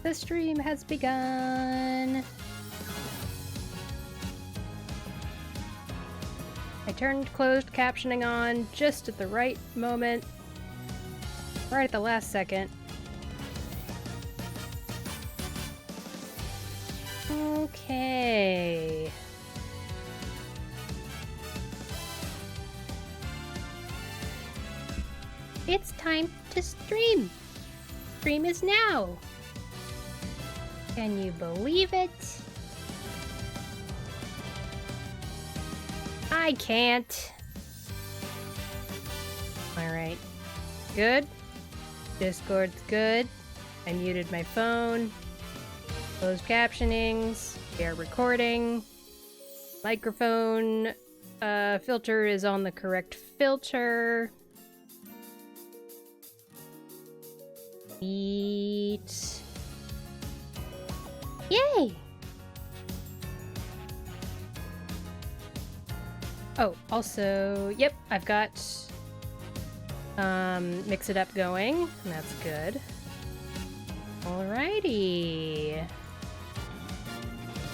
The stream has begun. I turned closed captioning on just at the right moment. Right at the last second. Okay. It's time to stream. Stream is now. Can you believe it? I can't. Alright. Good. Discord's good. I muted my phone. Closed captionings. We are recording. Microphone filter is on the correct filter. Eat. Yay! Oh, also, yep, I've got Mix It Up going, and that's good. Alrighty.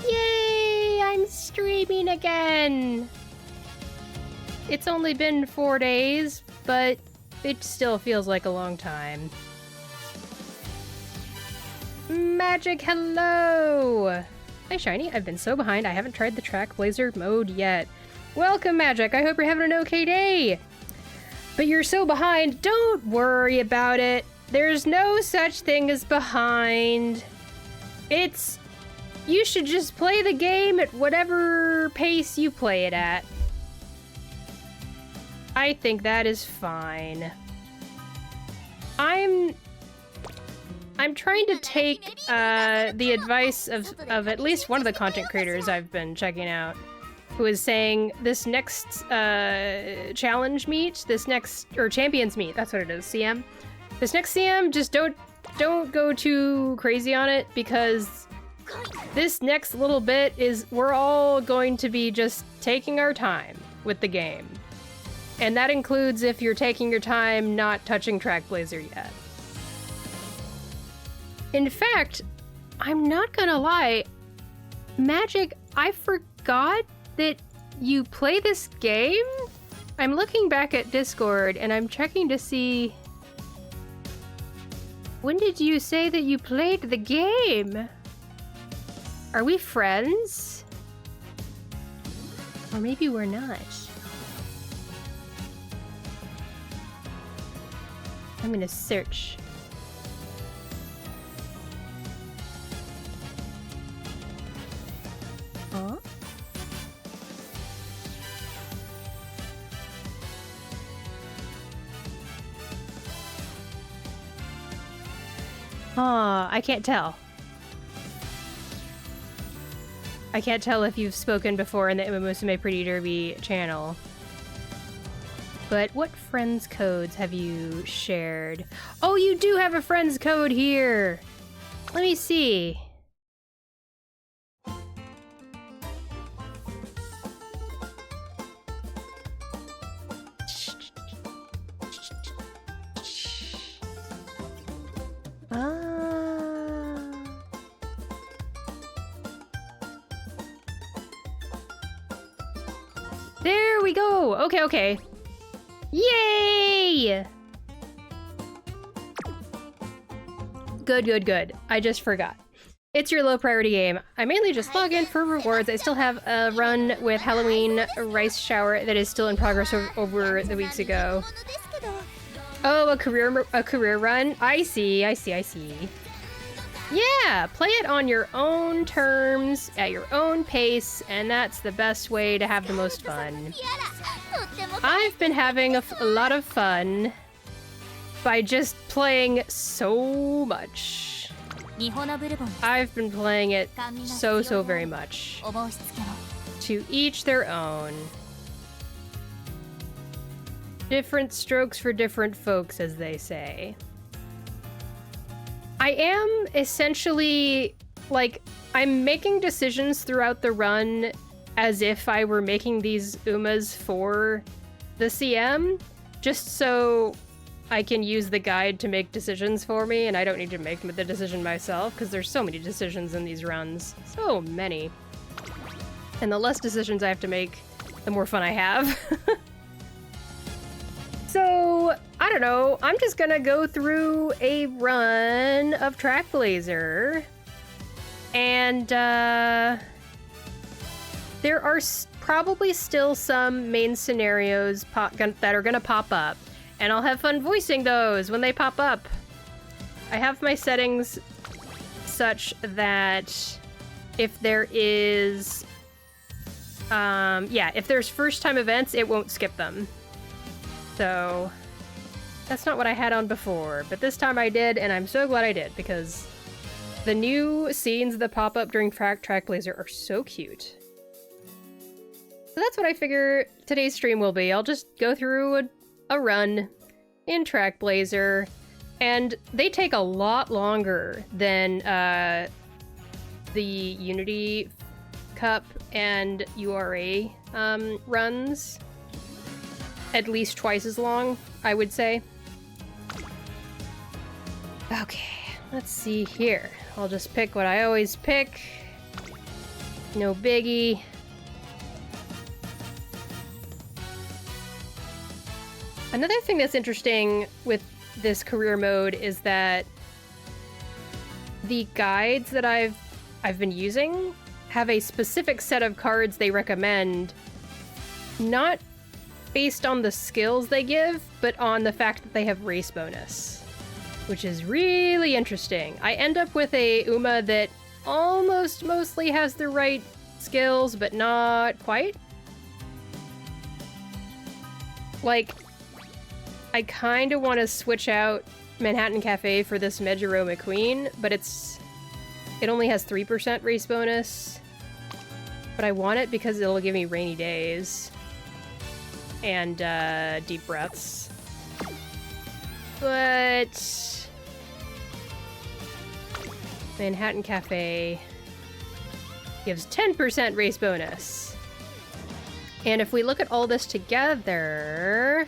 Yay! I'm streaming again! It's only been 4 days, but it still feels like a long time. Magic, hello! Hi, Shiny. I've been so behind, I haven't tried the Trackblazer mode yet. Welcome, Magic. I hope you're having an okay day. But you're so behind, don't worry about it. There's no such thing as behind. You should just play the game at whatever pace you play it at. I think that is fine. I'm trying to take the advice of at least one of the content creators I've been checking out, who is saying this next challenge meet, or champions meet, that's what it is, CM. This next CM, just don't go too crazy on it, because this next little bit is, we're all going to be just taking our time with the game. And that includes if you're taking your time not touching Trackblazer yet. In fact, I'm not gonna lie, Magic, I forgot that you play this game? I'm looking back at Discord and I'm checking to see... When did you say that you played the game? Are we friends? Or maybe we're not. I'm gonna search. Huh? I can't tell. I can't tell if you've spoken before in the Umamusume Pretty Derby channel. But what friends codes have you shared? Oh, you do have a friends code here! Let me see. There we go! Okay. Yay! Good. I just forgot. It's your low priority game. I mainly just log in for rewards. I still have a run with Halloween Rice Shower that is still in progress over the weeks ago. Oh, a career run? I see. Yeah, play it on your own terms, at your own pace, and that's the best way to have the most fun. I've been having a lot of fun by just playing so much. I've been playing it so very much. To each their own. Different strokes for different folks, as they say. I am essentially, like, I'm making decisions throughout the run as if I were making these Umas for the CM, just so I can use the guide to make decisions for me, and I don't need to make the decision myself, because there's so many decisions in these runs. So many. And the less decisions I have to make, the more fun I have. So, I don't know, I'm just gonna go through a run of Track Blazer. And, there are probably still some main scenarios that are gonna pop up. And I'll have fun voicing those when they pop up. I have my settings such that if there is... yeah, if there's first-time events, it won't skip them. So, that's not what I had on before, but this time I did, and I'm so glad I did, because the new scenes that pop up during Track Blazer are so cute. So that's what I figure today's stream will be. I'll just go through a run in Track Blazer, and they take a lot longer than the Unity Cup and URA runs. At least twice as long, I would say. Okay, let's see here. I'll just pick what I always pick. No biggie. Another thing that's interesting with this career mode is that the guides that I've been using have a specific set of cards they recommend, not based on the skills they give, but on the fact that they have race bonus, which is really interesting. I end up with a Uma that almost mostly has the right skills, but not quite. Like, I kind of want to switch out Manhattan Cafe for this Mejiro McQueen, but it only has 3% race bonus. But I want it because it'll give me rainy days. And, deep breaths. But... Manhattan Cafe gives 10% race bonus. And if we look at all this together,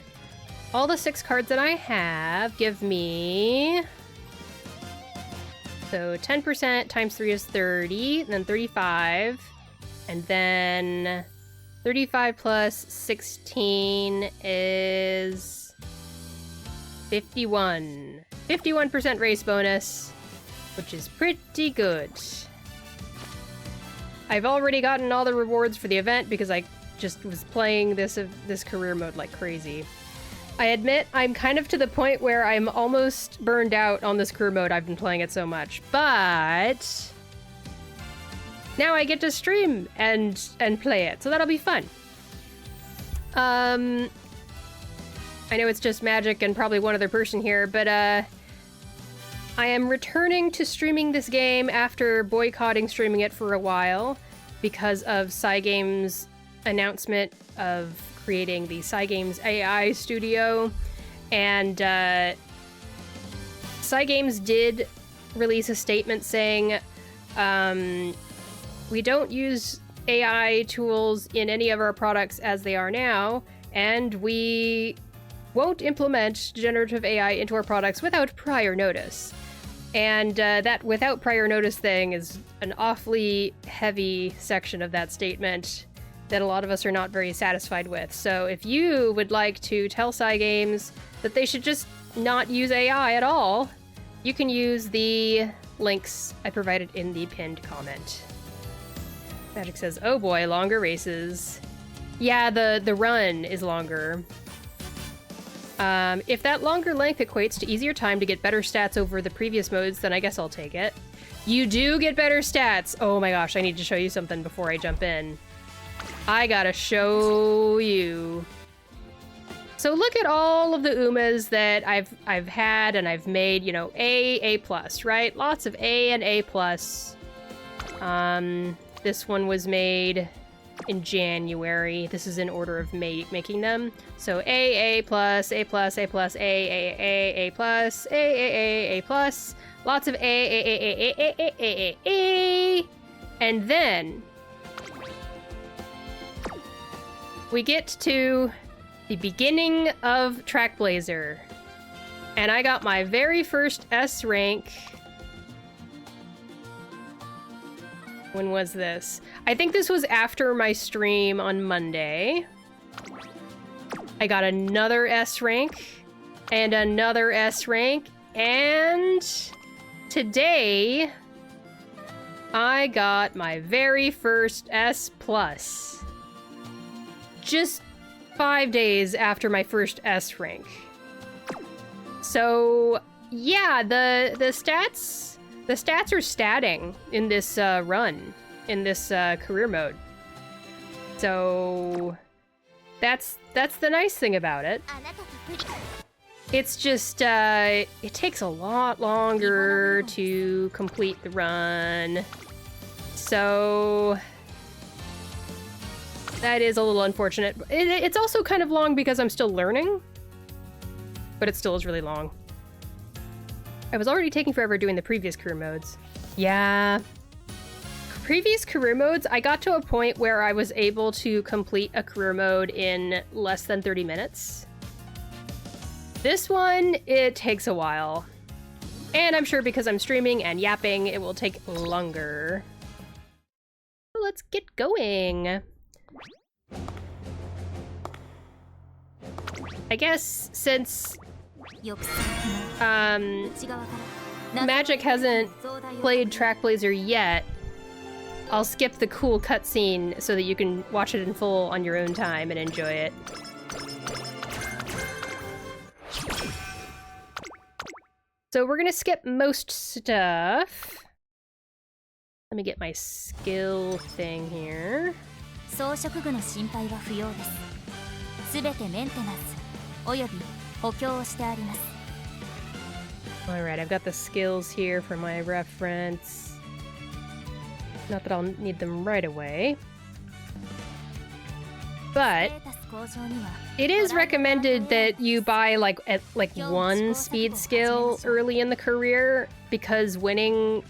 all the 6 cards that I have give me... So 10% times 3 is 30, then 35, and then 35 plus 16 is 51. 51% race bonus, which is pretty good. I've already gotten all the rewards for the event because I just was playing this career mode like crazy. I admit I'm kind of to the point where I'm almost burned out on this career mode. I've been playing it so much, but now I get to stream and play it, so that'll be fun. I know it's just Magic and probably one other person here, but I am returning to streaming this game after boycotting streaming it for a while because of Cygames' announcement of creating the Cygames AI studio, and Cygames did release a statement saying, we don't use AI tools in any of our products as they are now, and we won't implement generative AI into our products without prior notice. And that without prior notice thing is an awfully heavy section of that statement that a lot of us are not very satisfied with. So if you would like to tell Cygames that they should just not use AI at all, you can use the links I provided in the pinned comment. Magic says, oh boy, longer races. Yeah, the run is longer. If that longer length equates to easier time to get better stats over the previous modes, then I guess I'll take it. You do get better stats! Oh my gosh, I need to show you something before I jump in. I gotta show you. So look at all of the Umas that I've had and I've made, you know, A+, right? Lots of A and A+. This one was made in January. This is in order of making them. So A+, A+, A+, A+, lots of A. And then we get to the beginning of Track Blazer. And I got my very first S rank. When was this? I think this was after my stream on Monday. I got another S rank and another S rank, and today I got my very first S+. Just 5 days after my first S rank. So yeah, the stats are statting in this run, in this career mode. So that's the nice thing about it. It's just it takes a lot longer to complete the run. So that is a little unfortunate. It's also kind of long because I'm still learning, but it still is really long. I was already taking forever doing the previous career modes. Yeah. Previous career modes, I got to a point where I was able to complete a career mode in less than 30 minutes. This one, it takes a while. And I'm sure because I'm streaming and yapping, it will take longer. So let's get going. I guess since Magic hasn't played Trackblazer yet, I'll skip the cool cutscene so that you can watch it in full on your own time and enjoy it. So we're gonna skip most stuff. Let me get my skill thing here. Alright, I've got the skills here for my reference. Not that I'll need them right away. But it is recommended that you buy like one speed skill early in the career, because winning,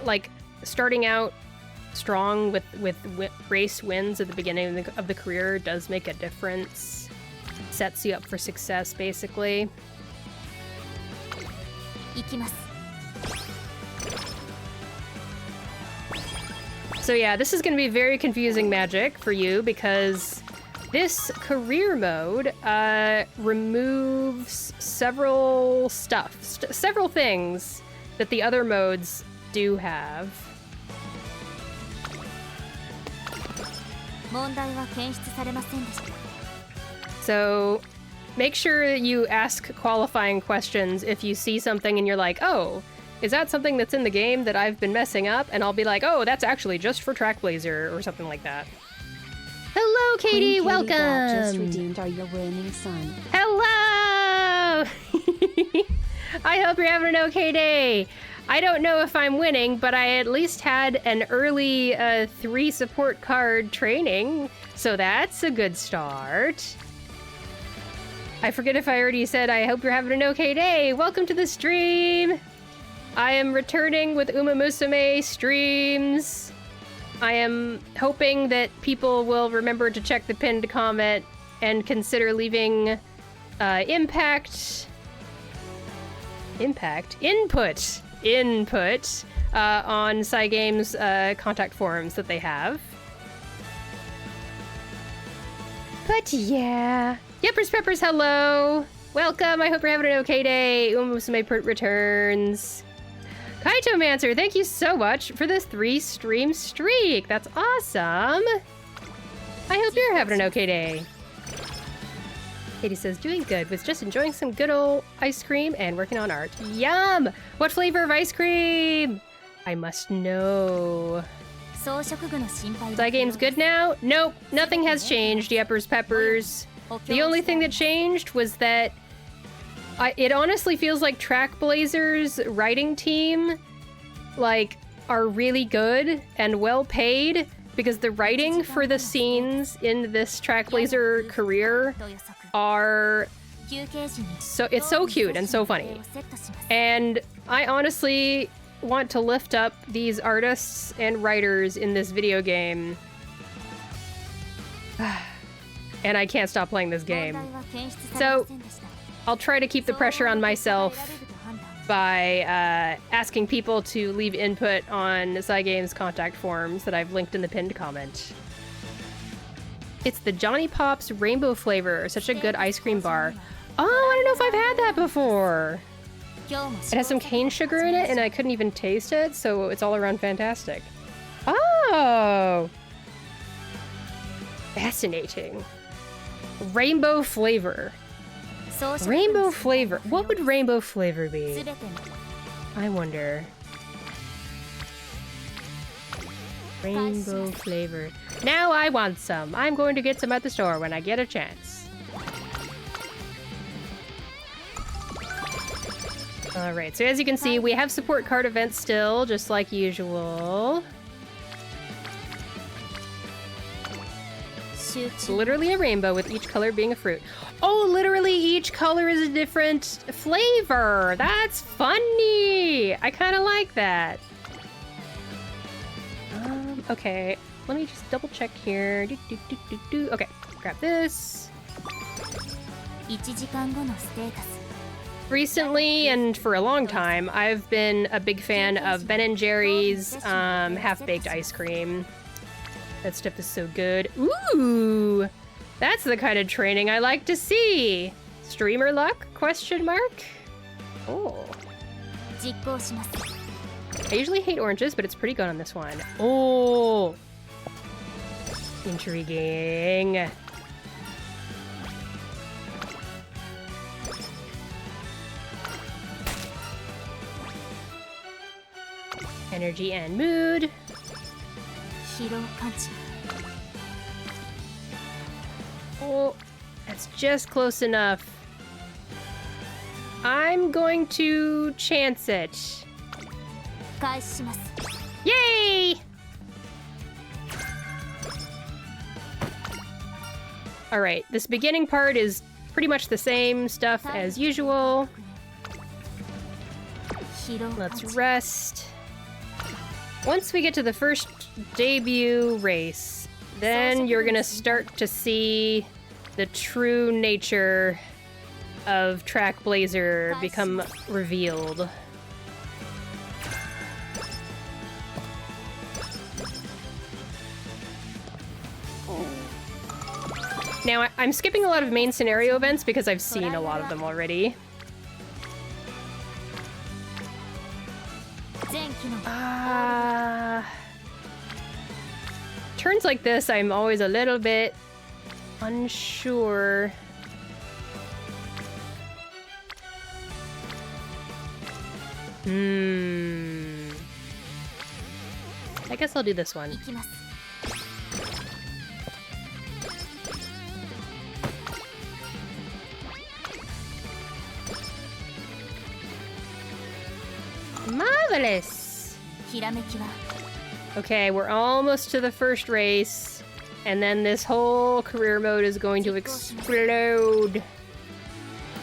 like starting out strong with race wins at the beginning of the career does make a difference. Sets you up for success, basically. So yeah, this is going to be very confusing Magic for you, because this career mode removes several several things that the other modes do have. So make sure that you ask qualifying questions if you see something and you're like, oh, is that something that's in the game that I've been messing up? And I'll be like, oh, that's actually just for Trackblazer or something like that. Hello, Katie. Welcome. Just redeemed your winning son. Hello. I hope you're having an okay day. I don't know if I'm winning, but I at least had an early 3 support card training, so that's a good start. I forget if I already said I hope you're having an okay day. Welcome to the stream. I am returning with Umamusume streams. I am hoping that people will remember to check the pinned comment and consider leaving input on Cygames contact forums that they have. But yeah. Yepers Peppers, hello! Welcome, I hope you're having an okay day. Umamusume returns. Kaitomancer, thank you so much for this 3-stream streak. That's awesome. I hope you're having an okay day. Katie says, doing good. Was just enjoying some good old ice cream and working on art. Yum! What flavor of ice cream? I must know. Cygames good now? Nope, nothing has changed, Yepers Peppers. The only thing that changed was that it honestly feels like Trackblazer's writing team, like, are really good and well paid, because the writing for the scenes in this Trackblazer career are it's so cute and so funny. And I honestly want to lift up these artists and writers in this video game. And I can't stop playing this game. So I'll try to keep the pressure on myself by asking people to leave input on Cygames contact forms that I've linked in the pinned comment. It's the Johnny Pop's rainbow flavor, such a good ice cream bar. Oh, I don't know if I've had that before. It has some cane sugar in it, and I couldn't even taste it, so it's all around fantastic. Oh! Fascinating. Rainbow flavor. Rainbow flavor. What would rainbow flavor be? I wonder. Rainbow flavor. Now I want some. I'm going to get some at the store when I get a chance. Alright, so as you can see, we have support card events still, just like usual. It's literally a rainbow with each color being a fruit. Oh, literally each color is a different flavor. That's funny. I kind of like that. Okay, let me just double check here. Okay, grab this. Recently, and for a long time, I've been a big fan of Ben & Jerry's half-baked ice cream. That stuff is so good. Ooh! That's the kind of training I like to see! Streamer luck? Question mark? Oh. I usually hate oranges, but it's pretty good on this one. Oh! Intriguing. Energy and mood. Oh, that's just close enough. I'm going to chance it. Yay! Alright, this beginning part is pretty much the same stuff as usual. Let's rest. Once we get to the first debut race, then you're gonna start to see the true nature of Track Blazer become revealed. Now, I'm skipping a lot of main scenario events because I've seen a lot of them already. Turns like this, I'm always a little bit unsure. I guess I'll do this one. Marvelous! Okay, we're almost to the first race, and then this whole career mode is going to explode.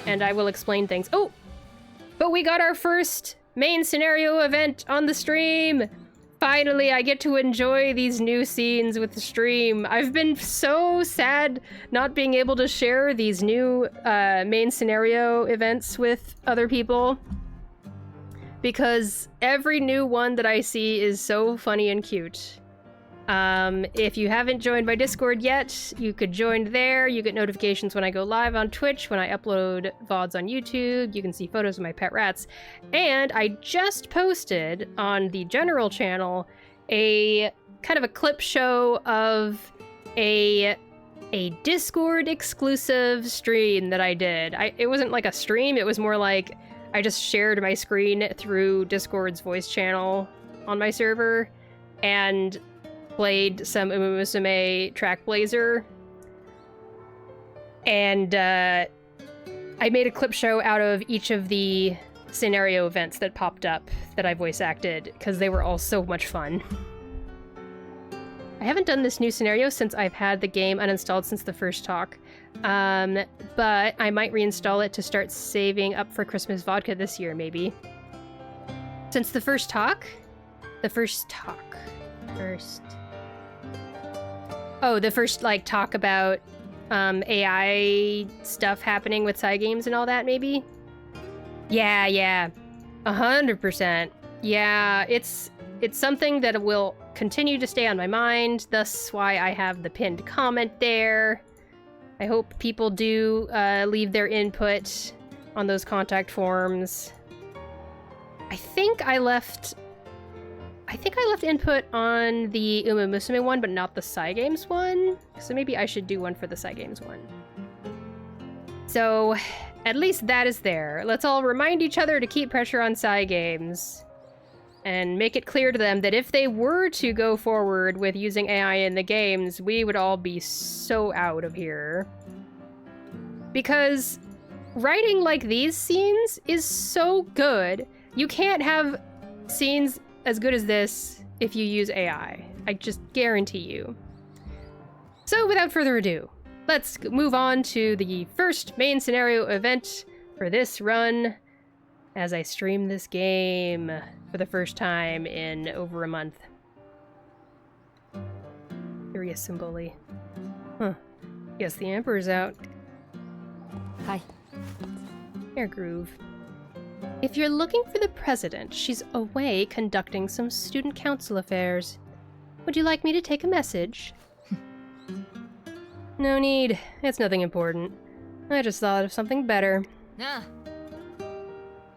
And I will explain things. Oh! But we got our first main scenario event on the stream! Finally, I get to enjoy these new scenes with the stream. I've been so sad not being able to share these new main scenario events with other people, because every new one that I see is so funny and cute. If you haven't joined my Discord yet, you could join there. You get notifications when I go live on Twitch, when I upload VODs on YouTube. You can see photos of my pet rats. And I just posted on the general channel a kind of a clip show of a Discord exclusive stream that I did. It wasn't like a stream, it was more like I just shared my screen through Discord's voice channel on my server and played some Umamusume Track Blazer. And I made a clip show out of each of the scenario events that popped up that I voice acted, because they were all so much fun. I haven't done this new scenario since I've had the game uninstalled since the first talk. But I might reinstall it to start saving up for Christmas vodka this year, maybe. Since the first talk? The first talk. Oh, the first, like, talk about AI stuff happening with Cygames and all that, maybe? Yeah. 100%. Yeah, it's something that will continue to stay on my mind, thus why I have the pinned comment there. I hope people do leave their input on those contact forms. I think I left input on the Umamusume one, but not the Cygames one. So maybe I should do one for the Cygames one. So, at least that is there. Let's all remind each other to keep pressure on Cygames. And make it clear to them that if they were to go forward with using AI in the games, we would all be so out of here. Because writing like these scenes is so good. You can't have scenes as good as this if you use AI. I just guarantee you. So without further ado, let's move on to the first main scenario event for this run as I stream this game for the first time in over a month. Curious Symboli. Huh. Guess the Emperor's out. Hi. Air Groove. If you're looking for the president, she's away conducting some student council affairs. Would you like me to take a message? No need. It's nothing important. I just thought of something better.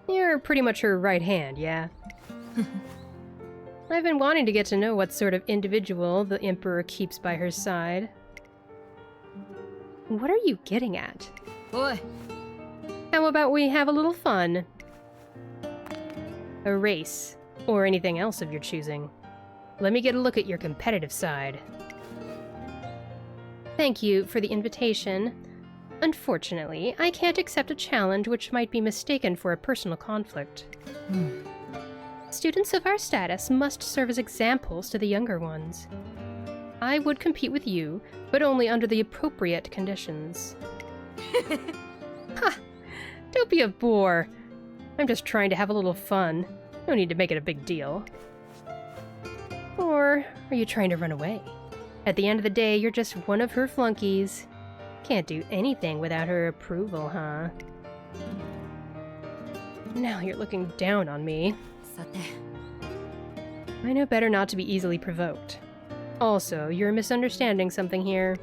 You're pretty much her right hand, yeah? I've been wanting to get to know what sort of individual the Emperor keeps by her side. What are you getting at? Oi. How about we have a little fun? A race, or anything else of your choosing. Let me get a look at your competitive side. Thank you for the invitation. Unfortunately, I can't accept a challenge which might be mistaken for a personal conflict. Students of our status must serve as examples to the younger ones. I would compete with you, but only under the appropriate conditions. Ha! Don't be a bore. I'm just trying to have a little fun. No need to make it a big deal. Or are you trying to run away? At the end of the day, you're just one of her flunkies. Can't do anything without her approval, huh? Now you're looking down on me. I know better not to be easily provoked. Also, you're misunderstanding something here.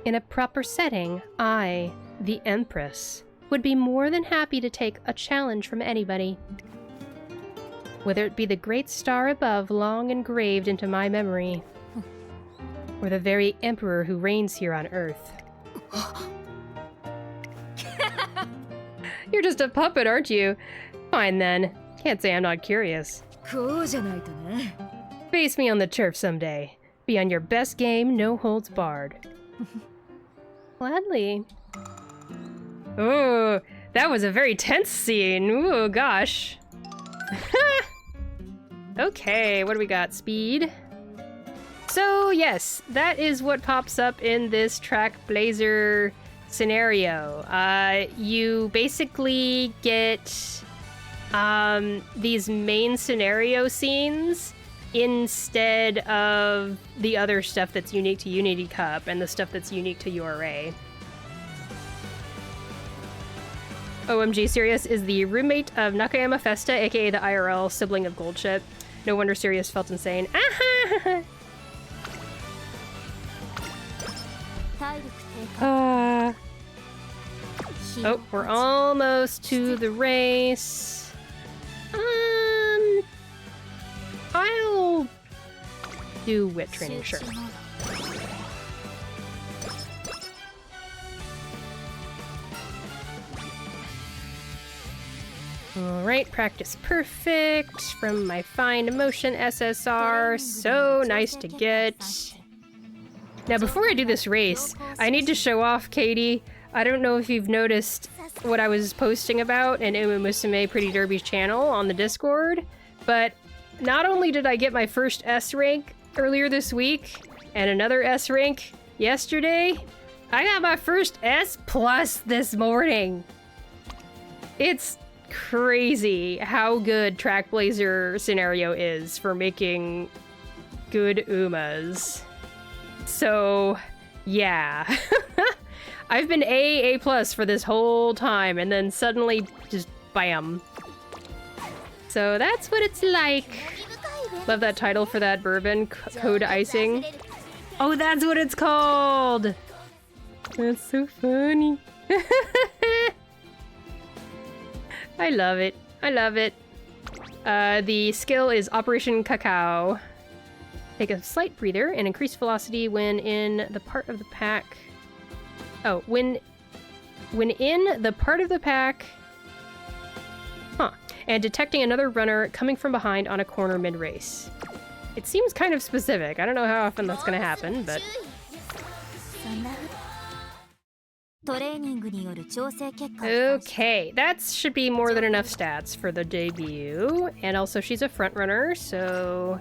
In a proper setting, I, the Empress, would be more than happy to take a challenge from anybody. Whether it be the great star above long engraved into my memory, or the very Emperor who reigns here on Earth. You're just a puppet, aren't you? Fine then. Can't say I'm not curious. Face me on the turf someday. Be on your best game, no holds barred. Gladly. Ooh, that was a very tense scene. Ooh, gosh. Okay, what do we got? Speed. So, yes, that is what pops up in this Track Blazer scenario. You basically get these main scenario scenes instead of the other stuff that's unique to Unity Cup and the stuff that's unique to URA. OMG Sirius is the roommate of Nakayama Festa, aka the IRL sibling of Goldship. No wonder Sirius felt insane. Oh, we're almost to the race. I'll do wit training, sure. Alright, practice perfect from my fine emotion SSR. So nice to get. Now, before I do this race, I need to show off Katie. I don't know if you've noticed what I was posting about in Umamusume Pretty Derby's channel on the Discord, but not only did I get my first S rank earlier this week, and another S rank yesterday, I got my first S plus this morning. It's crazy how good Track Blazer scenario is for making good Umas. So, Yeah. I've been A plus for this whole time, and then suddenly just bam. So that's what it's like. Love that title for that bourbon, Code Icing. Oh, that's what it's called! That's so funny. I love it. I love it. The skill is Operation Cacao. Take a slight breather and increase velocity when in the part of the pack. Oh, when in the part of the pack. Huh. And detecting another runner coming from behind on a corner mid-race. It seems kind of specific. I don't know how often that's going to happen, but... Okay, that should be more than enough stats for the debut. And also, she's a front runner, so...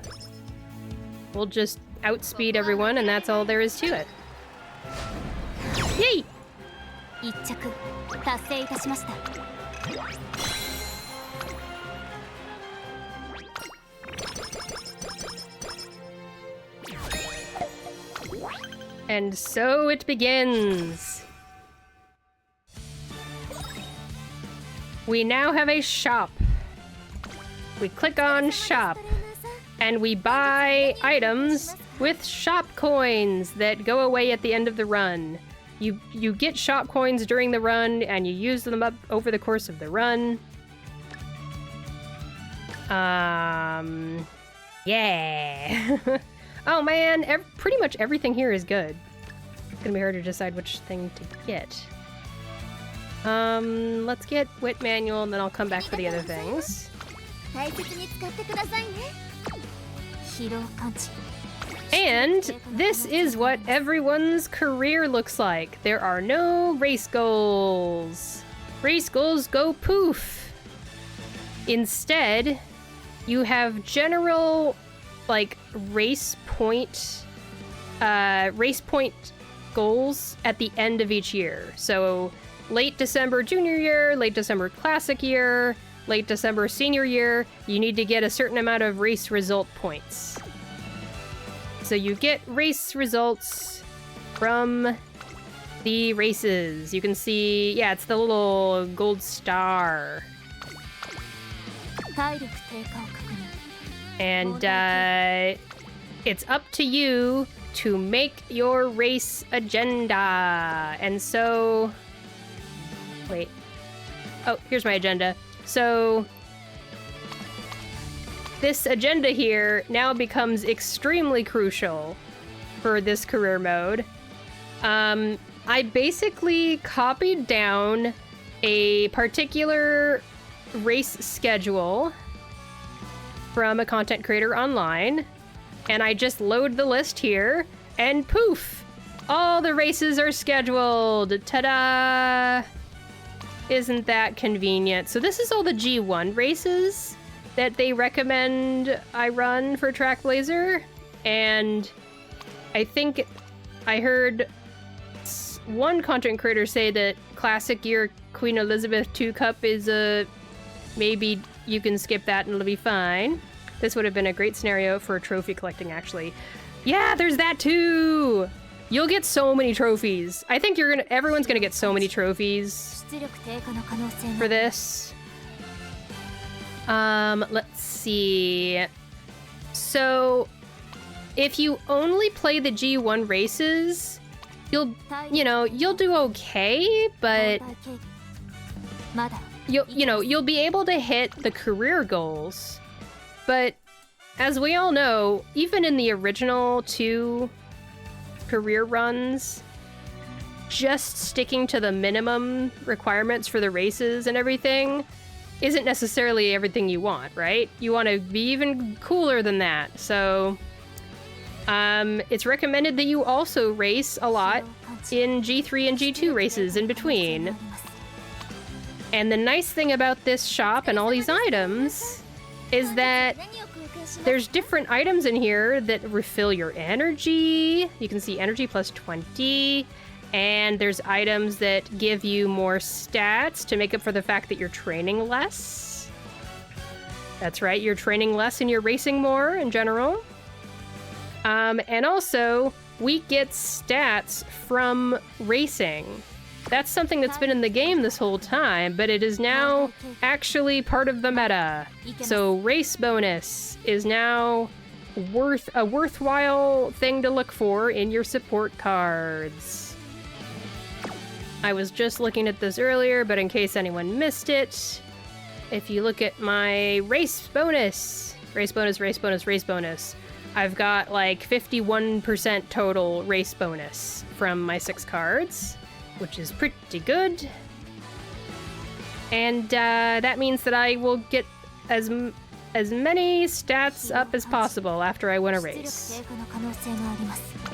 we'll just outspeed everyone, and that's all there is to it. Yay! And so it begins. We now have a shop. We click on shop, and we buy items with shop coins that go away at the end of the run. You get shop coins during the run, and you use them up over the course of the run. Yeah. Oh man, pretty much everything here is good. It's gonna be hard to decide which thing to get. Let's get Wit Manual, and then I'll come back for the other things. And this is what everyone's career looks like. There are no race goals. Race goals go poof. Instead, you have general, like, race point goals at the end of each year. So, late December junior year, late December classic year, late December senior year, you need to get a certain amount of race result points. So you get race results from the races. You can see, yeah, it's the little gold star. And it's up to you to make your race agenda. And so, wait. Oh, here's my agenda. So this agenda here now becomes extremely crucial for this career mode. I basically copied down a particular race schedule from a content creator online, and I just load the list here, and poof! All the races are scheduled! Ta-da! Isn't that convenient? So this is all the G1 races that they recommend I run for Track Blazer, and I think I heard one content creator say that classic year Queen Elizabeth II Cup is maybe you can skip that and it'll be fine. This would have been a great scenario for trophy collecting, actually. Yeah, there's that too! You'll get so many trophies. I think everyone's gonna get so many trophies for this. Let's see. So, if you only play the G1 races, you'll do okay, but you'll be able to hit the career goals. But as we all know, even in the original 2 career runs, just sticking to the minimum requirements for the races and everything isn't necessarily everything you want, right? You want to be even cooler than that. So it's recommended that you also race a lot in G3 and G2 races in between. And the nice thing about this shop and all these items is that there's different items in here that refill your energy. You can see energy plus 20. And there's items that give you more stats to make up for the fact that you're training less. That's right, you're training less and you're racing more in general. And also, we get stats from racing. That's something that's been in the game this whole time, but it is now actually part of the meta. So race bonus is now a worthwhile thing to look for in your support cards. I was just looking at this earlier, but in case anyone missed it, if you look at my race bonus, I've got like 51% total race bonus from my 6 cards, which is pretty good. And that means that I will get as many stats up as possible after I win a race.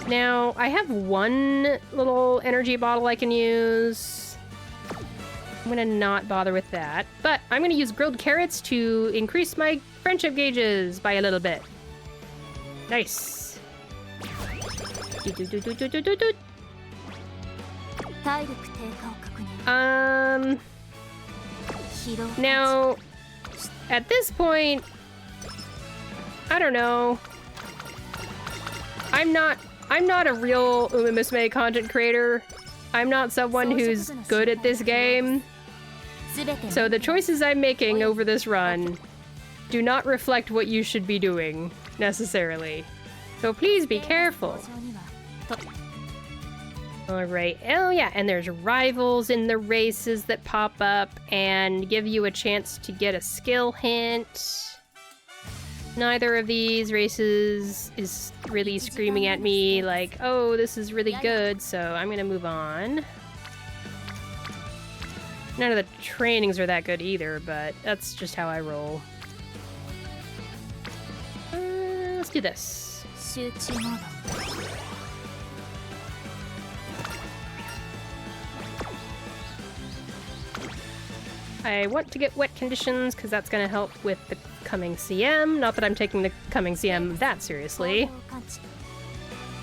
Now, I have one little energy bottle I can use. I'm gonna not bother with that, but I'm gonna use grilled carrots to increase my friendship gauges by a little bit. Nice. Now, at this point, I don't know. I'm not a real Umamusume content creator. I'm not someone who's good at this game. So the choices I'm making over this run do not reflect what you should be doing, necessarily. So please be careful. Alright, oh yeah, and there's rivals in the races that pop up and give you a chance to get a skill hint. Neither of these races is really screaming at me like, oh, this is really good, so I'm gonna move on. None of the trainings are that good either, but that's just how I roll. Let's do this. I want to get wet conditions because that's going to help with the coming CM. Not that I'm taking the coming CM that seriously.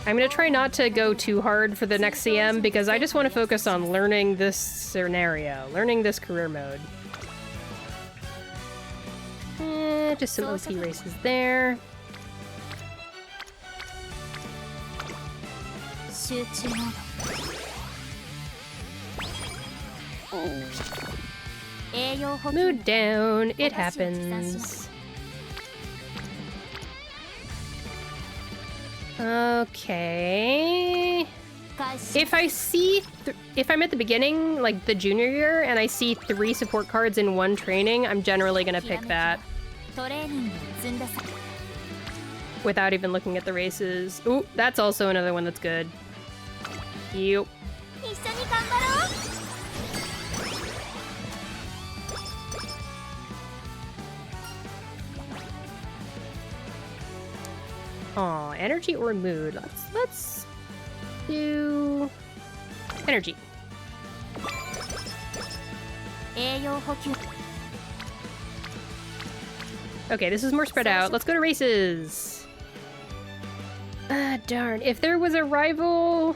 I'm going to try not to go too hard for the next CM because I just want to focus on learning this scenario, learning this career mode. Just some OP races there. Mood down, it happens. Okay. If I see, if I'm at the beginning, like the junior year, and I see 3 support cards in one training, I'm generally gonna pick that. Without even looking at the races. Ooh, that's also another one that's good. Yep. Aw, energy or mood? Let's do energy. Okay, this is more spread out. Let's go to races. Ah, darn. If there was a rival,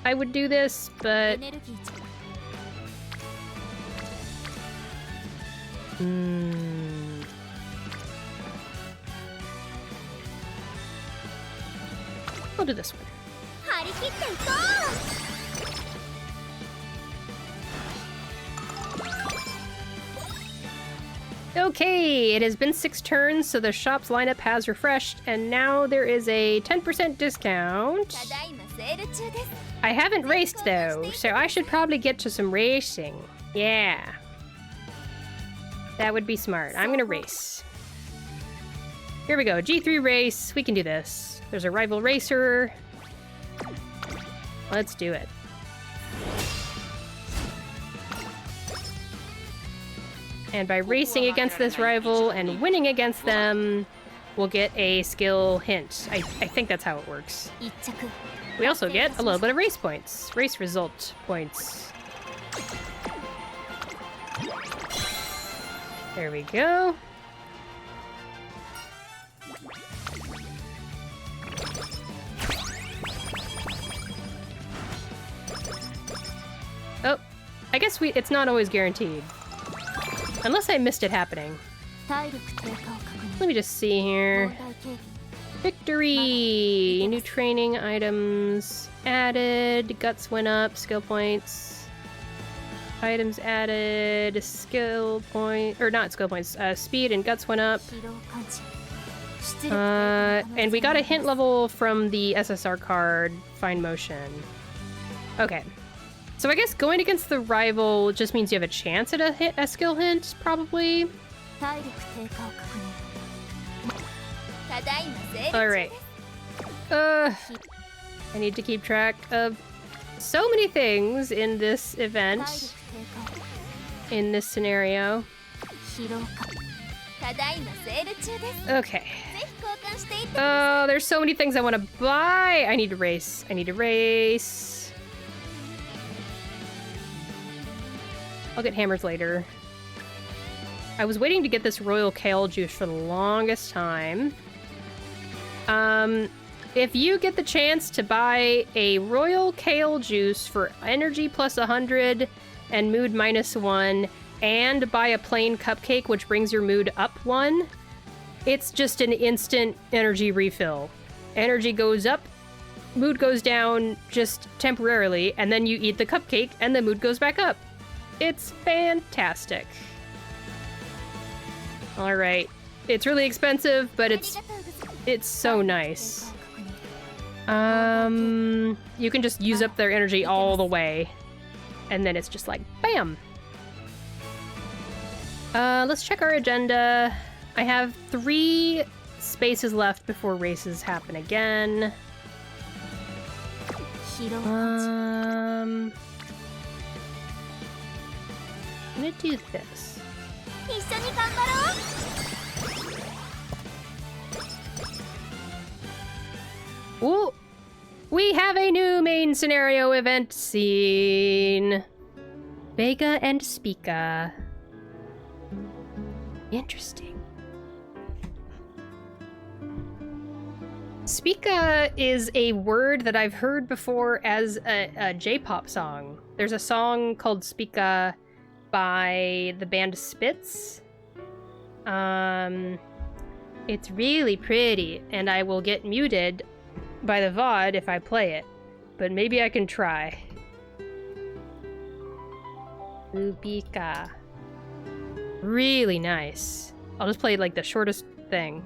I would do this, but... I'll do this one. Okay, it has been 6 turns, so the shop's lineup has refreshed, and now there is a 10% discount. I haven't raced though, so I should probably get to some racing. Yeah. That would be smart. I'm gonna race. Here we go, G3 race. We can do this. There's a rival racer. Let's do it. And by racing against this rival and winning against them, we'll get a skill hint. I think that's how it works. We also get a little bit of race points. Race result points. There we go. Oh, I guess it's not always guaranteed. Unless I missed it happening. Let me just see here. Victory! New training items added. Guts went up. Skill points. Items added. Skill point... Or not skill points. Speed and guts went up. And we got a hint level from the SSR card. Fine motion. Okay. So I guess going against the rival just means you have a chance at a skill hint, probably. Alright. I need to keep track of so many things in this event. In this scenario. Okay. Oh, there's so many things I want to buy! I need to race. I need to race. I'll get hammers later. I was waiting to get this royal kale juice for the longest time. If you get the chance to buy a royal kale juice for energy plus 100 and mood minus 1, and buy a plain cupcake which brings your mood up 1, it's just an instant energy refill. Energy goes up, mood goes down just temporarily, and then you eat the cupcake and the mood goes back up. It's fantastic. Alright. It's really expensive, but it's so nice. You can just use up their energy all the way. And then it's just like, bam! Let's check our agenda. I have 3 spaces left before races happen again. I'm gonna do this. Ooh! We have a new main scenario event scene. Vega and Spica. Interesting. Spica is a word that I've heard before as a J-pop song. There's a song called Spica by the band Spitz. It's really pretty, and I will get muted by the VOD if I play it. But maybe I can try. Spica. Really nice. I'll just play like the shortest thing.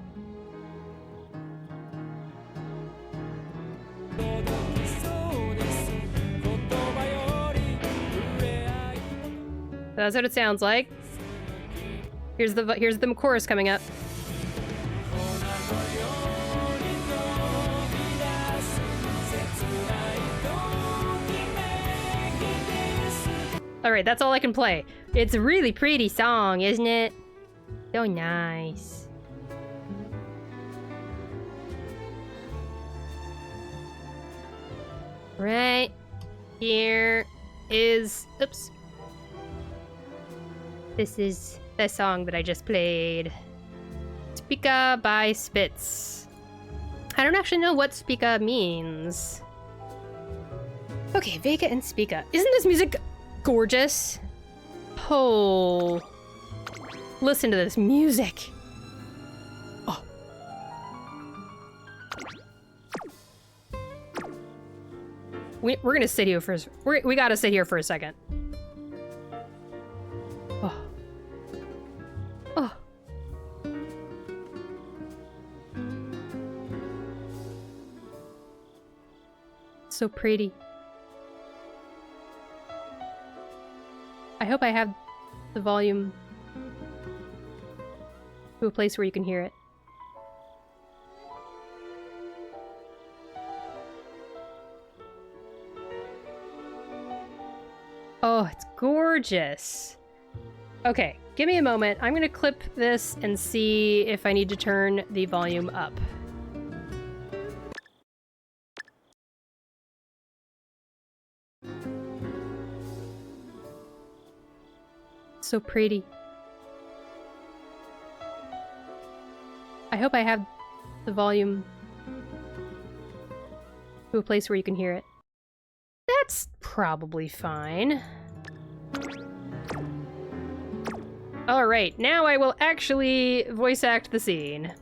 That's what it sounds like. Here's the chorus coming up. Alright, that's all I can play. It's a really pretty song, isn't it? So nice. Right here is... Oops. This is the song that I just played. Spica by Spitz. I don't actually know what Spica means. Okay, Vega and Spica. Isn't this music gorgeous? Oh. Listen to this music. Oh. We're gonna sit here for we gotta sit here for a second. Oh. Oh. So pretty. I hope I have the volume to a place where you can hear it. Oh, it's gorgeous. Okay, give me a moment. I'm gonna clip this and see if I need to turn the volume up. So pretty. I hope I have the volume to a place where you can hear it. That's probably fine. Alright, now I will actually voice act the scene.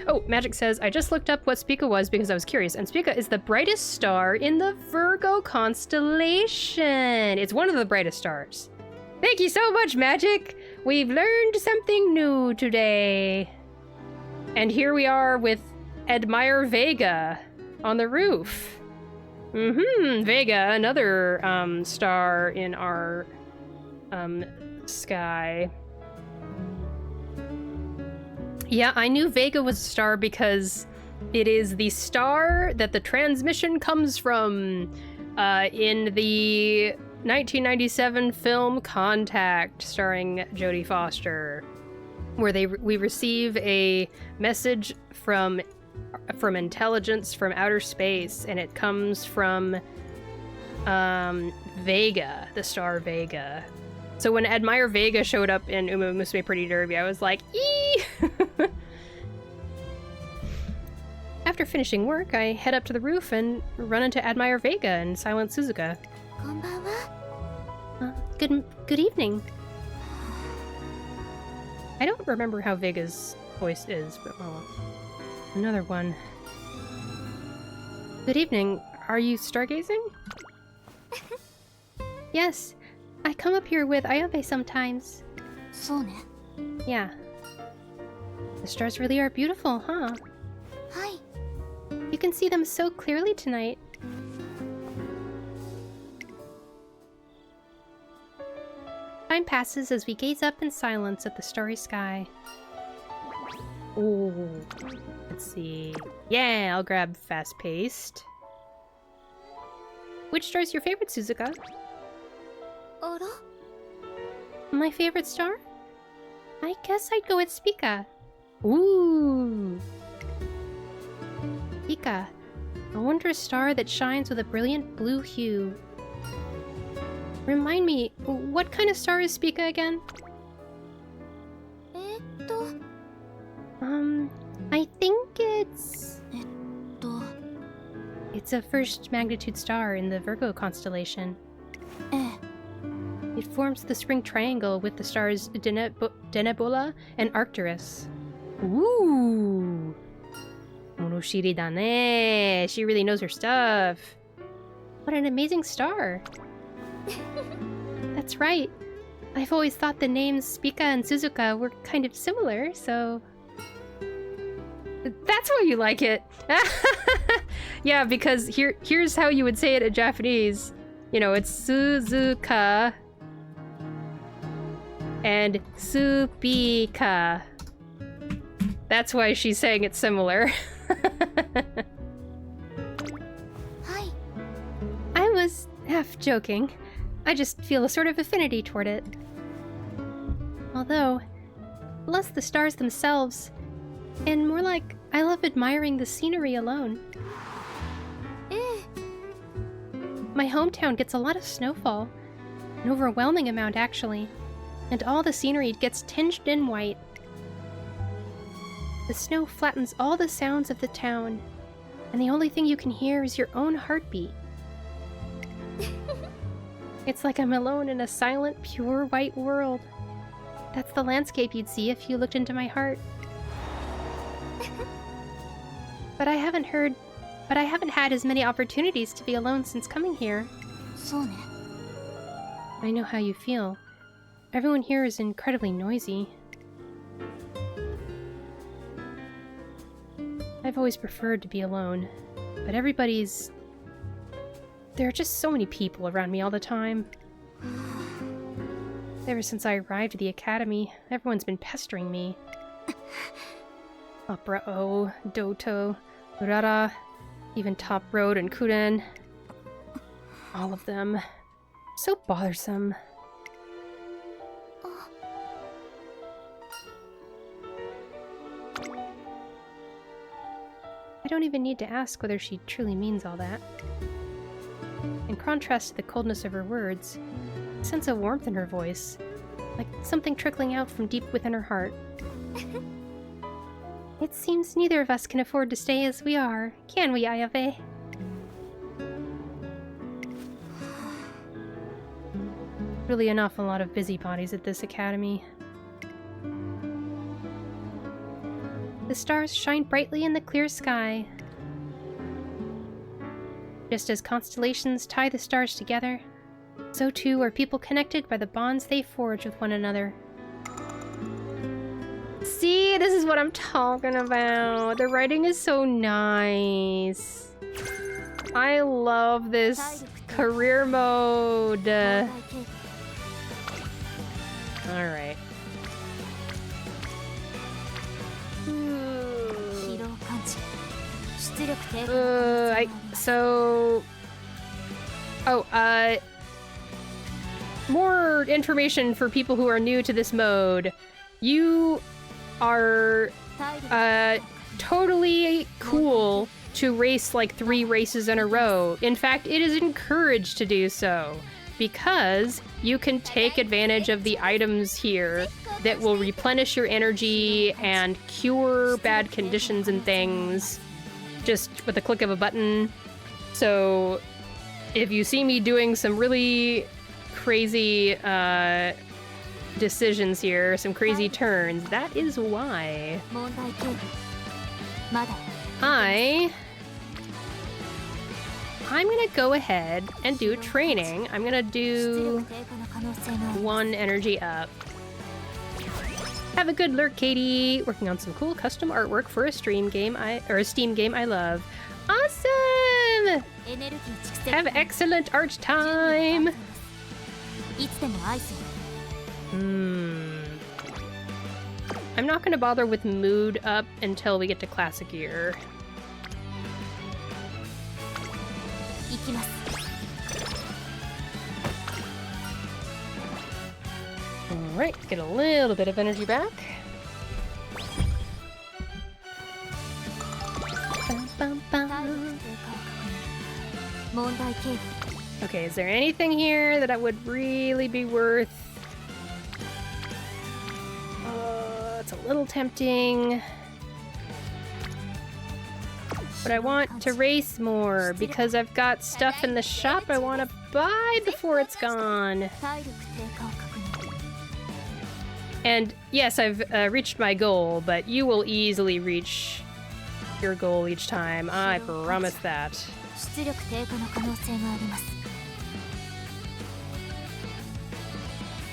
Oh, Magic says, I just looked up what Spica was because I was curious, and Spica is the brightest star in the Virgo constellation. It's one of the brightest stars. Thank you so much, Magic. We've learned something new today. And here we are with Admire Vega on the roof. Vega, another star in our sky. Yeah, I knew Vega was a star because it is the star that the transmission comes from in the 1997 film Contact, starring Jodie Foster, where we receive a message from intelligence from outer space, and it comes from Vega, the star Vega. So when Admire Vega showed up in Umamusume Pretty Derby, I was like, eee! After finishing work, I head up to the roof and run into Admire Vega and Silent Suzuka. Good evening. I don't remember how Vega's voice is, but well, another one. Good evening. Are you stargazing? Yes. I come up here with Ayabe sometimes. Yeah. The stars really are beautiful, huh? Hi. You can see them so clearly tonight. Time passes as we gaze up in silence at the starry sky. Ooh. Let's see. Yeah, I'll grab fast-paced. Which star is your favorite, Suzuka? My favorite star? I guess I'd go with Spica. Ooh. Spica, a wondrous star that shines with a brilliant blue hue. Remind me, what kind of star is Spica again? I think it's a first magnitude star in the Virgo constellation. It forms the spring triangle with the stars Denebola and Arcturus. Ooh! Monoshiri da ne. She really knows her stuff. What an amazing star. That's right. I've always thought the names Spica and Suzuka were kind of similar, so... That's why you like it! Yeah, because here's how you would say it in Japanese. You know, it's Suzuka and Supika. That's why she's saying it's similar. Hi. I was half joking. I just feel a sort of affinity toward it. Although, less the stars themselves, and more like I love admiring the scenery alone. My hometown gets a lot of snowfall. An overwhelming amount, actually. And all the scenery gets tinged in white. The snow flattens all the sounds of the town, and the only thing you can hear is your own heartbeat. It's like I'm alone in a silent, pure white world. That's the landscape you'd see if you looked into my heart. But I haven't had as many opportunities to be alone since coming here. I know how you feel. Everyone here is incredibly noisy. I've always preferred to be alone, but there are just so many people around me all the time. Ever since I arrived at the academy, everyone's been pestering me. Opera O, Doto, Urara, even Top Road and Kuden. All of them. So bothersome. I don't even need to ask whether she truly means all that. In contrast to the coldness of her words, I sense a warmth in her voice, like something trickling out from deep within her heart. It seems neither of us can afford to stay as we are, can we, Ayabe? Really an awful lot of busybodies at this academy. The stars shine brightly in the clear sky. Just as constellations tie the stars together, so too are people connected by the bonds they forge with one another. See, this is what I'm talking about. The writing is so nice. I love this career mode. Alright. More information for people who are new to this mode. You are, totally cool to race like 3 races in a row. In fact, it is encouraged to do so, because you can take advantage of the items here that will replenish your energy and cure bad conditions and things just with a click of a button. So if you see me doing some really crazy decisions here, some crazy turns, that is why. I'm gonna go ahead and do training. I'm gonna do 1 energy up. Have a good lurk, Katie. Working on some cool custom artwork for a Steam game I love. Awesome! Have excellent art time. I'm not gonna bother with mood up until we get to classic gear. Alright, get a little bit of energy back. Okay, is there anything here that would really be worth? It's a little tempting. But I want to race more because I've got stuff in the shop I want to buy before it's gone. And yes, I've reached my goal, but you will easily reach your goal each time. I promise that.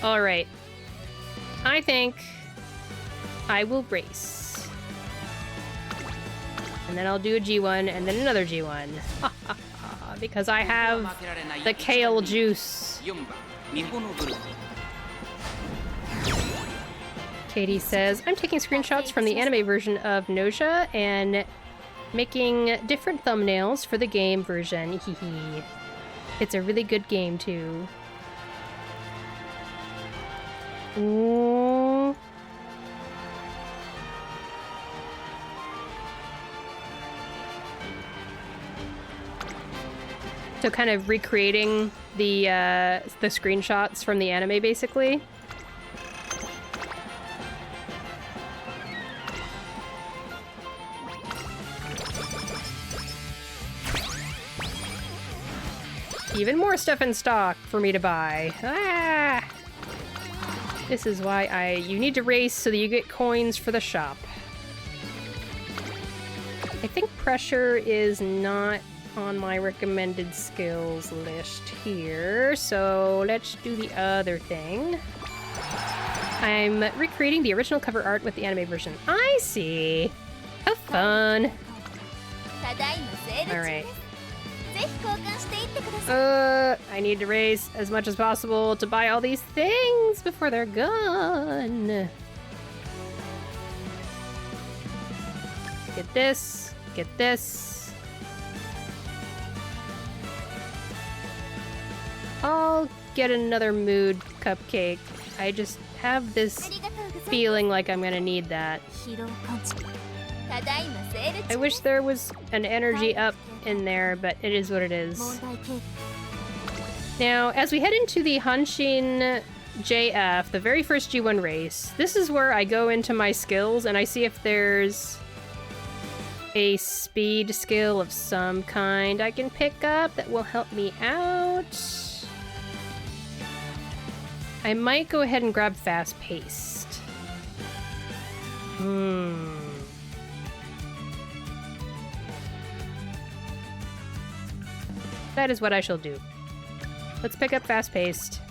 Alright. I think I will race. And then I'll do a G1, and then another G1. Because I have the kale juice. Katie says, I'm taking screenshots from the anime version of Nausea and making different thumbnails for the game version. Hehe. It's a really good game, too. Ooh. So kind of recreating the screenshots from the anime, basically. Even more stuff in stock for me to buy. Ah! This is why you need to race so that you get coins for the shop. I think pressure is not on my recommended skills list here, so let's do the other thing. I'm recreating the original cover art with the anime version. I see! How fun! Alright. I need to race as much as possible to buy all these things before they're gone. Get this, get this. I'll get another mood cupcake. I just have this feeling like I'm gonna need that. I wish there was an energy up in there, but it is what it is. Now, as we head into the Hanshin JF, the very first G1 race, this is where I go into my skills and I see if there's a speed skill of some kind I can pick up that will help me out. I might go ahead and grab fast-paced. That is what I shall do. Let's pick up fast-paced.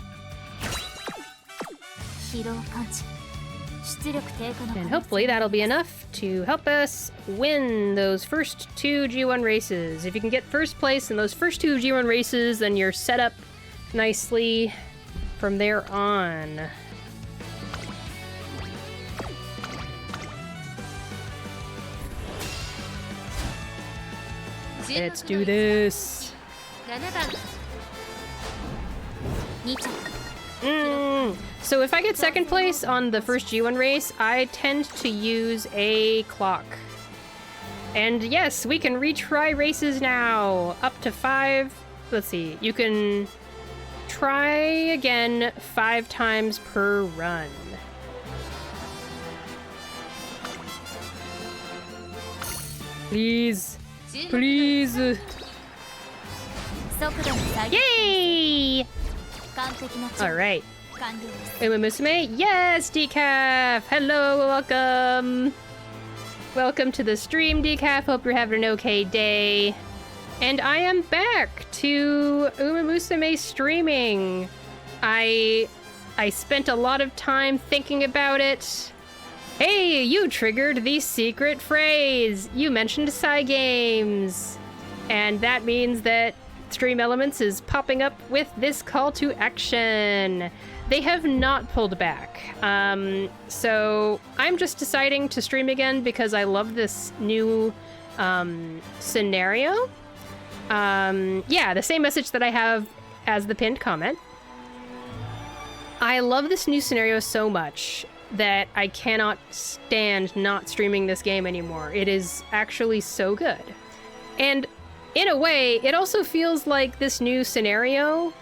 And hopefully that'll be enough to help us win those first 2 G1 races. If you can get first place in those first 2 G1 races, then you're set up nicely from there on. Let's do this. So if I get second place on the first G1 race, I tend to use a clock. And yes, we can retry races now. Up to 5. Let's see. You can try again 5 times per run. Please. Please. Yay! Alright. Umamusume? Yes, Decaf! Hello, welcome! Welcome to the stream, Decaf. Hope you're having an okay day. And I am back to Umamusume streaming. I spent a lot of time thinking about it. Hey, you triggered the secret phrase! You mentioned Cygames! And that means that Stream Elements is popping up with this call to action. They have not pulled back. So I'm just deciding to stream again because I love this new scenario. Yeah, the same message that I have as the pinned comment. I love this new scenario so much that I cannot stand not streaming this game anymore. It is actually so good. And in a way, it also feels like this new scenario,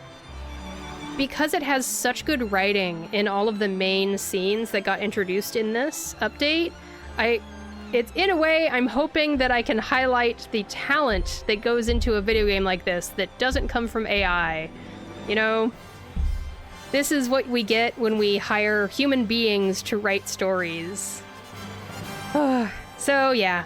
because it has such good writing in all of the main scenes that got introduced in this update, it's in a way, I'm hoping that I can highlight the talent that goes into a video game like this that doesn't come from AI. You know, this is what we get when we hire human beings to write stories. So yeah,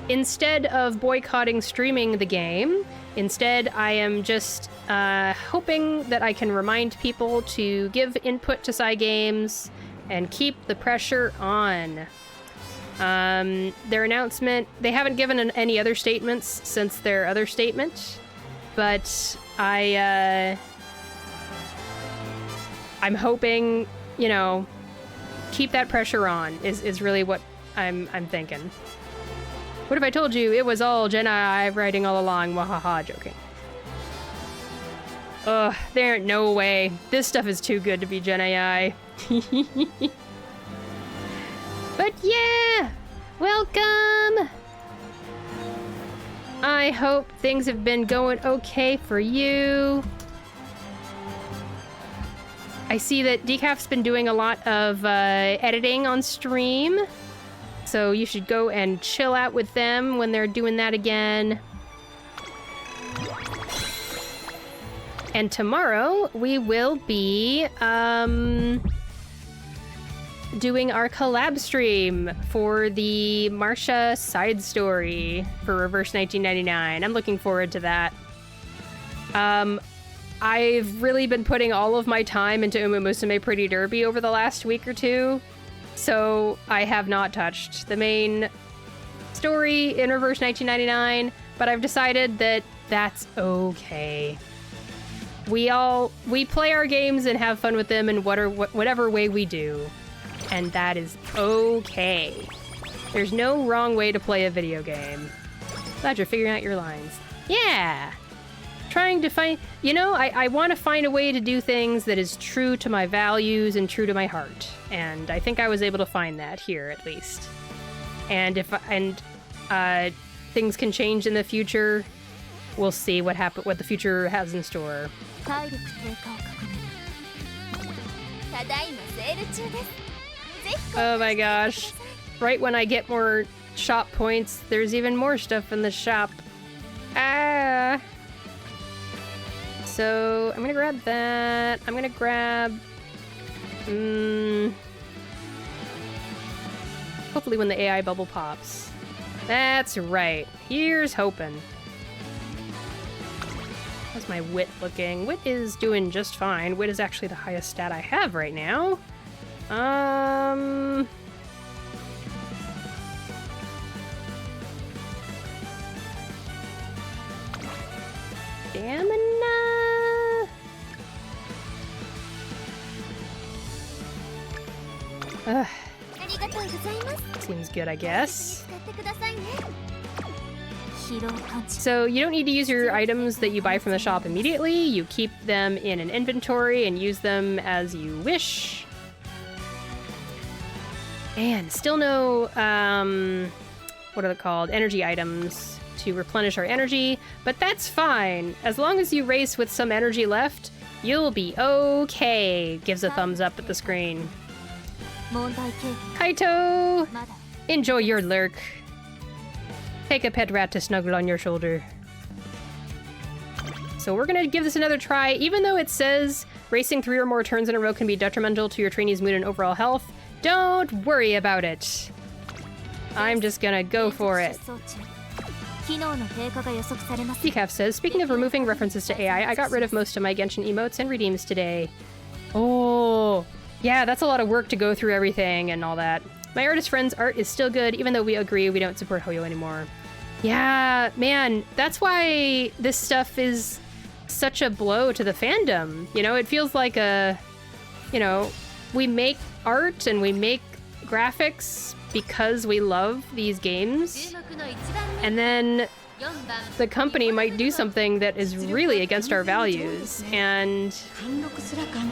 instead of boycotting streaming the game, instead I am just hoping that I can remind people to give input to Cygames and keep the pressure on. Their announcement, they haven't given any other statements since their other statement, but I'm hoping, you know, keep that pressure on is really what I'm thinking. What if I told you it was all Jedi writing all along? Wahaha, joking. Ugh, there ain't no way. This stuff is too good to be Gen AI. But yeah, welcome! I hope things have been going okay for you. I see that Decaf's been doing a lot of editing on stream. So you should go and chill out with them when they're doing that again. And tomorrow we will be doing our collab stream for the Marcia side story for Reverse 1999. I'm looking forward to that. I've really been putting all of my time into Umamusume Pretty Derby over the last week or two. So I have not touched the main story in Reverse 1999, but I've decided that that's okay. We play our games and have fun with them in whatever way we do, and that is okay. There's no wrong way to play a video game. Glad you're figuring out your lines. Yeah! Trying to find, you know, I want to find a way to do things that is true to my values and true to my heart. And I think I was able to find that here, at least. And things can change in the future. We'll see what the future has in store. Oh my gosh. Right when I get more shop points, there's even more stuff in the shop. Ah! So, I'm gonna grab that. I'm gonna grab... hopefully when the AI bubble pops. That's right. Here's hoping. How's my wit looking? Wit is doing just fine. Wit is actually the highest stat I have right now. Stamina? Ugh. Seems good, I guess. So you don't need to use your items that you buy from the shop immediately. You keep them in an inventory and use them as you wish. And still no, what are they called? Energy items to replenish our energy, but that's fine. As long as you race with some energy left, you'll be okay. Gives a thumbs up at the screen. Kaito! Enjoy your lurk. Take a pet rat to snuggle on your shoulder. So we're gonna give this another try. Even though it says racing 3 or more turns in a row can be detrimental to your trainee's mood and overall health, don't worry about it. I'm just gonna go for it. Decaf says, speaking of removing references to AI, I got rid of most of my Genshin emotes and redeems today. Oh, yeah, that's a lot of work to go through everything and all that. My artist friend's art is still good, even though we agree we don't support Hoyo anymore. Yeah, man, that's why this stuff is such a blow to the fandom. You know, it feels like a, you know, we make art and we make graphics because we love these games. And then the company might do something that is really against our values. And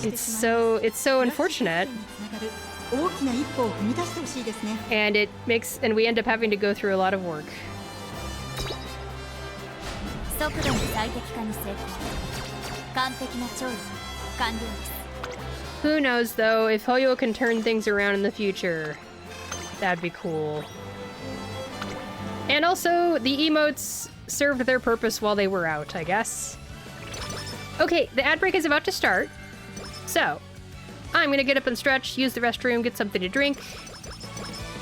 it's so unfortunate. And it makes, and we end up having to go through a lot of work. Who knows though, if Hoyo can turn things around in the future. That'd be cool. And also, the emotes served their purpose while they were out, I guess. Okay, the ad break is about to start. So, I'm gonna get up and stretch, use the restroom, get something to drink.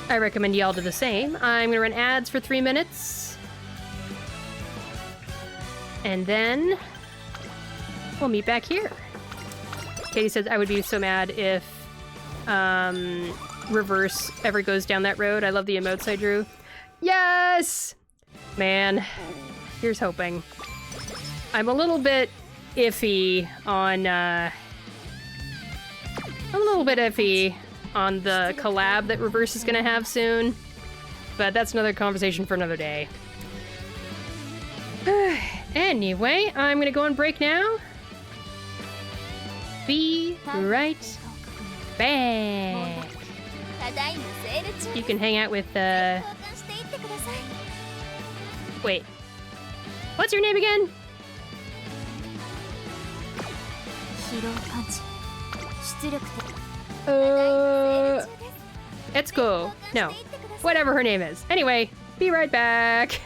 I recommend y'all do the same. I'm gonna run ads for 3 minutes. And then we'll meet back here. Katie says I would be so mad if Reverse ever goes down that road. I love the emotes I drew. Yes! Man, here's hoping. I'm a little bit iffy on the collab that Reverse is gonna have soon, but that's another conversation for another day. Anyway, I'm gonna go on break now. Be right back. You can hang out with, wait. What's your name again? Etsuko. No. Whatever her name is. Anyway, be right back.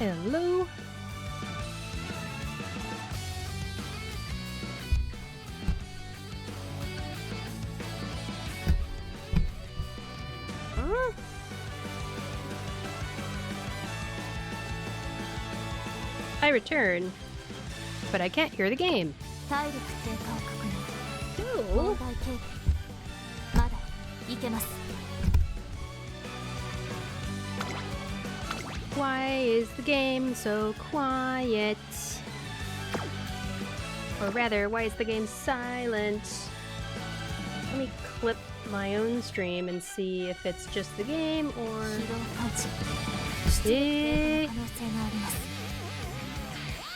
Hello. Huh? I return, but I can't hear the game. 体力低下を確認。 Oh. 問題軽微。まだいけます。 Why is the game so quiet? Or rather, why is the game silent? Let me clip my own stream and see if it's just the game or... 疲労感知。出力低下の可能性があります。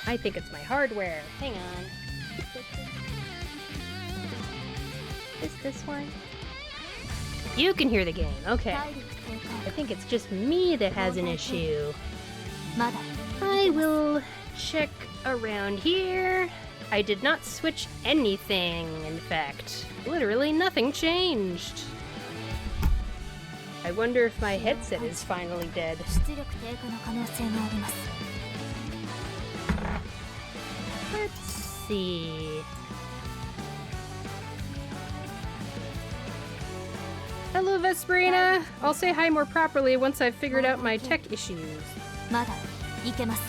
I think it's my hardware. Hang on. Is this one? You can hear the game. Okay. 体力低下 I think it's just me that has an issue. まだ I will check around here. I did not switch anything, in fact. Literally nothing changed. I wonder if my headset is finally dead. 出力低下の可能性があります。 Let's see. Hello, Vesperina! I'll say hi more properly once I've figured out my tech issues. まだいけます。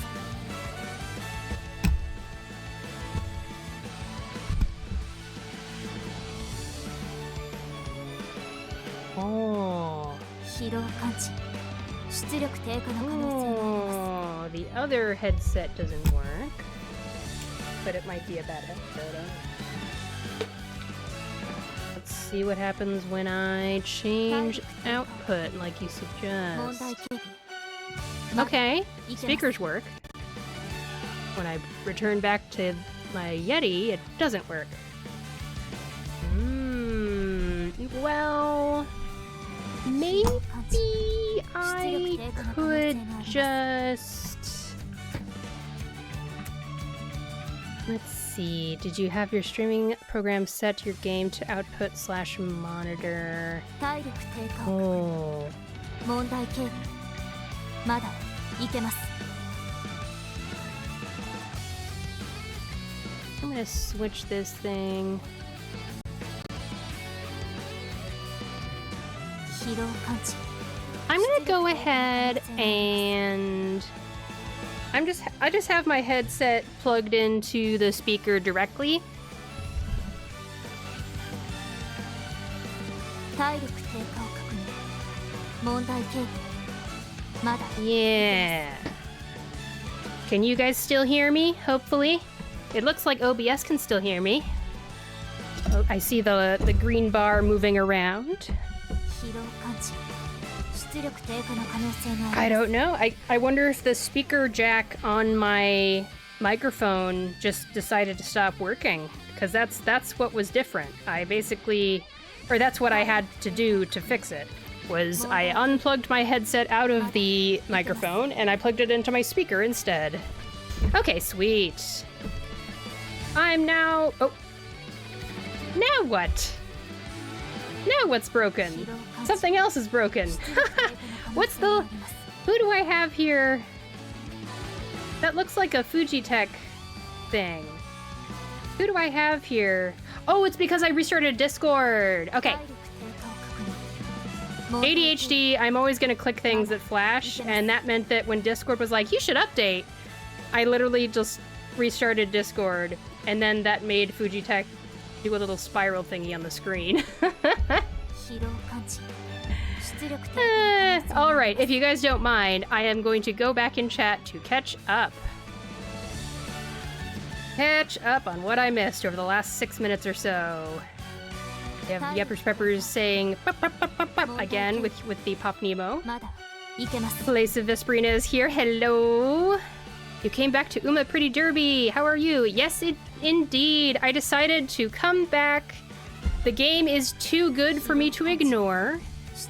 Oh. 疲労感知。出力低下の可能性があります。 Oh, the other headset doesn't work. But it might be a bad headset. Let's see what happens when I change output, like you 問 suggest. 題軽微。 Okay, いけます。 speakers work. When I return back to my Yeti, it doesn't work. Well, maybe I could just... Let's see, did you have your streaming program set your game to output/monitor? 体力低下を Oh. 問題軽微。まだいけます。 I'm gonna switch this thing. 疲労感知。 I'm gonna go ahead and I just have my headset plugged into the speaker directly. 体力低下を確認。問題軽微。まだ Yeah. Can you guys still hear me? Hopefully. It looks like OBS can still hear me. Oh, I see the green bar moving around. 疲労感知。出力低下の可能性があ I ります。 don't know. I wonder if the speaker jack on my microphone just decided to stop working, because that's what was different. That's what I had to do to fix it. Was I unplugged my headset out of the microphone and I plugged it into my speaker instead. Okay, sweet. I'm now... Oh. Now what? Now what's broken? Something else is broken. What's the... Who do I have here? That looks like a Fujitech thing. Who do I have here? Oh, it's because I restarted Discord. Okay. 体力低下を確認。問題軽微 ADHD, I'm always gonna click things that flash, and that meant that when Discord was like, you should update, I literally just restarted Discord, and then that made Fujitech do a little spiral thingy on the screen. 疲労感知。出力低下の可能性があります。 Alright, if you guys don't mind, I am going to go back in chat to catch up. Catch up on what I missed over the last 6 minutes or so. We have Yeppers Peppers saying "Pop, pop, pop, pop, pop," again with the Pop Nemo. まだいけます。 Place of Vesperina is here. Hello. You came back to Uma Pretty Derby. How are you? Yes, indeed. I decided to come back. The game is too good for me to ignore.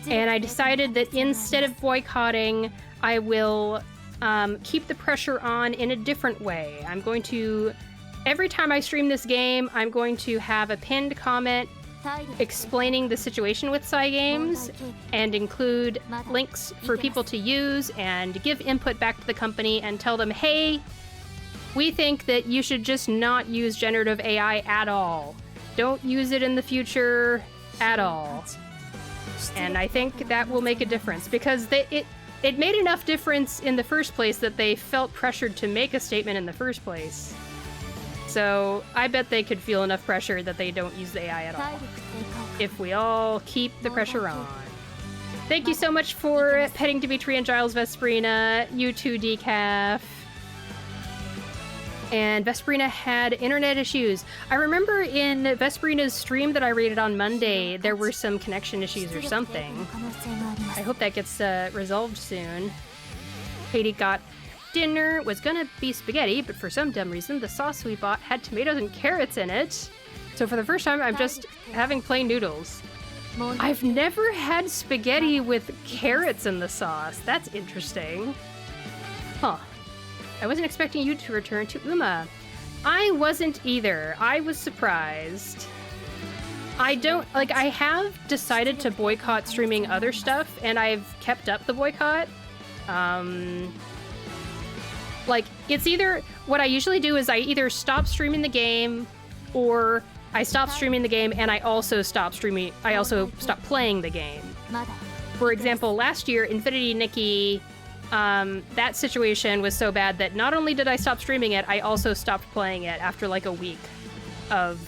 And I decided that instead of boycotting, I will keep the pressure on in a different way. I'm going to... Every time I stream this game, I'm going to have a pinned comment explaining the situation with Cygames and include links for people to use and give input back to the company and tell them, hey, we think that you should just not use generative AI at all. Don't use it in the future at all. And I think that will make a difference because it made enough difference in the first place that they felt pressured to make a statement in the first place. So I bet they could feel enough pressure that they don't use the AI at all. If we all keep the pressure on. Thank you so much for petting Dimitri and Giles Vesperina, you too, Decaf. And Vesperina had internet issues. I remember in Vesperina's stream that I rated on Monday, there were some connection issues or something. I hope that gets resolved soon. Katie got dinner, was gonna be spaghetti, but for some dumb reason, the sauce we bought had tomatoes and carrots in it. So for the first time, I'm just having plain noodles. I've never had spaghetti with carrots in the sauce. That's interesting. Huh. I wasn't expecting you to return to Uma. I wasn't either. I was surprised. I have decided to boycott streaming other stuff, and I've kept up the boycott. It's either, what I usually do is I either stop streaming the game, or I stop streaming the game and I also stop playing the game. For example, last year, Infinity Nikki, that situation was so bad that not only did I stop streaming it, I also stopped playing it after like a week of...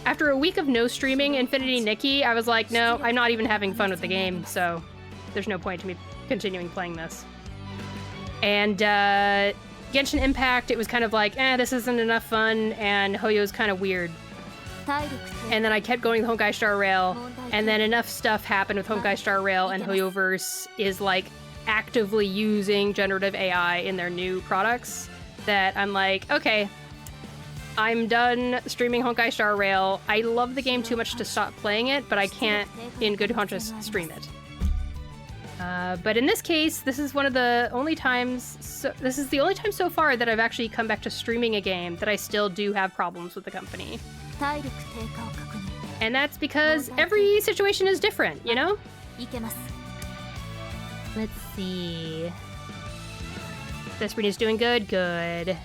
After a week of no streaming Infinity Nikki, I was like, no, I'm not even having fun with the game, so there's no point to me continuing playing this. And Genshin Impact, it was kind of like, this isn't enough fun, and Hoyo's kind of weird. And then I kept going with Honkai Star Rail, and then enough stuff happened with Honkai Star Rail, and Hoyoverse is like actively using generative AI in their new products that I'm like, okay, I'm done streaming Honkai Star Rail. I love the game too much to stop playing it, but I can't, in good conscience, stream it. But in this case, this is one of the only times, this is the only time so far that I've actually come back to streaming a game that I still do have problems with the company. And that's because every situation is different, you know? Let's see. Vesperina's doing good, good.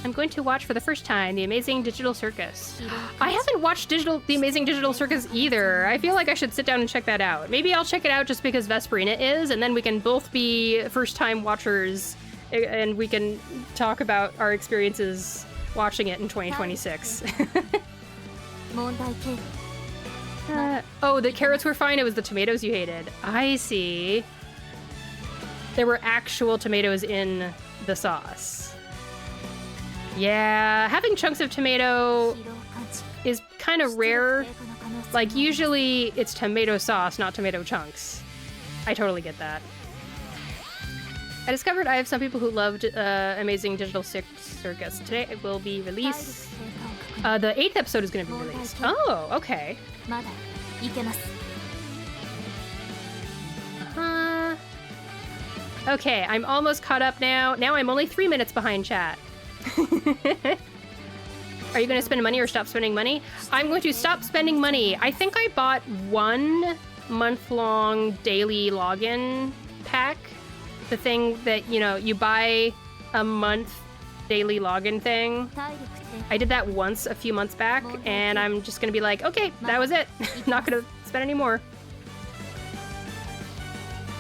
I'm going to watch for the first time The Amazing Digital Circus. I haven't watched The Amazing Digital Circus either. I feel like I should sit down and check that out. Maybe I'll check it out just because Vesperina is, and then we can both be first-time watchers, and we can talk about our experiences watching it in 2026. Oh, the carrots were fine. It was the tomatoes you hated. I see. There were actual tomatoes in the sauce. Yeah, having chunks of tomato is kind of rare. Like, usually it's tomato sauce, not tomato chunks. I totally get that. I discovered I have some people who loved Amazing Digital Circus. Today it will be released. The 8th episode is going to be released. Oh, okay. Okay, I'm almost caught up now. Now I'm only 3 minutes behind chat. Are you going to spend money or stop spending money? I'm going to stop spending money. I think I bought 1 month-long daily login pack. The thing that, you know, you buy a month daily login thing. I did that once a few months back, and I'm just going to be like, okay, that was it. Not going to spend any more.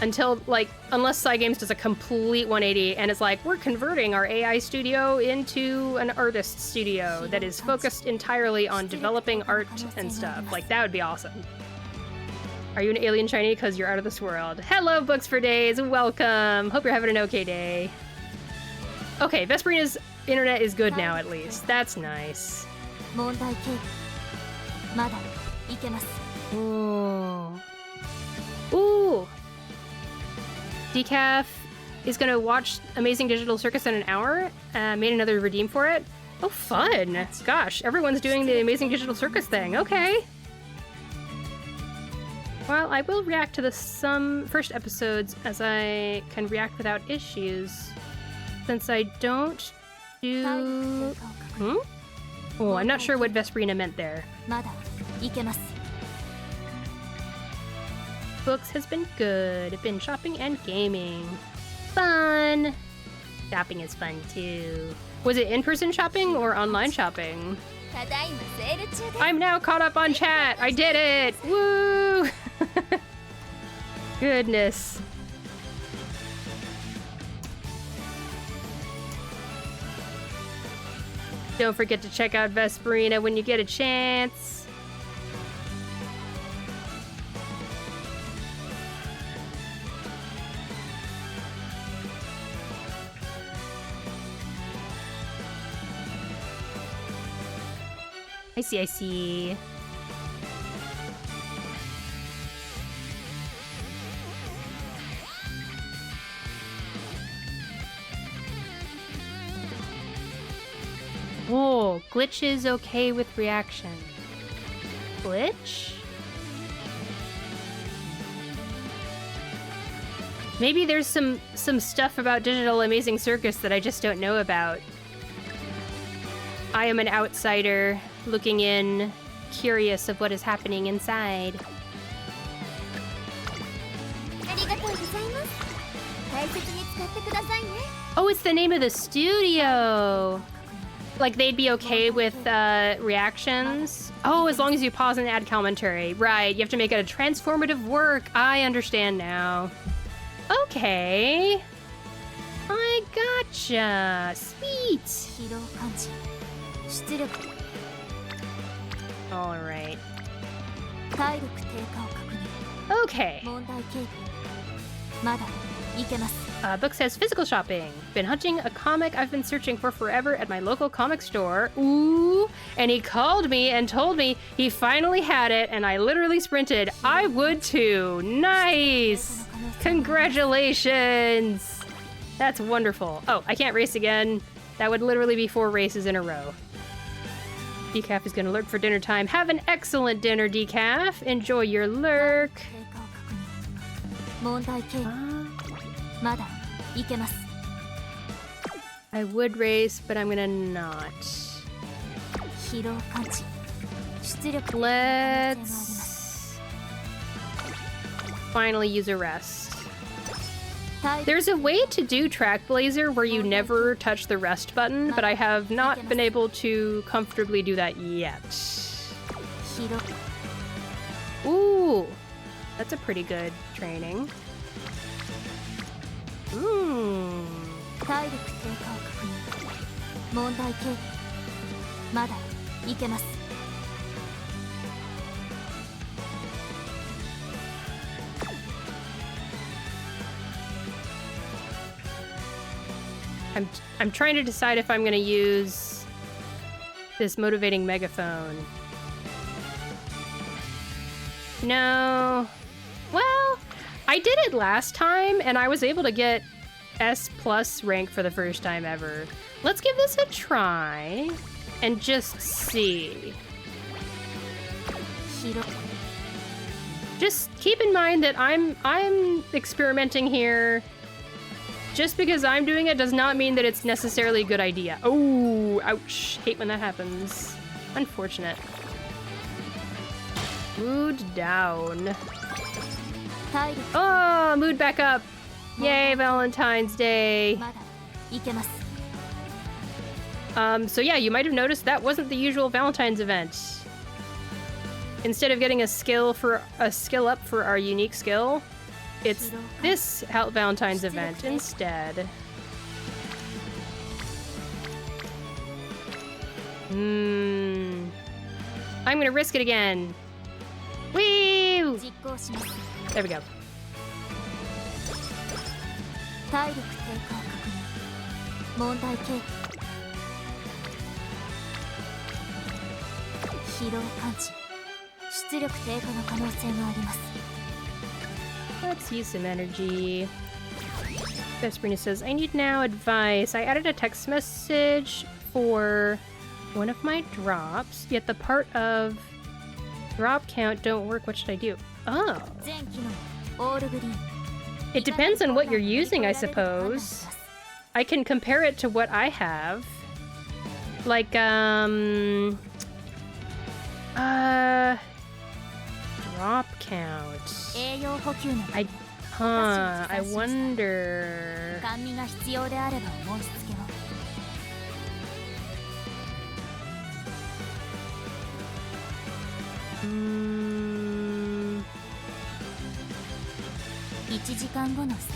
Until, like, unless Cygames does a complete 180 and is like, we're converting our AI studio into an artist studio that is focused entirely on developing art and stuff. Like, that would be awesome. Are you an alien shiny because you're out of this world? Hello, Books for Days. Welcome. Hope you're having an okay day. Okay, Vesperina's internet is good now, at least. That's nice. Ooh. Ooh. Decaf is going to watch Amazing Digital Circus in an hour. Made another redeem for it. Oh, fun. Gosh, everyone's doing the Amazing Digital Circus thing. Okay. Well, I will react to some first episodes as I can react without issues. Since I don't do... Oh, I'm not sure what Vesperina meant there. まだいけます Books has been good. I've been shopping and gaming. Fun! Shopping is fun too. Was it in-person shopping or online shopping? ただいまセール中です I'm now caught up on chat! I did it! Woo! Goodness. Don't forget to check out Vesperina when you get a chance. I see. Oh, glitch is okay with reaction. Glitch? Maybe there's some stuff about Digital Amazing Circus that I just don't know about. I am an outsider, looking in, curious of what is happening inside. ありがとうございます大切に使ってくださいね Oh, it's the name of the studio! Like, they'd be okay with reactions? Oh, as long as you pause and add commentary. Right, you have to make it a transformative work. I understand now. Okay. I gotcha. Sweet. 疲労感知出力 Alright. 体力低下を確認 Okay. 問題軽微まだいけます Book says physical shopping. Been hunting a comic I've been searching for forever at my local comic store. Ooh. And he called me and told me he finally had it, and I literally sprinted. I would too. Nice. Congratulations. That's wonderful. Oh, I can't race again. That would literally be 4 races in a row. Decaf is gonna lurk for dinner time. Have an excellent dinner, Decaf. Enjoy your lurk. 低下を確認問題軽微まだいけます I would race, but I'm gonna not. 疲労感知出力 Let's finally use a rest. 体力 There's a way to do Track Blazer where you never touch the rest button, but I have not been able to comfortably do that yet. 疲労 Ooh, that's a pretty good training. Mmm. 体力低下を確認問題軽微まだいけます I'm trying to decide if I'm gonna use this motivating megaphone. No. Well, I did it last time, and I was able to get S+ rank for the first time ever. Let's give this a try and just see. 疲労 Just keep in mind that I'm experimenting here. Just because I'm doing it does not mean that it's necessarily a good idea. Oh, ouch. Hate when that happens. Unfortunate. Mood down. 体力 Oh, mood back up. Yay, Valentine's Day. まだいけます So yeah, you might have noticed that wasn't the usual Valentine's event. Instead of getting a skill up for our unique skill, it's this Valentine's event instead. I'm gonna risk it again. Whee! 実行します There we go. 体力低下を確認問題軽微疲労感知出力低下の可能性があります Let's use some energy. Vesperina says, I need now advice. I added a text message for one of my drops, yet the part of drop count don't work. What should I do? Oh. 全機能オールグリーン It depends on what you're using, I suppose. I can compare it to what I have. Like, drop count. I wonder...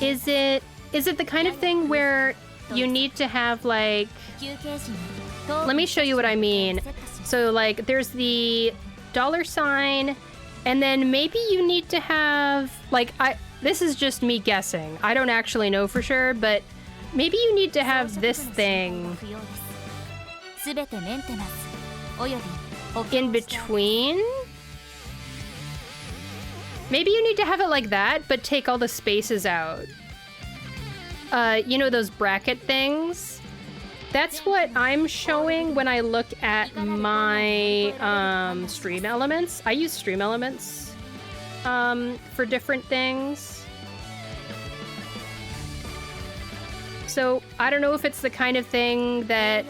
Is it the kind of thing where you need to have, like... Let me show you what I mean. So, like, there's the $sign, and then maybe you need to have, like, this is just me guessing. I don't actually know for sure, but maybe you need to have this thing in between? Maybe you need to have it like that, but take all the spaces out. You know those bracket things? That's what I'm showing when I look at my stream elements. I use stream elements for different things. So I don't know if it's the kind of thing that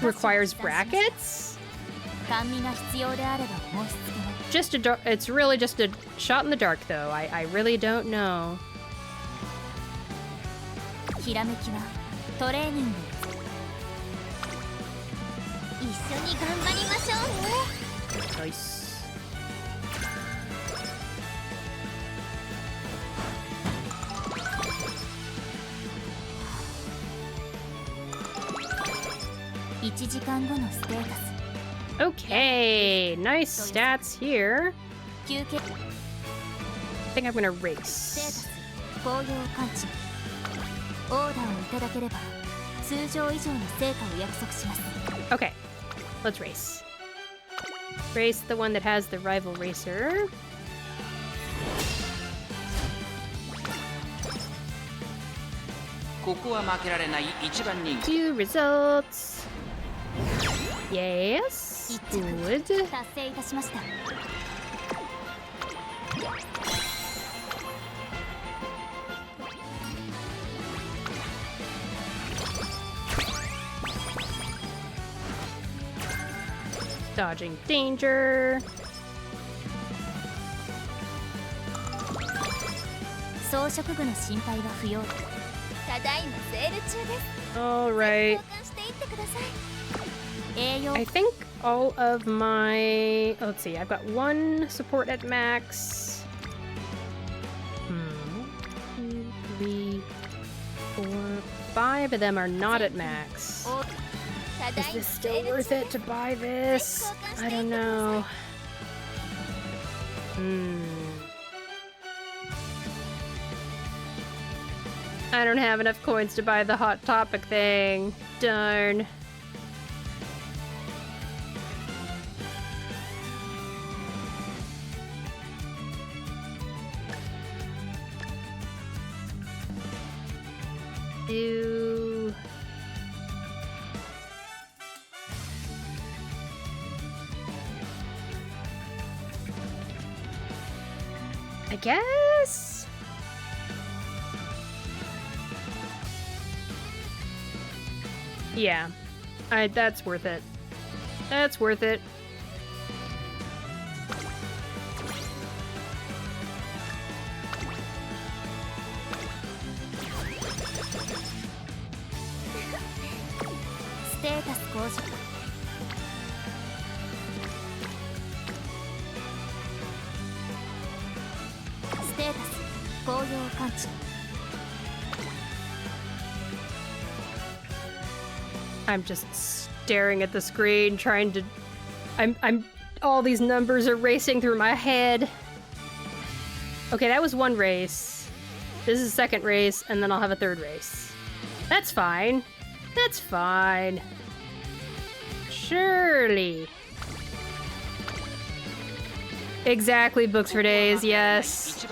requires brackets. It's really just a shot in the dark, though. I really don't know. Nice. Okay, nice stats here. I think I'm gonna race. Okay, let's race. Race the one that has the rival racer. Two results. Yes. Good. Dodging danger. All right. I think all of my... Let's see, I've got one support at max. 2, 3, 4, 5 of them are not at max. Is this still worth it to buy this? I don't know. I don't have enough coins to buy the Hot Topic thing. Darn. I guess? Yeah. That's worth it. That's worth it. I'm just staring at the screen, trying to... all these numbers are racing through my head. Okay, that was one race. This is a second race, and then I'll have a third race. That's fine. That's fine. Surely. Exactly, books for days, yes.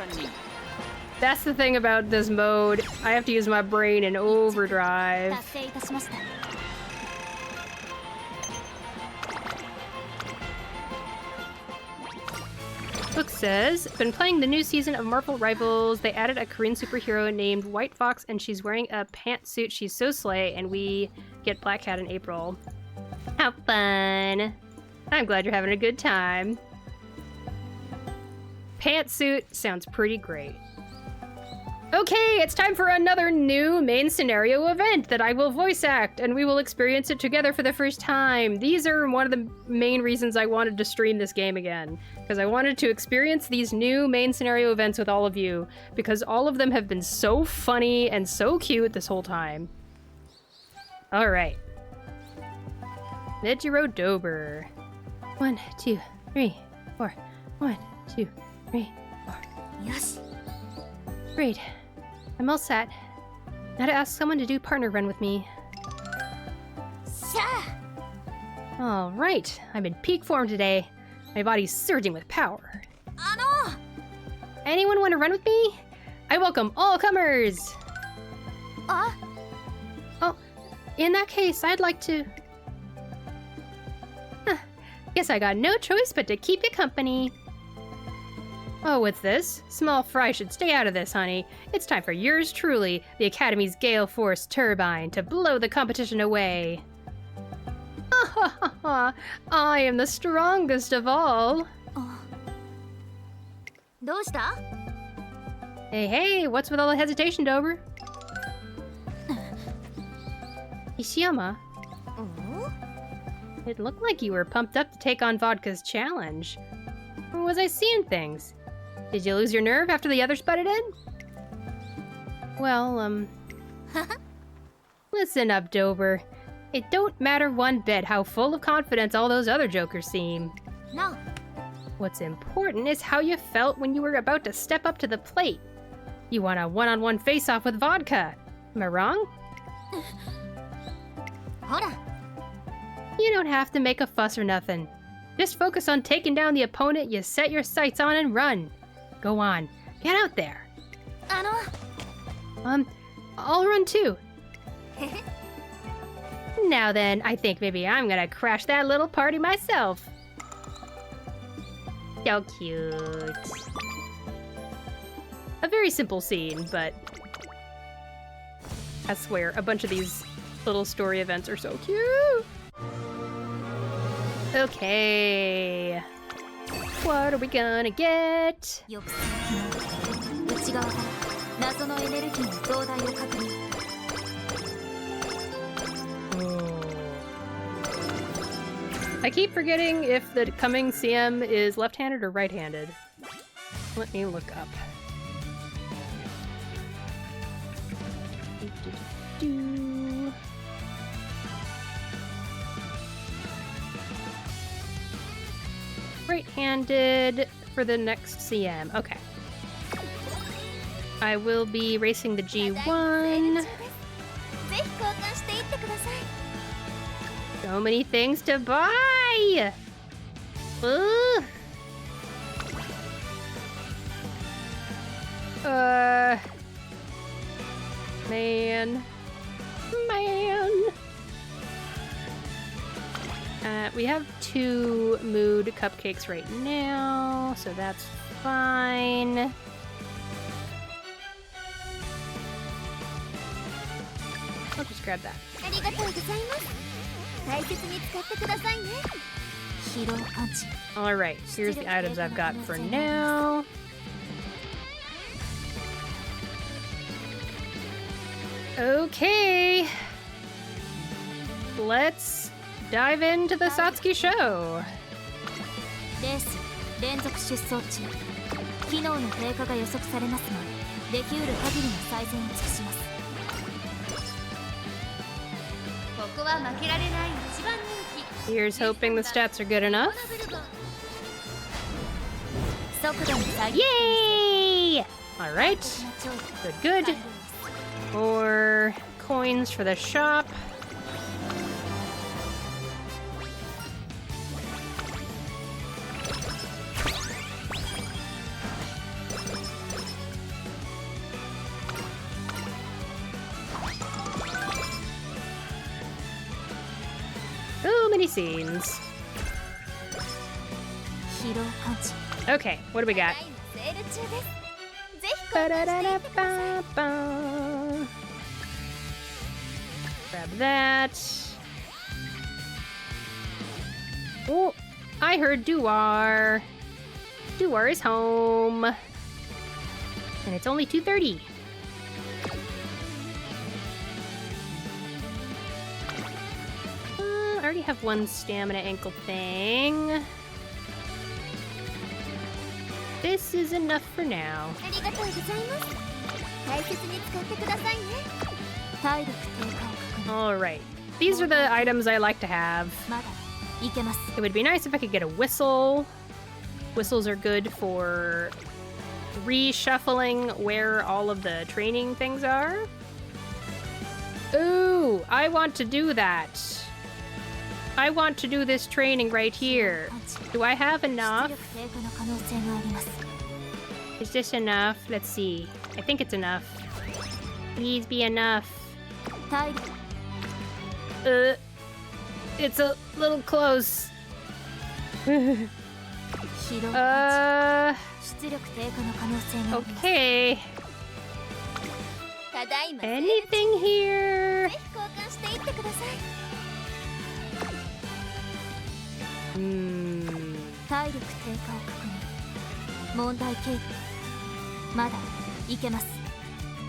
That's the thing about this mode. I have to use my brain in overdrive. Book says, been playing the new season of Marvel Rivals. They added a Korean superhero named White Fox, and she's wearing a pantsuit. She's so slay, and we get Black Cat in April. How fun! I'm glad you're having a good time. Pantsuit sounds pretty great. Okay, it's time for another new main scenario event that I will voice act, and we will experience it together for the first time. These are one of the main reasons I wanted to stream this game again, because I wanted to experience these new main scenario events with all of you, because all of them have been so funny and so cute this whole time. Alright. Nejiro Dober. 1, 2, 3, 4. 1, 2, 3, 4. Yes. Great. I'm all set. Now to ask someone to do partner run with me. All right, I'm in peak form today. My body's surging with power. Anyone want to run with me? I welcome all comers. Oh, in that case, I'd like to... Guess I got no choice but to keep you company. Oh, what's this? Small fry should stay out of this, honey. It's time for yours truly, the Academy's Gale Force Turbine, to blow the competition away. Ha ha ha ha! I am the strongest of all. Hey, hey, what's with all the hesitation, Dober? Ishiyama? It looked like you were pumped up to take on Vodka's challenge. Or was I seeing things? Did you lose your nerve after the others butted in? Well, listen up, Dober. It don't matter one bit how full of confidence all those other jokers seem. No. What's important is how you felt when you were about to step up to the plate. You want a one-on-one face-off with Vodka. Am I wrong? You don't have to make a fuss or nothing. Just focus on taking down the opponent you set your sights on and run. Go on. Get out there. I'll run too. Now then, I think maybe I'm gonna crash that little party myself. So cute. A very simple scene, but I swear, a bunch of these little story events are so cute. Okay. What are we gonna get? I keep forgetting if the coming CM is left-handed or right-handed. Let me look up. Right-handed for the next CM. Okay. I will be racing the G1. So many things to buy! Ugh. Man. We have 2 mood cupcakes right now, so that's fine. I'll just grab that. Alright, here's the items I've got for now. Okay. Let's dive into the Satsuki show. Here's hoping the stats are good enough. Yay! Alright. Good, good. More coins for the shop. So many scenes. Okay, what do we got? Ba-da-da-da-ba-ba. Grab that. Oh, I heard Duar. Duar is home. And it's only 2:30. I already have one stamina ankle thing. This is enough for now. Alright. These are the items I like to have. It would be nice if I could get a whistle. Whistles are good for reshuffling where all of the training things are. Ooh, I want to do that. I want to do this training right here. Do I have enough? Is this enough? Let's see. I think it's enough. Please be enough. It's a little close. Okay. Anything here?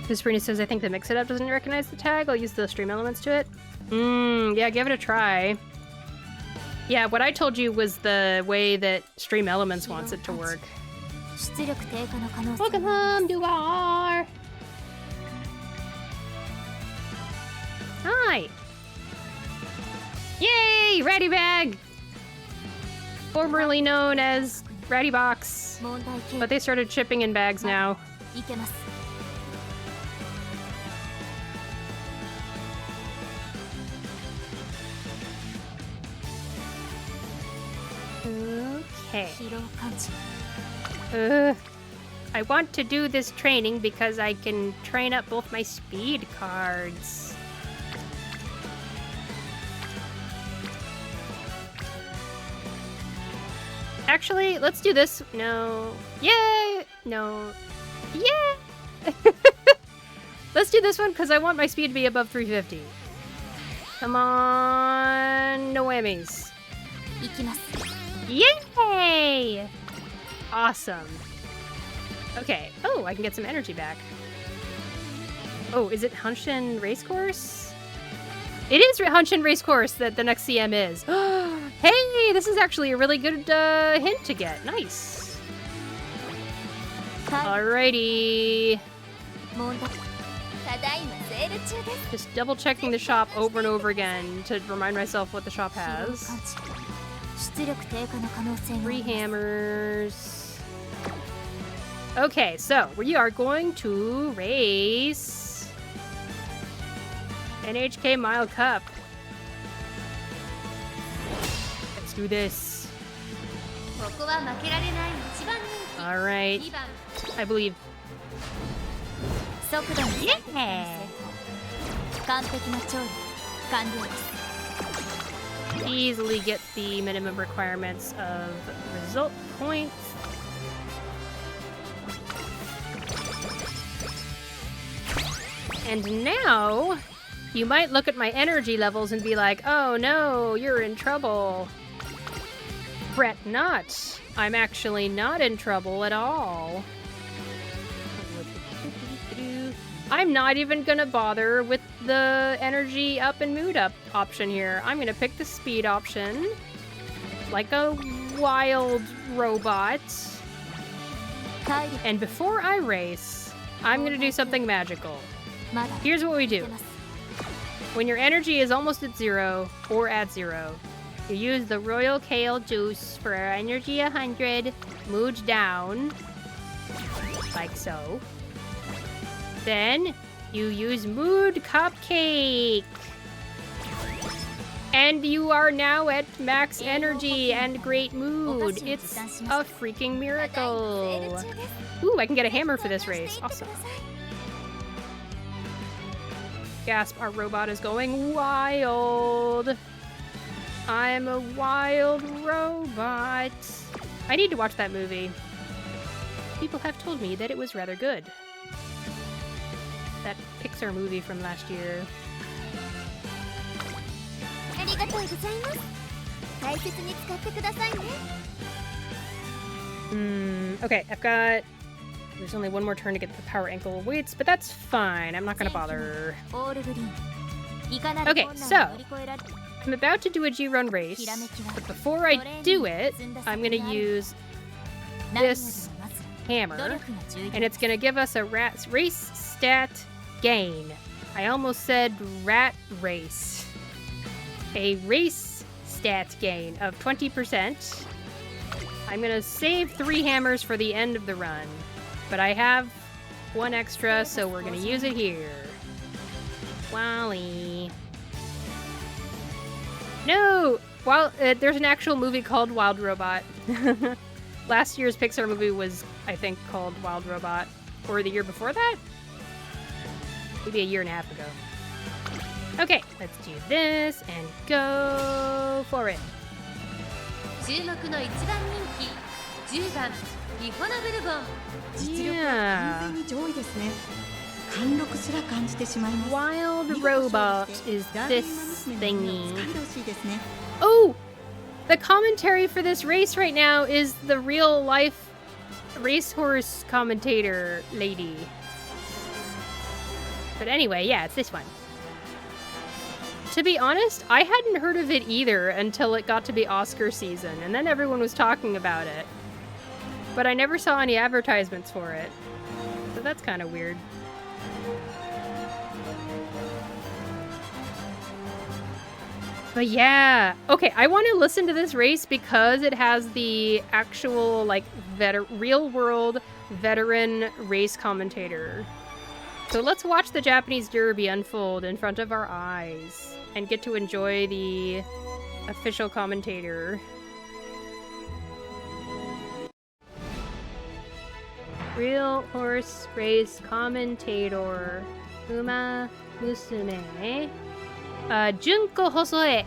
Sabrina says, I think the Mix It Up doesn't recognize the tag. I'll use the stream elements to it. Yeah, give it a try. Yeah, what I told you was the way that Stream Elements wants it to work. Welcome home, Duar! Hi! Yay! Ratty Bag! Formerly known as Ratty Box. But they started shipping in bags now. Okay. I want to do this training because I can train up both my speed cards. Actually, let's do this. No. Yay! No. Yeah! Let's do this one because I want my speed to be above 350. Come on. No whammies. Yay! Awesome. Okay. Oh, I can get some energy back. Oh, is it Hunshin Racecourse? It is Hunshin Racecourse that the next CM is. Hey, this is actually a really good hint to get. Nice. Alrighty. Just double checking the shop over and over again to remind myself what the shop has. 3 hammers. Okay, so we are going to race NHK Mile Cup. Let's do this. Alright. I believe. Yeah! Easily get the minimum requirements of result points. And now, you might look at my energy levels and be like, oh no, you're in trouble. Fret not. I'm actually not in trouble at all. I'm not even gonna bother with the energy up and mood up option here. I'm gonna pick the speed option. Like a wild robot. And before I race, I'm gonna do something magical. Here's what we do. When your energy is almost at 0 or at 0, you use the Royal Kale Juice for energy 100, mood down, like so. Then you use Mood Cupcake. And you are now at max energy and great mood. It's a freaking miracle. Ooh, I can get a hammer for this race. Awesome. Gasp, our robot is going wild. I'm a wild robot. I need to watch that movie. people have told me that it was rather good. That Pixar movie from last year. Okay, I've got... There's only one more turn to get the power ankle weights, but that's fine. I'm not gonna bother. Okay, so I'm about to do a G-Run race, but before I do it, I'm gonna use this hammer, and it's gonna give us a race stat gain. I almost said rat race. A race stat gain of 20%. I'm gonna save 3 hammers for the end of the run, but I have 1 extra, so we're gonna use it here. Wally. No! Well, there's an actual movie called Wild Robot. Last year's Pixar movie was, I think, called Wild Robot. Or the year before that? Maybe a year and a half ago. Okay, let's do this and go for it. Yeah. Wild Robot is this thingy. Oh! The commentary for this race right now is the real life racehorse commentator lady. But anyway, yeah, it's this one. To be honest, I hadn't heard of it either until it got to be Oscar season, and then everyone was talking about it. But I never saw any advertisements for it. So that's kind of weird. But yeah, okay, I want to listen to this race because it has the actual, like, real-world veteran race commentator. So let's watch the Japanese Derby unfold in front of our eyes and get to enjoy the official commentator. Real horse race commentator, Umamusume Junko Hosoe.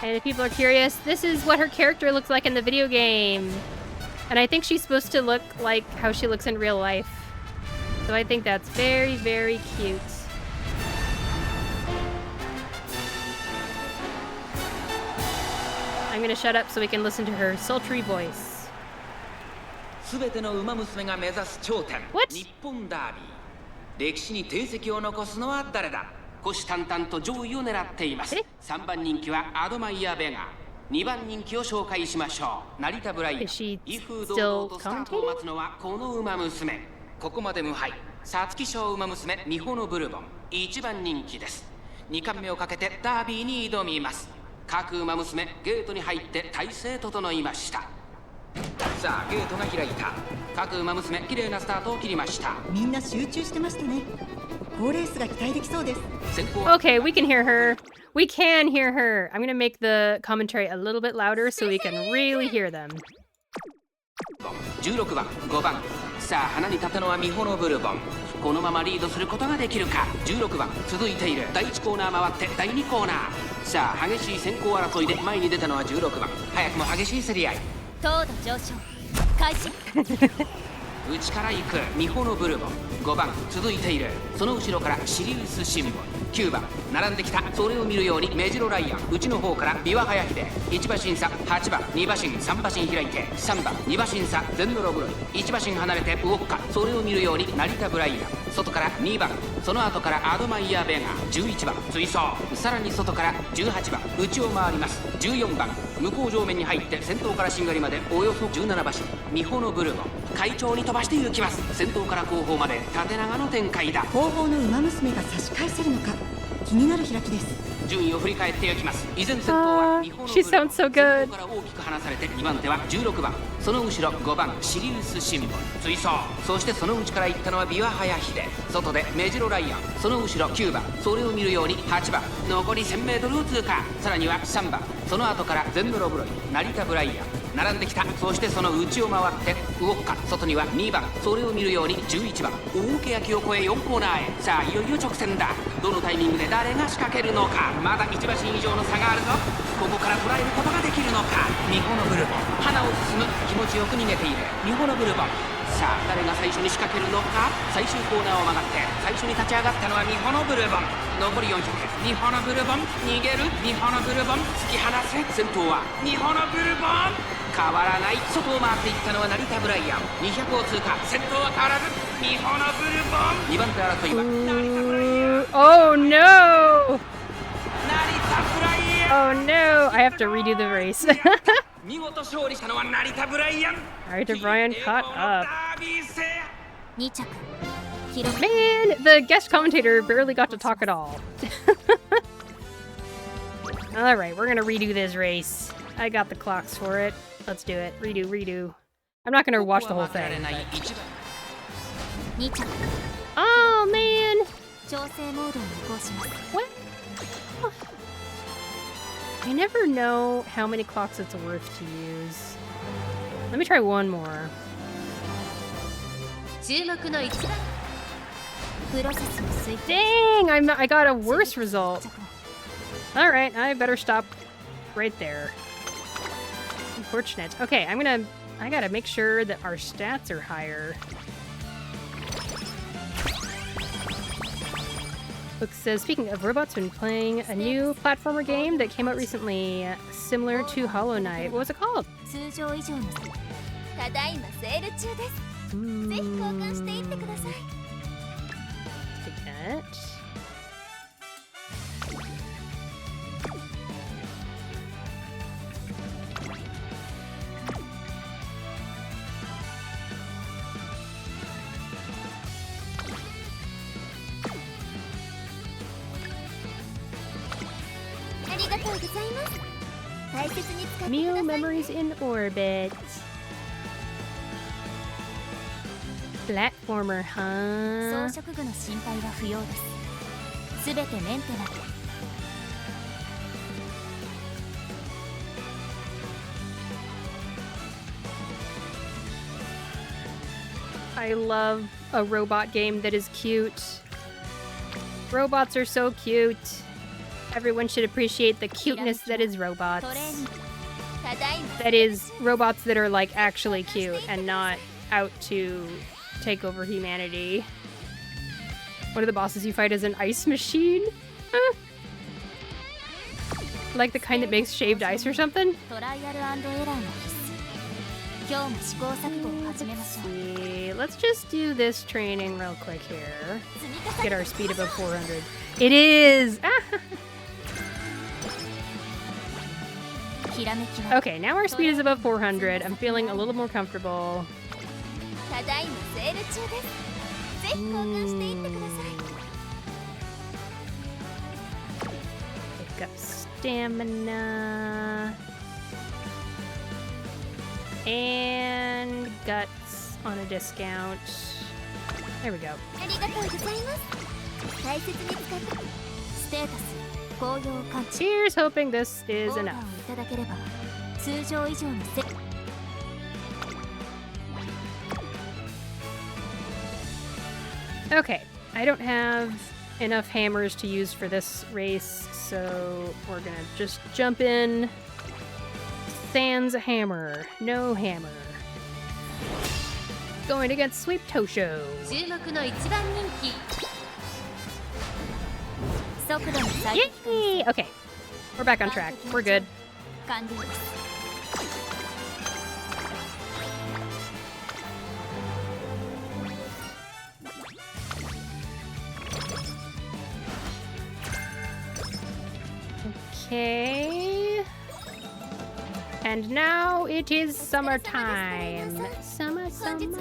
And if people are curious, this is what her character looks like in the video game. And I think she's supposed to look like how she looks in real life. So I think that's very, very cute. I'm gonna shut up so we can listen to her sultry voice. What? 歴史に定石を残すのは誰だ？虎視眈々と上位を狙っています。3番人気はアドマイヤ・ベガ。2番人気を紹介しましょう。成田ブライアン。威風堂々とスタートを待つのはこの馬娘。ここまで無敗。皐月賞馬娘ミホノブルボン。1番人気です。2冠目をかけてダービーに挑みます。各馬娘ゲートに入って体勢整いました。さあゲートが開いた。各馬娘綺麗なスタートを切りました。みんな集中してましたね。好レースが期待できそうです。Okay, we can hear her. We can hear her. I'm gonna make the commentary a little bit louder so we can really hear them. 16番、5番。さあ花に立ったのはミホノブルボン。このままリードすることができるか。16番続いている。第1コーナー回って第2コーナー。さあ激しい先行争いで前に出たのは16番。早くも激しい競り合い。糖度上昇開始。内から行くミホノブルボン。5番続いている。その後ろからシリウスシンボル。9番並んできた。それを見るようにメジロライアン。内の方からビワハヤヒデ。1馬身差8番2馬身3馬身開いて3番2馬身差ゼンノロブロイ。1馬身離れてウォッカ。それを見るように成田ブライアン。外から2番。その後からアドマイヤーベガ。11番追走。さらに外から18番内を回ります。14番向こう上面に入って先頭からしんがりまでおよそ17馬身。ミホノブルボン快調に飛ばして行きます。先頭から後方まで縦長の展開だ。後方の馬娘が差し返せるのか気になる開きです。順位を振り返っていきます。依然先頭はミホノブルボン。 She sounds so good. 先頭から大きく離されて2番手は16番。その後ろ5番シリウスシンボル追走。そしてその内から行ったのはビワハヤヒデ。外でメジロライアン。その後ろ9番。それを見るように8番。残り 1000m を通過。さらには3番。その後からゼンノロブロイ成田ブライアン。並んできた。そしてその内を回って動くか。外には2番、それを見るように11番。大け焼きを越え4コーナーへ。さあいよいよ直線だ。どのタイミングで誰が仕掛けるのか。まだ1馬身以上の差があるぞ。ここから捉えることができるのか。ミホノブルボン、花を進む。気持ちよく逃げているミホノブルボン。さあ誰が最初に仕掛けるのか。最終コーナーを曲がって最初に立ち上がったのはミホノブルボン。残り400。ミホノブルボン逃げる。ミホノブルボン突き放せ。先頭はミホノブルボン。変わらない。外を回っていったのは成田ブライアン。200を通過。先頭は変わらずミホノブルボン。2番手争いは成田ブライアン。 Oh no! 成田ブライアン。 Oh no! I have to redo the race. 見事勝利したのは成田ブライアン。 Alright, Brian caught up. 2着記録 Man, the guest commentator barely got to talk at all. Alright, we're gonna redo this race. I got the clocks for it. Let's do it. Redo. I'm not gonna watch the whole thing. 2着 Oh man! 調整モードに移行します What? I never know how many clocks it's worth to use. Let me try one more. 注目の1番プロセスの推定 Dang! I got a worse result. Alright, I better stop right there. Unfortunate. Okay, I gotta make sure that our stats are higher. Book says, speaking of robots, been playing a new platformer game that came out recently, similar to Hollow Knight. What was it called? 通常以上のただいまセール中です Mm. ぜひ交換していってください Take that. Meal memories in orbit. Platformer, 装 huh? 飾具の心配は不要ですすべてメンテナンス I love a robot game that is cute. Robots are so cute. Everyone should appreciate the cuteness that is robots. トレーニングただいま That is robots that are like actually cute and not out to take over humanity. One of the bosses you fight is an ice machine? Huh? Like the kind that makes shaved ice or something? トライアル&エラーが必須今日も試行錯誤を始めましょう See, let's just do this training real quick here. 積み重 Get ね our speed above 400. It is! ひらめきは Okay, now our speed is above 400. I'm feeling a little more comfortable. ただいまセール中ですぜひ交換していってください Pick up stamina. And guts on a discount. There we go. ありがとうございます大切に使ってステータス紅葉感知 Here's hoping this オ is ーダー enough. をいただければ通常以上のせ Okay, I don't have enough hammers to use for this race, so we're gonna just jump in. Sans hammer. No hammer. Going against Sweep Tosho. 注目の一番人気速度の最 Yay! Okay, we're back on track. We're good. 完了です Okay. And now it is summertime. Summertime.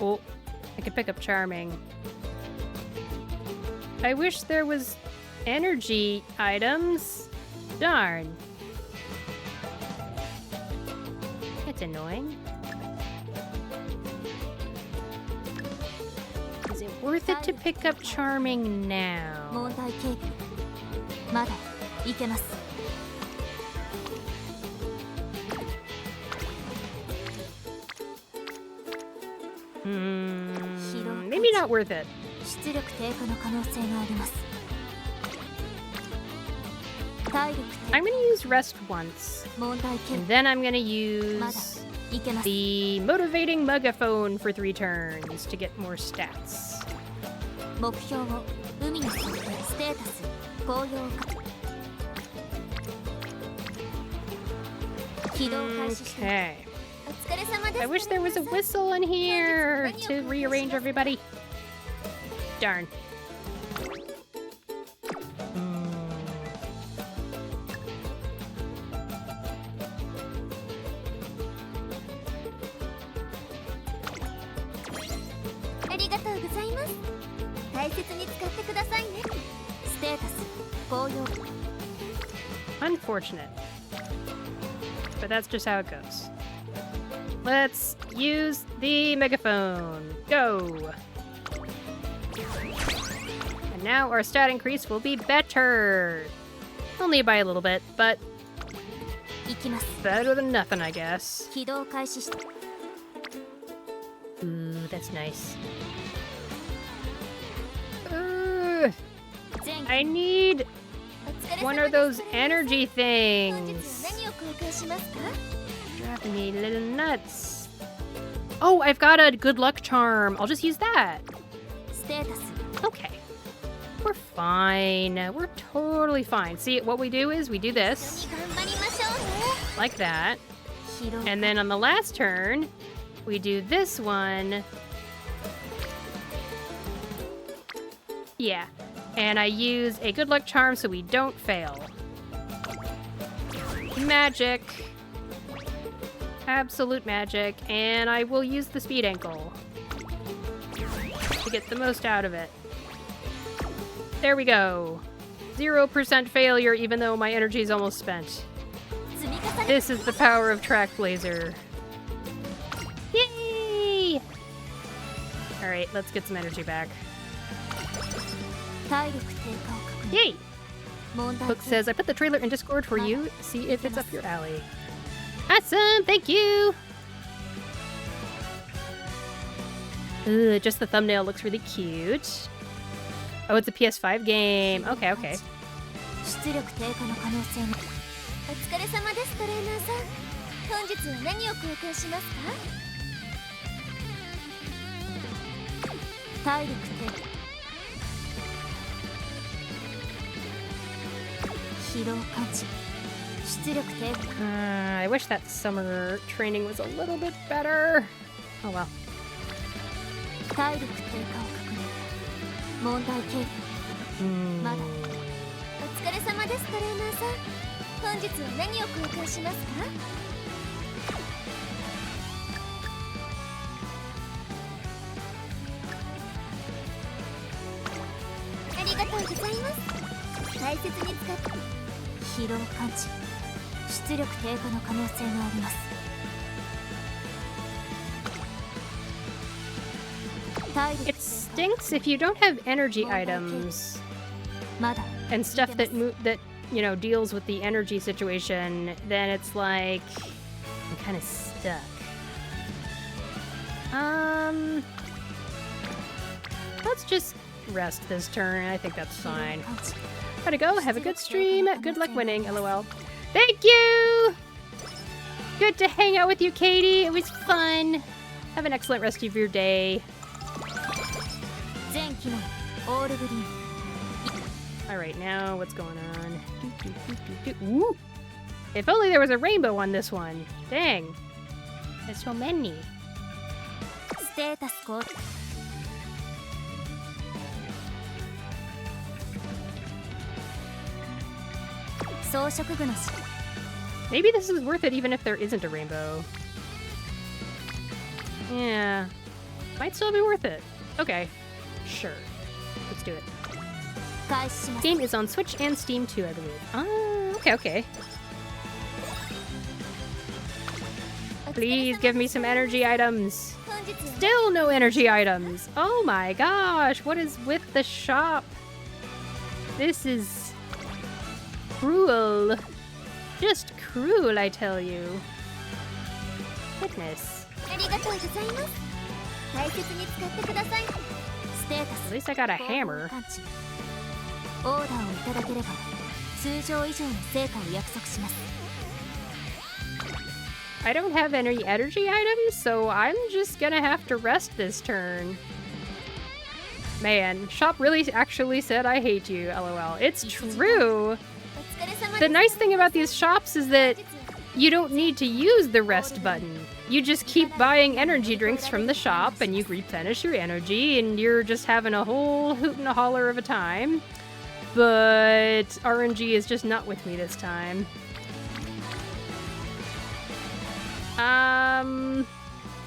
Oh, I could pick up Charming. I wish there was energy items. Darn. That's annoying. Is it worth it to pick up Charming now? 問題軽減まだいけます Maybe not worth it. 出力低下の可能性があります。体力 I'm gonna use rest once. 問題系 And then I'm gonna まだ use いけます。 the motivating megaphone for 3 turns to get more stats. 目標を海に沿ってステータス高揚化起動開始して Okay. お疲れ様です。 I wish there was a whistle in here to rearrange everybody. Darn. Hmm. ありがとうございます。大切に使ってくださいね。ステータス高揚 Unfortunate. But that's just how it goes. Let's use the megaphone. Go! And now our stat increase will be better. Only by a little bit, but いきます。 better than nothing, I guess. 起動開始して Ooh, that's nice. 全 I need お疲れ one 様 of で those す。 energy 本日 things. 何を交換しますか？ Driving me little nuts. Oh, I've got a good luck charm. I'll just use that. ステータス Okay. We're fine. We're totally fine. See, what we do is we do this, 頑張りましょうね。 like that. 疲労 And then on the last turn, we do this one. Yeah. And I use a good luck charm so we don't fail. Magic. Absolute magic. And I will use the speed ankle to get the most out of it. There we go. 0% failure even though my energy is almost spent. 積み重ね This is the power of Track Blazer. Yay! Alright, let's get some energy back. 体力低下を確認 Yay! 問題 Hook says, I put the trailer in Discord for you. See if it's up your alley. Awesome! Thank you! Ugh, just the thumbnail looks really cute. Oh, it's a PS5 game. Okay, okay. 出力低下の可能性がお疲れ様ですトレーナーさん本日は何を交換しますか体力低下疲労感知出力低下 I wish that summer training was a little bit better. Oh well. 体力低下を確認問題経過まだお疲れ様ですトレーナーさん本日は何を交換しますかありがとうございます大切に使って疲労感知出力低下の可能性があります体力 It stinks if you don't have energy items まだ and stuff that you know deals with the energy situation. Then it's like I'm kind of stuck. Let's just rest this turn. I think that's fine. Gotta go. Have a good stream. Good luck winning. LOL. Thank you. Good to hang out with you, Katie. It was fun. Have an excellent rest of your day. 全機能オールグリーン Alright, now what's going on? Ooh! If only there was a rainbow on this one. Dang. There's so many. ステータス高装飾具のし Maybe this is worth it even if there isn't a rainbow. Yeah. Might still be worth it. Okay. Sure. Let's do it. 開始します Game is on Switch and Steam too, I believe. Ah, okay, okay. Please give me some energy items. 本日は Still no energy items. Oh my gosh, what is with the shop? This is cruel. Just cruel, I tell you. Goodness. ありがとうございます大切に使ってください。ステータ At ス least I got a hammer. 感知。オーダーをいただければ通常以上の成果を約束します。 I don't have any energy items, so I'm just gonna have to rest this turn. Man, Shop really actually said I hate you, lol. It's true! お疲れ様です。 The nice thing about these shops is that you don't need to use the rest button. You just keep buying energy drinks from the shop and you replenish your energy and you're just having a whole hoot and a holler of a time. But RNG is just not with me this time.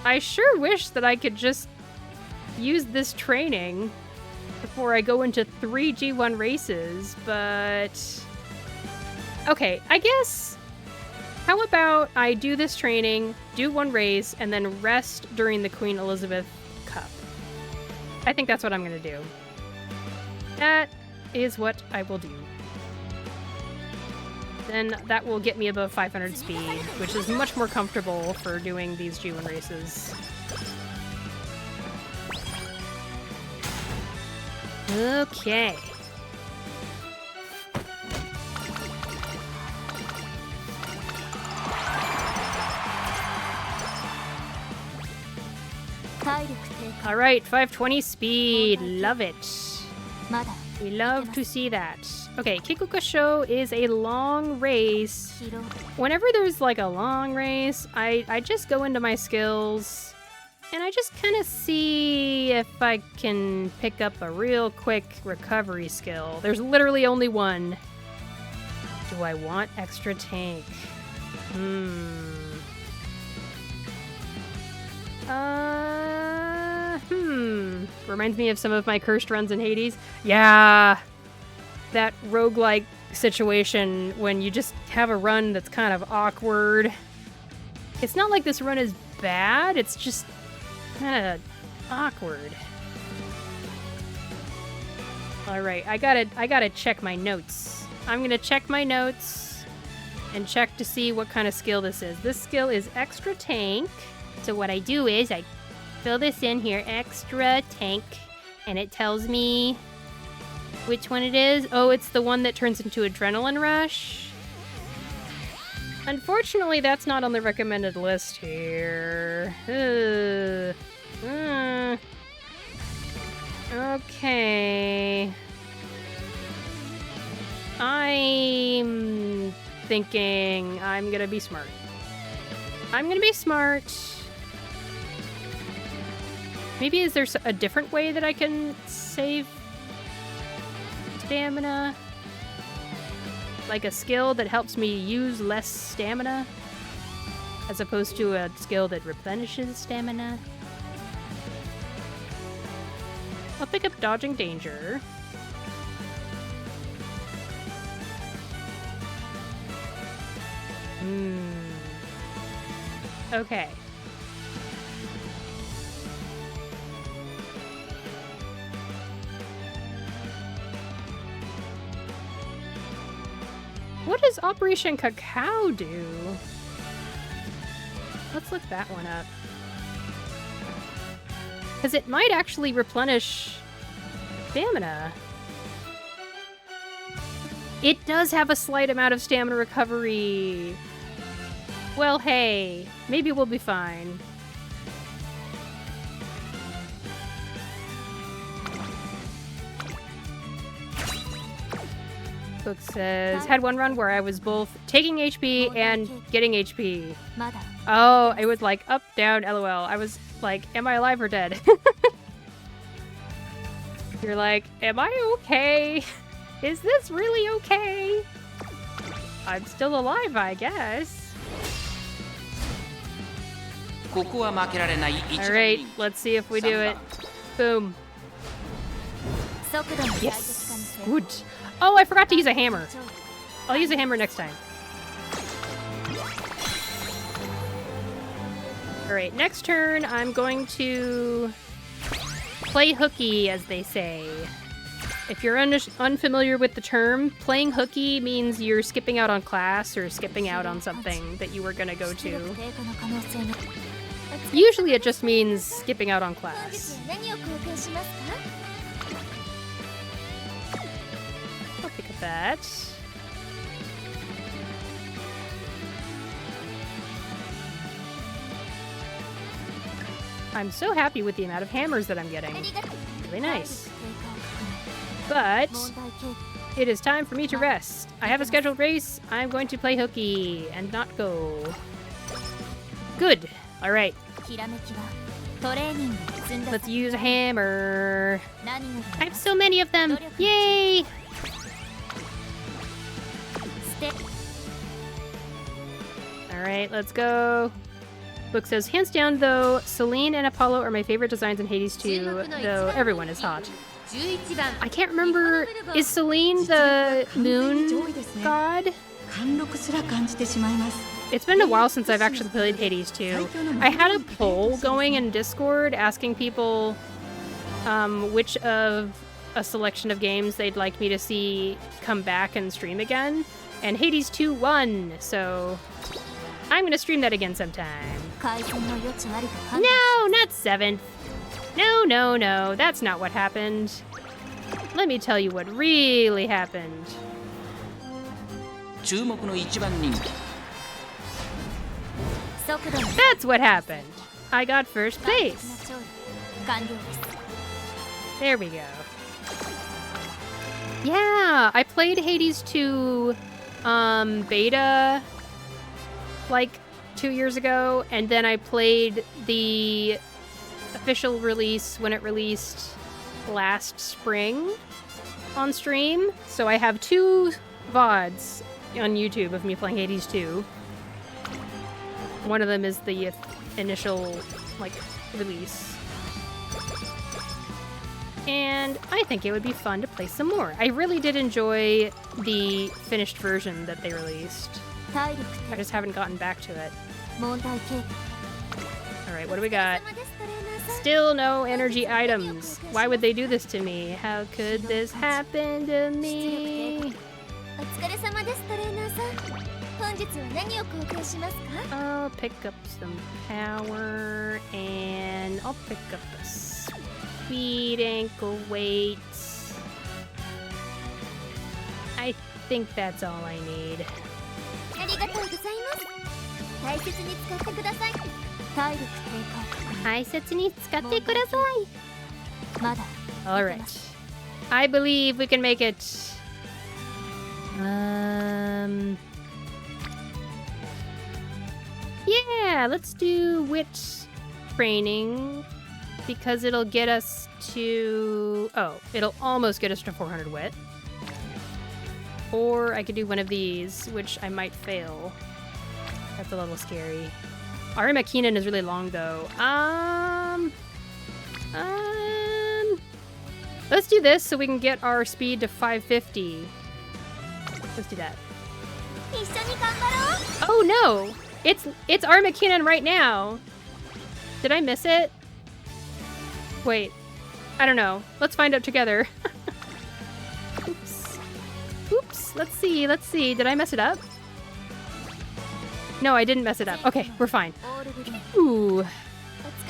I sure wish that I could just use this training before I go into 3 G1 races, but... Okay, I guess... How about I do this training, do 1 race, and then rest during the Queen Elizabeth Cup? I think that's what I'm gonna do. That is what I will do. Then that will get me above 500 speed, which is much more comfortable for doing these G1 races. Okay. Alright, 520 speed. Love it. まだ We love to see that. Okay, Kikukusho is a long race. 疲労 Whenever there's like a long race, I just go into my skills and I just kind of see if I can pick up a real quick recovery skill. There's literally only one. Do I want extra tank? Reminds me of some of my cursed runs in Hades. Yeah. That roguelike situation when you just have a run that's kind of awkward. It's not like this run is bad, it's just kind of awkward. Alright, I gotta check my notes. I'm gonna check my notes and check to see what kind of skill this is. This skill is extra tank. So what I do is I fill this in here, extra tank, and it tells me which one it is. Oh, it's the one that turns into Adrenaline Rush. Unfortunately, that's not on the recommended list here. Okay. I'm thinking I'm gonna be smart. I'm gonna be smart. Maybe is there a different way that I can save stamina? Like a skill that helps me use less stamina? As opposed to a skill that replenishes stamina? I'll pick up Dodging Danger. Okay. What does Operation Cacao do? Let's look that one up. Because it might actually replenish stamina. It does have a slight amount of stamina recovery. Well, hey, maybe we'll be fine. Book says, had one run where I was both taking HP and getting HP. まだ Oh, it was like up, down, lol. I was like, am I alive or dead? You're like, am I okay? Is this really okay? I'm still alive, I guess. Alright, let's see if we do it. Boom. 速度の大 Yes. 激化に Good. Oh, I forgot to use a hammer. I'll use a hammer next time. Alright, next turn I'm going to play hooky, as they say. If you're unfamiliar with the term, playing hooky means you're skipping out on class or skipping out on something that you were gonna go 出力 to. 低下の可能性がお疲 Usually it just means skipping out on 本日 class. は何を貢献しますか？ I'll pick up that. I'm so happy with the amount of hammers that I'm getting. ありがとう。 Really nice. 体 But 力低下を問題形 it is time for me to rest. I have a scheduled race. I'm going to play hooky and not go. Good. All right. ひらめきはトレーニングで積んだ Let's use a hammer. 何が I have so many of them. Yay! ステ All right, let's go. Book says, hands down though, Celine and Apollo are my favorite designs in Hades 2, though everyone is hot. 11番 I can't remember, is Celine the moon god? 貫禄すら感じてしまいます。 It's been a while since I've actually played Hades 2. I had a poll going in Discord asking people which of a selection of games they'd like me to see come back and stream again, and Hades 2 won, so I'm gonna stream that again sometime. 改善の余地ありと判断 No, not 7th. No, no, no, that's not what happened. Let me tell you what really happened. 注目の一番人気速度の That's what happened. I got first 完璧 place. な調理完了です There we go. Yeah, I played Hades 2 beta like 2 years ago, and then I played the official release when it released last spring on stream. So I have 2 VODs on YouTube of me playing Hades 2. One of them is the initial like release. And I think it would be fun to play some more. I really did enjoy the finished version that they released. 体力 I 低 just haven't gotten back to it. 下問題形 Alright, what do we got? 様ですトレーナーさん Still no energy items. Why would they do this to me? How could this happen to me? お疲れ様ですトレーナーさん本日は何を貢献しますか？ I'll pick up some power and I'll pick up a speed ankle weights. I think that's all I need. ありがとうございます大切に使ってください体力低下を確認大切に使ってください。まだ Alright. I believe we can make it. Yeah, let's do wit training because it'll get us to. Oh, it'll almost get us to 400 wit. Or I could do one of these, which I might fail. That's a little scary. Arima Keenan is really long though. Let's do this so we can get our speed to 550. Let's do that. 一緒に頑張ろう Oh no! It's Arima Keenan right now. Did I miss it? Wait. I don't know. Let's find out together. Oops. Oops. Let's see. Did I mess it up? No, I didn't mess it up. Okay, we're fine. オールグリーン Ooh. お疲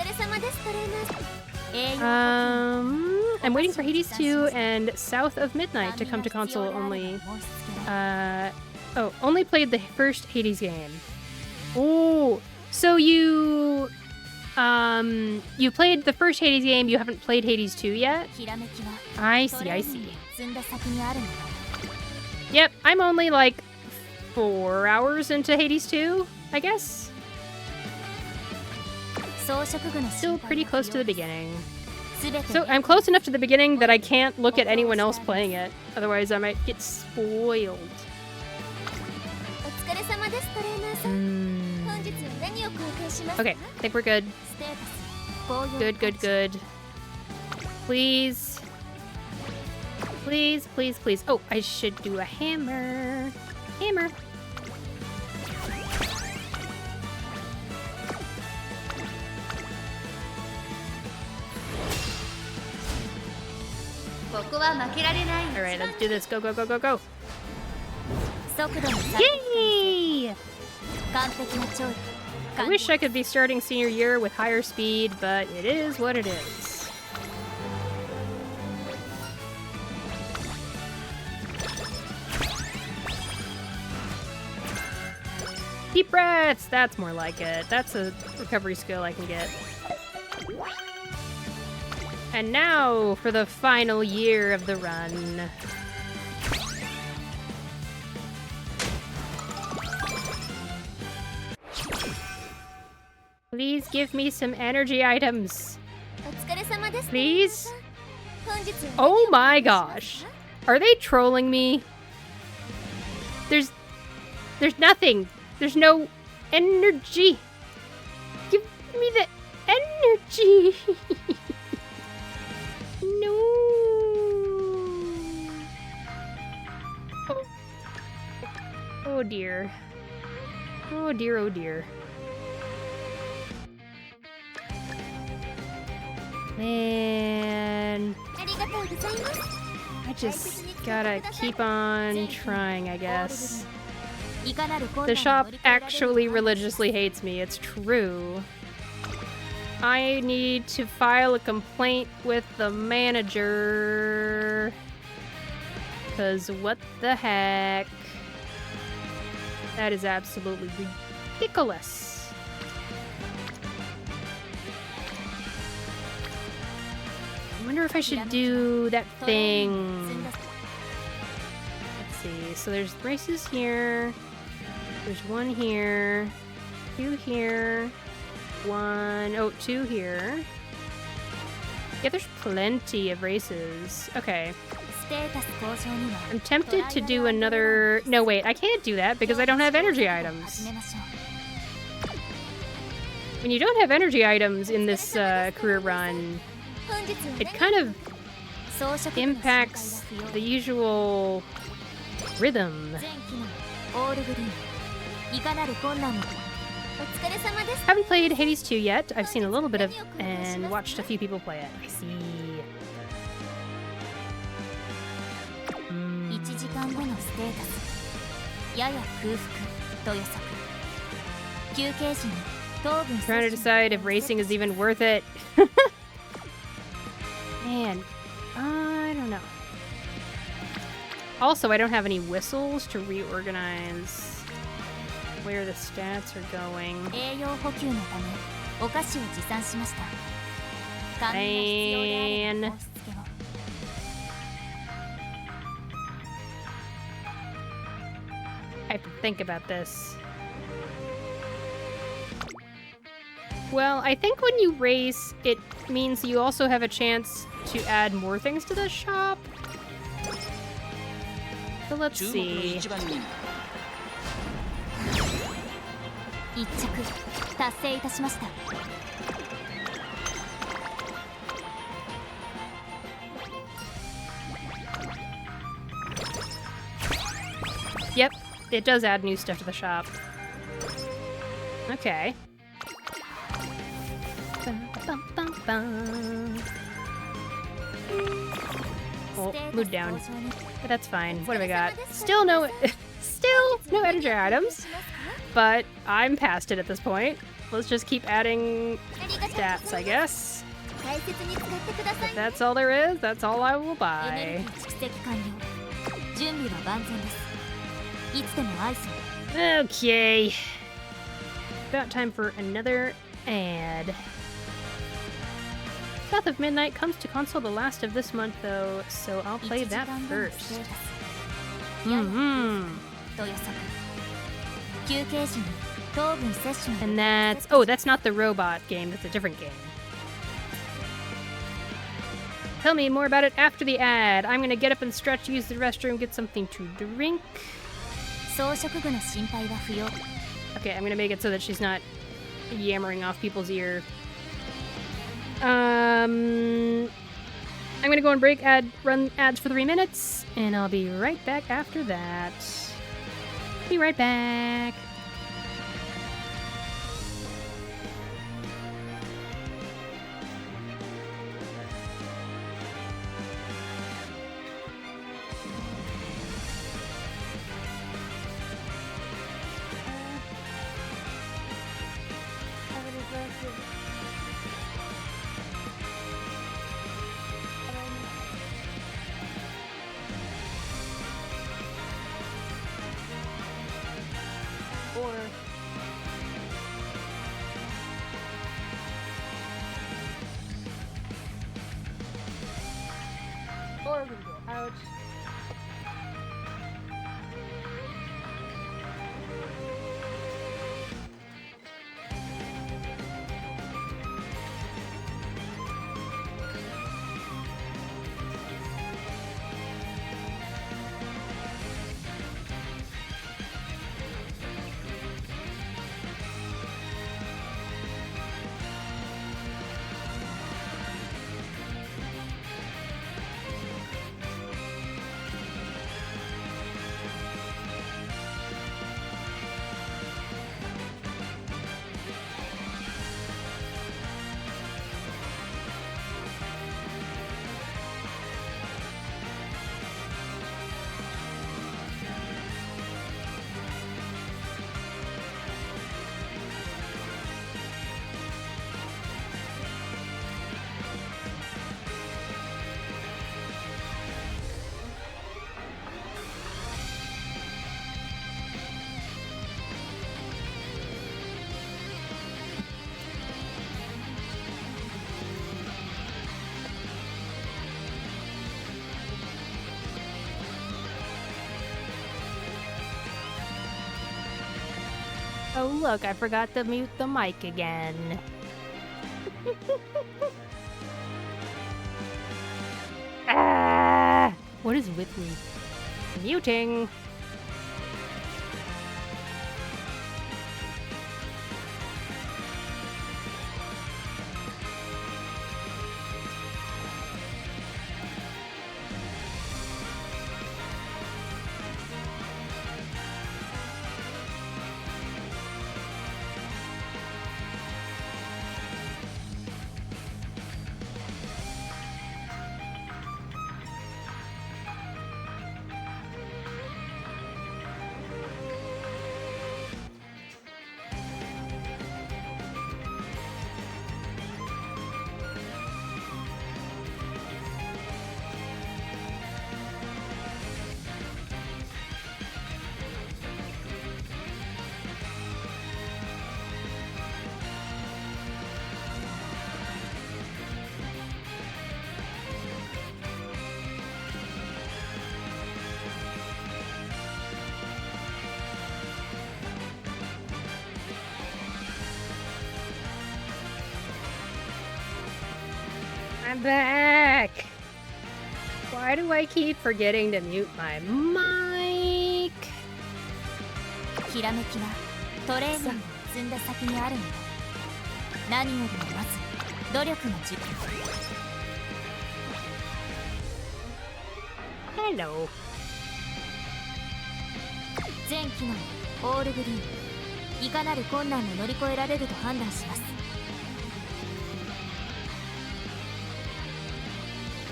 れ様ですトレーナーさん栄養 I'm waiting for Hades 2 and South of Midnight to come to console only. Oh, only played the first Hades game. Oh, so you played the first Hades game, you haven't played Hades 2 yet? ひらめきは I ト see, レ I ーニン see. グで積んだ先にあるのだ Yep, I'm only like 4 hours into Hades 2, I guess. 装飾具の Still pretty close to the beginning. すべて So I'm close enough to the beginning that I can't look at anyone else playing it. Otherwise, I might get spoiled. お疲れ様ですトレーナーさん Mm. 本日は何を貢献しますか Okay, I think we're good. ステータス紅葉 Good, good, good. Please. Please, please, please. Oh, I should do a hammer. Hammer. Alright, let's do this. Go, go, go, go, go. 速度の差 Yay! 完璧な調理 I wish I could be starting senior year with higher speed, but it is what it is. Deep breaths! That's more like it. That's a recovery skill I can get. And now for the final year of the run. Please give me some energy items. Please? Oh my gosh. Are they trolling me? There's nothing. There's no energy. Give me the energy. No. Oh dear. Oh dear, oh dear. Man. I just gotta keep on trying, I guess. The shop actually religiously hates me, it's true. I need to file a complaint with the manager. 'Cause what the heck? That is absolutely ridiculous. I wonder if I should do that thing. Let's see, so there's races here. There's one here, two here, two here. Yeah, there's plenty of races. Okay. I'm tempted to do another... No, wait, I can't do that because I don't have energy items. When you don't have energy items in this career run, it kind of impacts the usual rhythm. Haven't played Hades 2 yet. I've seen a little bit of and watched a few people play it. I see. Trying to decide if racing is even worth it. Man, I don't know. Also, I don't have any whistles to reorganize where the stats are going. Man. I have to think about this. Well, I think when you race, it means you also have a chance to add more things to the shop. So let's see. Yep, it does add new stuff to the shop. Okay. Oh, mood down. But that's fine. What have I got? Still no energy items. But I'm past it at this point. Let's just keep adding stats, I guess. If that's all there is, that's all I will buy. Okay. About time for another ad. Path of Midnight comes to console the last of this month, though, so I'll play that first. And that's... Oh, that's not the robot game. That's a different game. Tell me more about it after the ad. I'm gonna get up and stretch, use the restroom, get something to drink. Okay, I'm gonna make it so that she's not yammering off people's ear. I'm gonna go on break, run ads for 3 minutes, and I'll be right back after that. Be right back. Ouch. Oh look, I forgot to mute the mic again. Ah! What is with me? Muting! I'm back! Why do I keep forgetting to mute my mic? ひらめきはトレーニングを積んだ先にあるのだ。何よりもまず努力の軸。Hello. 全機能オールグリーン。いかなる困難も乗り越えられると判断します。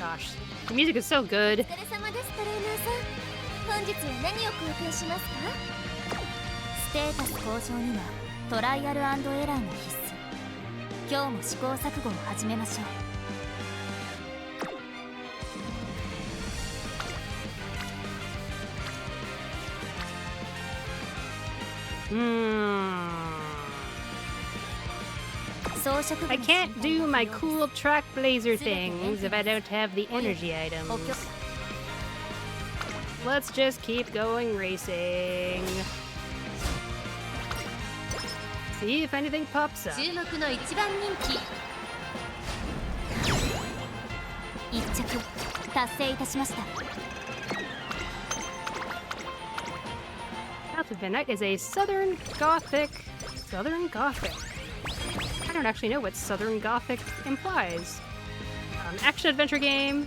Gosh, the music is so good. お疲れ様ですトレーナーさん。本日は何を貢献しますか？ステータス向上にはトライアル&エラーが必須。今日も試行錯誤を始めましょう。I can't do my cool track blazer things if I don't have the energy items. Let's just keep going racing. See if anything pops up. 注目の一番人気。一着達成いたしました。 Path of Midnight is a Southern Gothic. I don't actually know what Southern Gothic implies. Action adventure game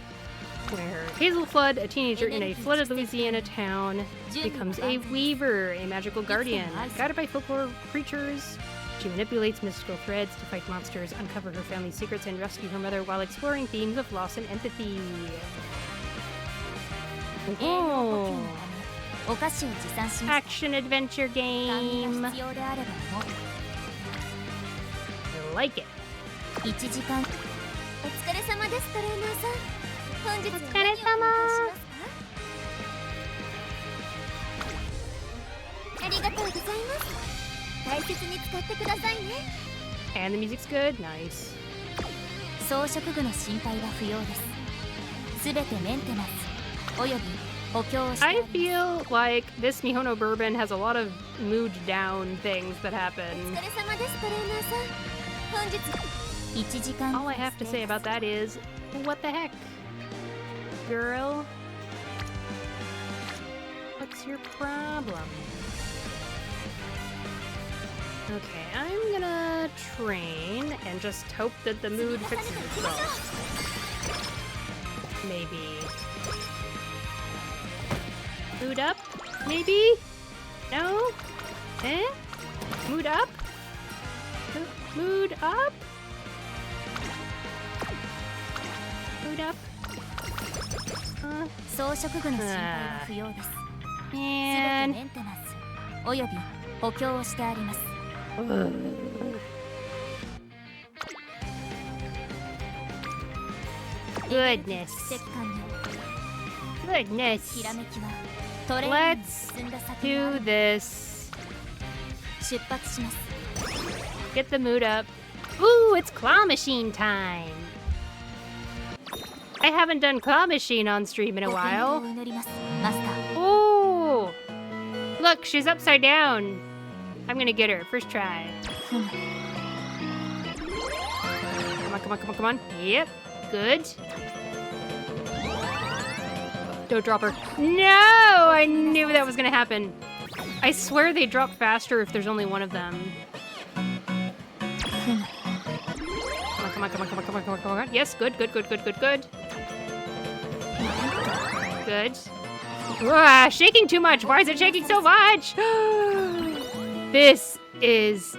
where Hazel Flood, a teenager in a flooded Louisiana town, becomes a weaver, a magical guardian. Guided by folklore creatures, she manipulates mystical threads to fight monsters, uncover her family's secrets, and rescue her mother while exploring themes of loss and empathy. Oh. Action adventure game. I like it. 1時間。お疲れ様ですトレーナーさん。本日はお疲れ様。何をお願いしますか？ありがとうございます。大切に使ってくださいね。 And the music's good. Nice. 装飾具の心配は不要です。全てメンテナンスおよび補強をして I feel like this Mihono bourbon has a lot of mood down things that お happen. 疲れ様ですトレーナーさん本日1時間 All I have to say about that is, what the heck? Girl? What's your problem? Okay, I'm gonna train and just hope that the mood fixes itself. Maybe. Mood up? Maybe? No? Eh? Mood up? Mood up? Mood up? 装飾具の心配は不要です全て Man. メンテナンスおよび補強をしてあります Goodness. 蓄積完了 Goodness. ひらめきはトレーニングに Let's 進んだ先にあ do る this. 出発します Get the mood up. Ooh, it's claw machine time. I haven't done claw machine on stream in a ご健闘 while. を祈りますマスター Ooh. Look, she's upside down. I'm gonna get her. First try. ふむ Come on, come on, come on, come on. Yep. Good. Don't drop her. No! I knew that was gonna happen. I swear they drop faster if there's only one of them. ふむ Come on, come on, come on, come on, come on, come on, come on. Yes, good, good, good, good, good, good. Good. Ah, shaking too much. Why is it shaking so much? This is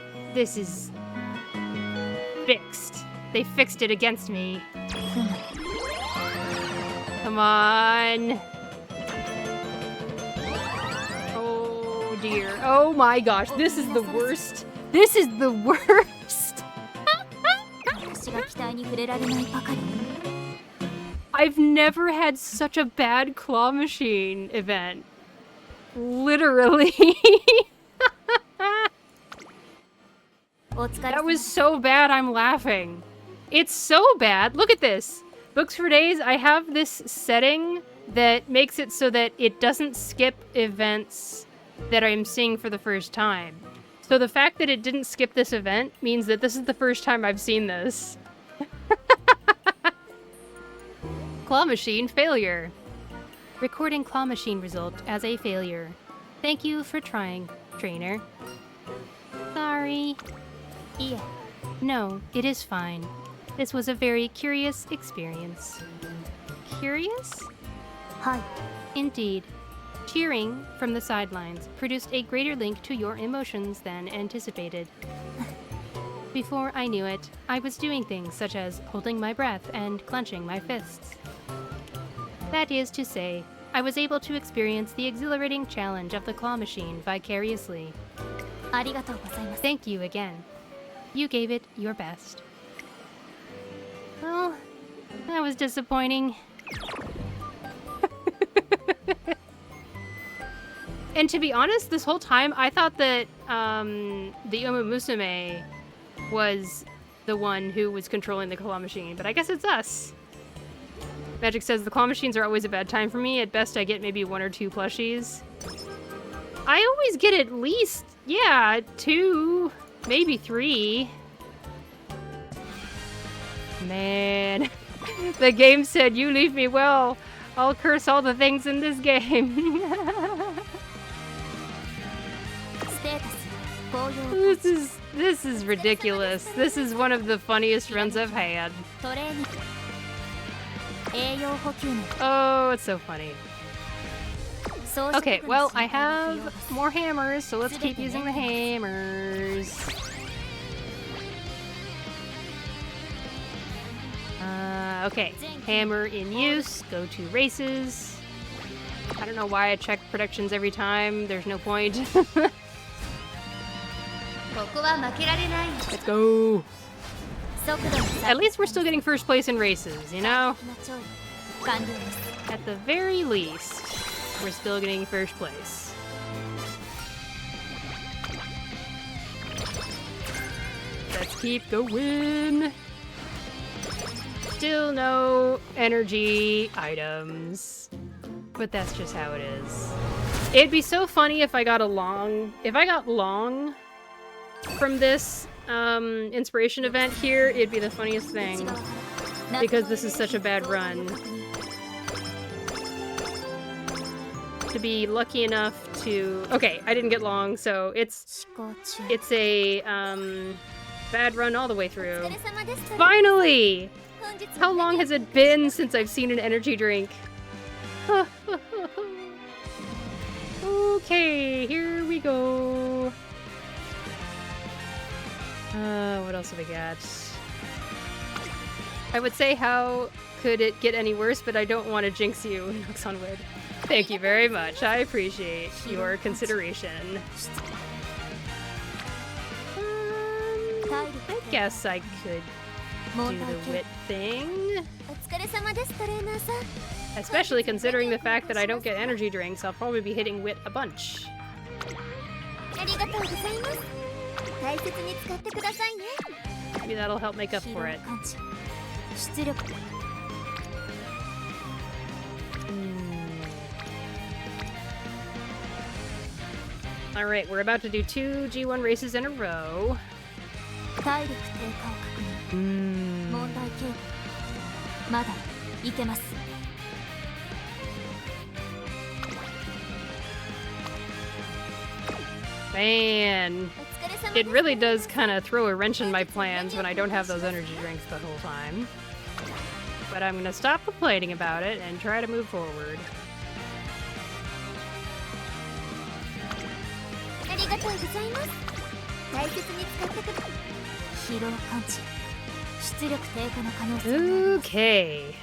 fixed. They fixed it against me. ふむ Come on. Oh dear. Oh my gosh. This is the worst. This is the worst. 私が期待に触れられないばかり I've never had such a bad claw machine event. Literally. お疲れ That 様 was so bad, I'm laughing. It's so bad. Look at this. Books for Days, I have this setting that makes it so that it doesn't skip events that I'm seeing for the first time. So the fact that it didn't skip this event means that this is the first time I've seen this. Claw machine failure. Recording claw machine result as a failure. Thank you for trying, trainer. Sorry. いえ No, it is fine. This was a very curious experience. Curious? はい Indeed. Cheering from the sidelines produced a greater link to your emotions than anticipated. Before I knew it, I was doing things such as holding my breath and clenching my fists. That is to say, I was able to experience the exhilarating challenge of the claw machine vicariously. ありがとうございます Thank you again. You gave it your best. Well, that was disappointing. And to be honest, this whole time I thought that the Umamusume was the one who was controlling the claw machine, but I guess it's us. Magic says the claw machines are always a bad time for me. At best, I get maybe 1 or 2 plushies. I always get at least, yeah, 2, maybe 3. Man, the game said, "You leave me well. I'll curse all the things in this game." ステータス紅葉 This is ridiculous. This is one of the funniest runs I've had. トレーニング栄養補給の Oh, it's so funny. 装飾 Okay, 具の well, 心 I 配は不 have 要です more hammers, so let's keep using the hammers. Okay, hammer in use, go to races. I don't know why I check predictions every time, there's no point. ここは負けられない Let's go! 速度の差 At least we're still getting first place in races, you know? 的な調理完了です At the very least, we're still getting first place. Let's keep going! still no energy items. But that's just how it is. It'd be so funny if I got long from this inspiration event here. It'd be the funniest thing. Because this is such a bad run. To be lucky enough to... Okay, I didn't get long, so it's a bad run all the way through. Finally! How long has it been since I've seen an energy drink? Okay, here we go. What else have we got? I would say how could it get any worse, but I don't want to jinx you, knocks on wood. Thank you very much. I appreciate your consideration. I guess I could do the wit thing. Especially considering the fact that I don't get energy drinks, I'll probably be hitting wit a bunch. Maybe that'll help make up for it. Alright, we're about to do 2 G1 races in a row. Man, it really does kind of throw a wrench in my plans when I don't have those energy drinks the whole time. But I'm gonna stop complaining about it and try to move forward. Okay.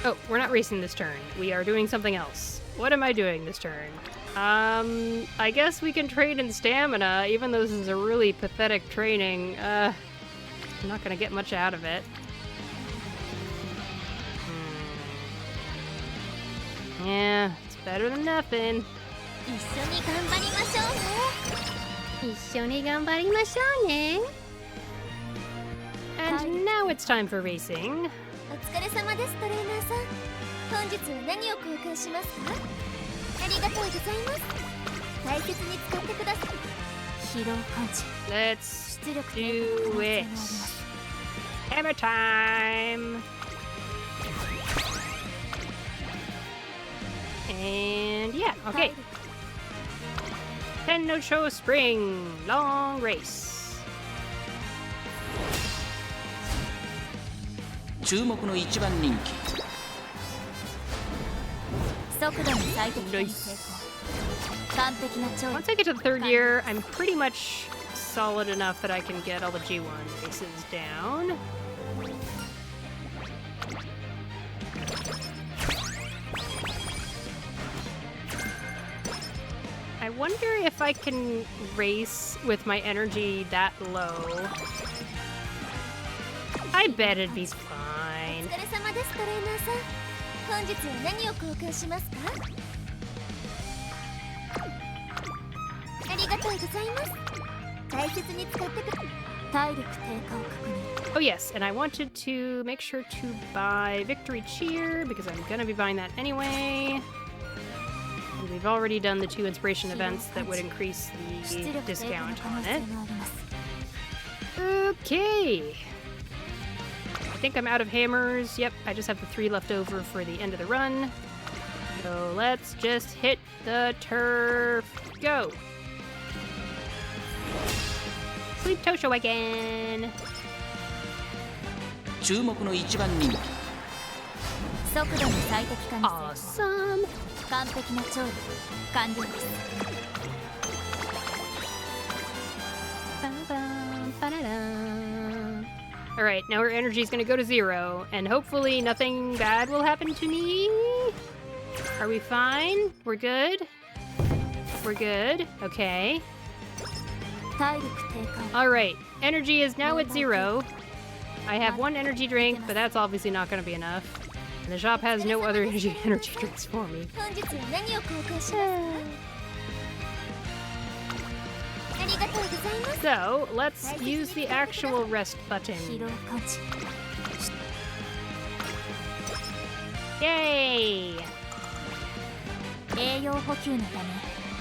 Oh, we're not racing this turn. We are doing something else. What am I doing this turn? I guess we can trade in stamina, even though this is a really pathetic training. I'm not gonna get much out of it. Yeah, it's better than nothing. And now it's time for racing. Let's do it. Hammer time! And yeah, okay. Tenno Spring, long race. 注目の一番人気 Once I get to the 3rd year, I'm pretty much solid enough that I can get all the G1 races down. I wonder if I can race with my energy that low. I bet it'd be fine. Oh yes, and I wanted to make sure to buy Victory Cheer because I'm gonna be buying that anyway. And we've already done the 2 inspiration events that would increase the discount on it. Okay. I think I'm out of hammers. Yep, I just have the 3 left over for the end of the run. So let's just hit the turf. Go! Sweep Tosho again! 注目の一番人気 Awesome! Alright, now our energy is gonna go to 0, and hopefully nothing bad will happen to me. Are we fine? We're good? We're good? Okay. Alright, energy is now at 0. I have 1 energy drink, but that's obviously not gonna be enough. And the shop has no other energy drinks for me. So, let's use the actual rest button. Yay! 栄養補給のため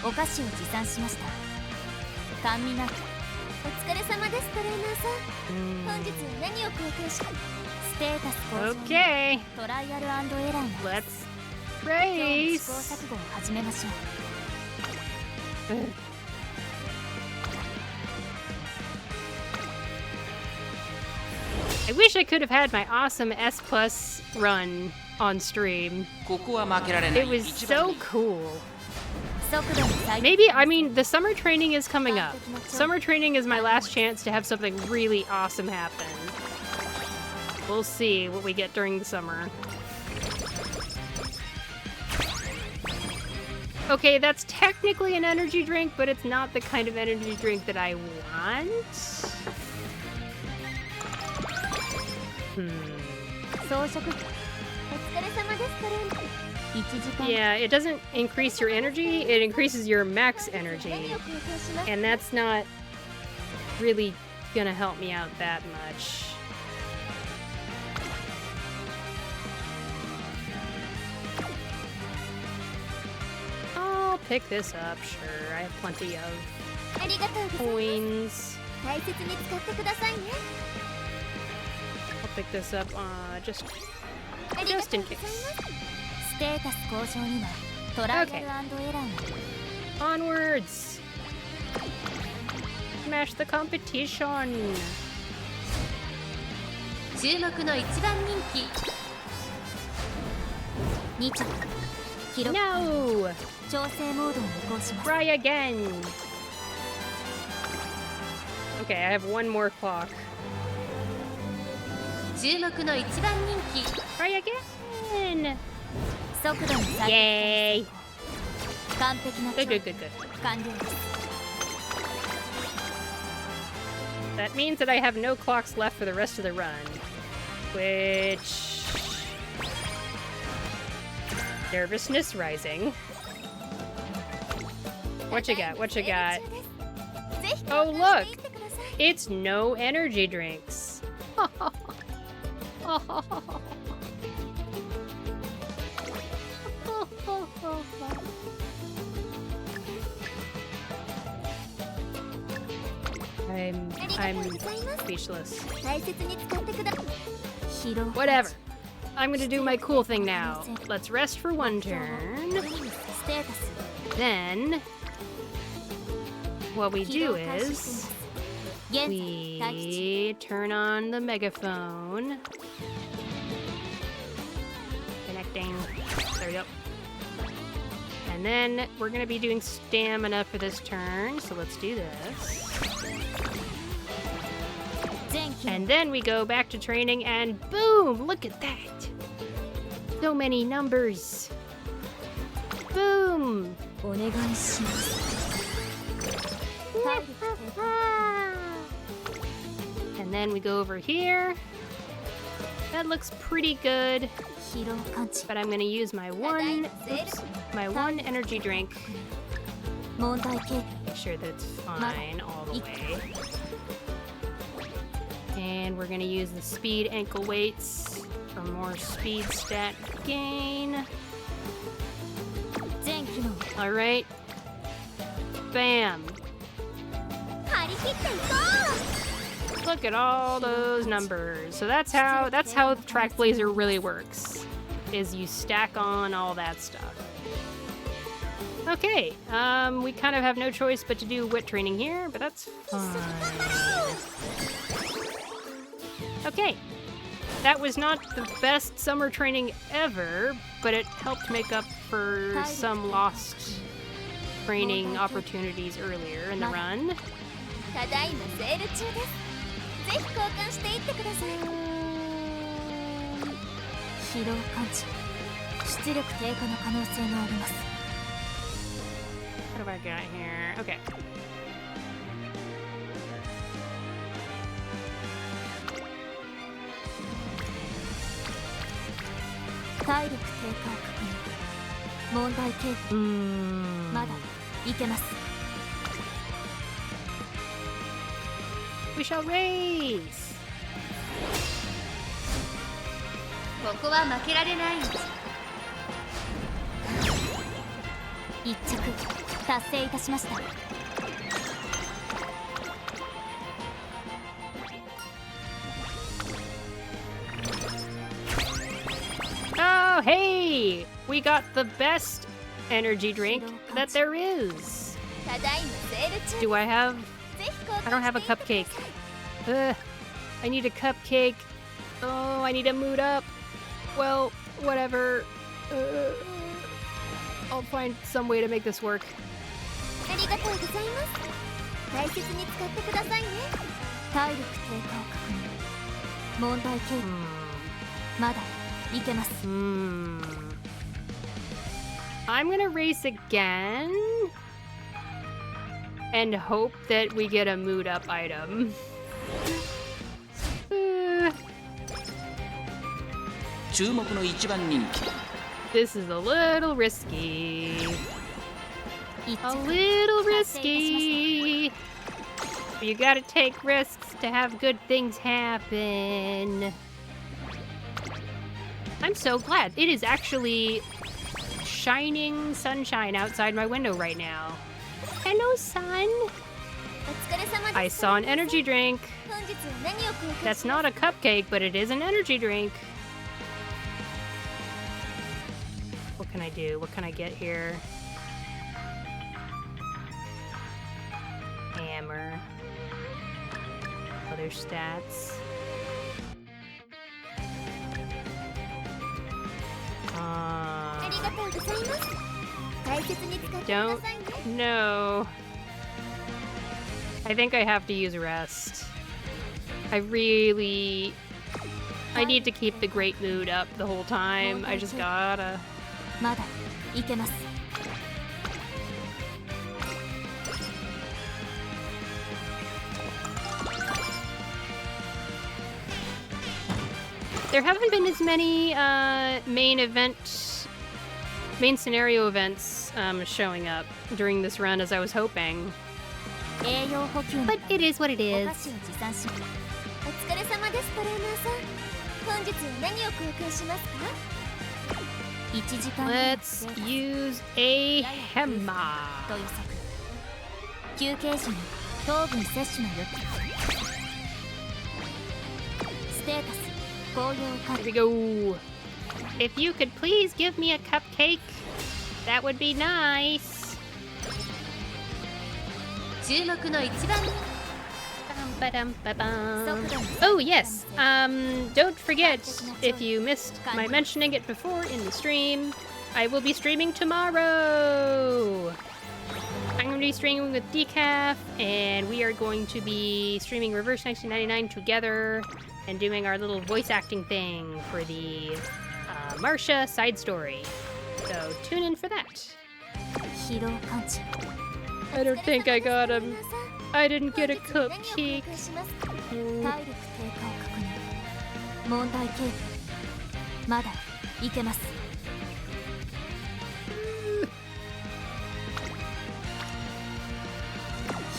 お菓子を持参しました。甘味な。お疲れ様ですトレーナーさん。本日は何を貢献し。ステータス向上に Okay, トライアル&エラーが let's 試行 race. 錯誤を始めましょう。 I wish I could have had my awesome S Plus run on stream. ここは負けられない It was 一番 so に cool. 速度の最 Maybe, I mean, the summer training is coming up. Summer training is my last chance to have something really awesome happen. We'll see what we get during the summer. Okay, that's technically an energy drink, but it's not the kind of energy drink that I want. 装飾。お疲れ様ですトレーナー。1時間。 Yeah, it doesn't increase your energy, it increases your max energy. 何を貢献します。 And that's not really gonna help me out that much. I'll pick this up, sure. I have plenty of ありがとうございます。 coins. 大切に使ってくださいね。 I'll pick this up just ありが just とう in ござい case. ます。ステータス向上にはトライアル&エラーが。 Onwards! Smash the competition! 注目の一番人気。2着。記録。 No! 調整モードを移行します。 Try again! Okay, I have one more clock. 注目の一番人気。 Try again! 速度の最 Yay! 完璧な Good, 調 good, good, good. 完了です。 That means that I have no clocks left for the rest of the run. Which... Nervousness rising. What you got? What you got? ぜひ Oh, 交換 look! していってください。 It's no energy drinks. I'm speechless. 大切に使ってください。疲労。 Whatever. I'm gonna do my cool thing now. Let's rest for one turn. ステータス。 Then, what we 疲労 do 開始してい is ます。現在待機 we turn on the megaphone. Connecting. There we go. And then we're gonna be doing stamina for this turn, so let's do this. 中。全機能。 And then we go back to training and boom! Look at that! So many numbers! Boom! お願いします。体力低下。 And then we go over here. That looks pretty good, 疲労感知。 but I'm gonna use my one, oops, my one energy drink. 問題形 Make sure that it's fine all the way. And we're gonna use the speed ankle weights for more speed stat gain. 全機能。 All right. Bam. 張り切っていこ Look at all those numbers. So that's how Track Blazer really works. Is you stack on all that stuff. Okay, we kind of have no choice but to do wit training here, but that's fine. Okay, that was not the best summer training ever, but it helped make up for some lost training opportunities earlier in the run. う。ただいまセール中です。ぜひ交換していってください。疲労感知。出力低下の可能性があります。 What have I got here? Okay. 体力低下を確認。問題形成。まだいけます。 We shall race! ここは負けられない。一着達成いたしました。 Oh, hey! We got the best energy drink that there is. ただいまセール中。 Do I have... ぜひ購 I don't 入 have a していってくだ cupcake. さい。 I need a cupcake. Oh, I need a mood up. Well, whatever. I'll find some way to make this work. ありがとうございます。大切に使ってくださいね。体力低下を確認。問題形度。まだいけます。 I'm gonna race again and hope that we get a mood up item. 注目の一番人気 This is a little risky. 一 A 着 little risky. You gotta take risks to have good things happen. I'm so glad. It is actually shining sunshine outside my window right now. Hello, sun. お疲れ様です。 I saw an energy drink. 本日は何を購入 That's not a cupcake, but it is an energy drink. What can I do? What can I get here? Hammer. Other stats. Uh, ありがとうございます。大切に使ってくだ don't さいね。 know. I think I have to use rest. I need to keep the great mood up the whole time. I just gotta. まだいけます。 There haven't been as many main scenario events showing up during this run as I was hoping. 栄養補給の But it is what it お is. 菓子を持参します。お疲れ様です、トレーナーさん。本日は何を購入しますか？1時間 Let's use a hammer. と予測。休憩時に糖分摂取の予定。ステータス紅葉管 Here 理 we go. If you could please give me a cupcake, that would be nice. 注目の一番 Oh yes, don't forget, if you missed my mentioning it before in the stream, I will be streaming tomorrow. I'm going to be streaming with Decaf, and we are going to be streaming Reverse 1999 together and doing our little voice acting thing for the Marcia side story. So tune in for that. 疲労感知 I don't think I got him. I didn't get a 本日は何を購 cupcake. 入しますか？体力低下を確認。問題形度まだいけます。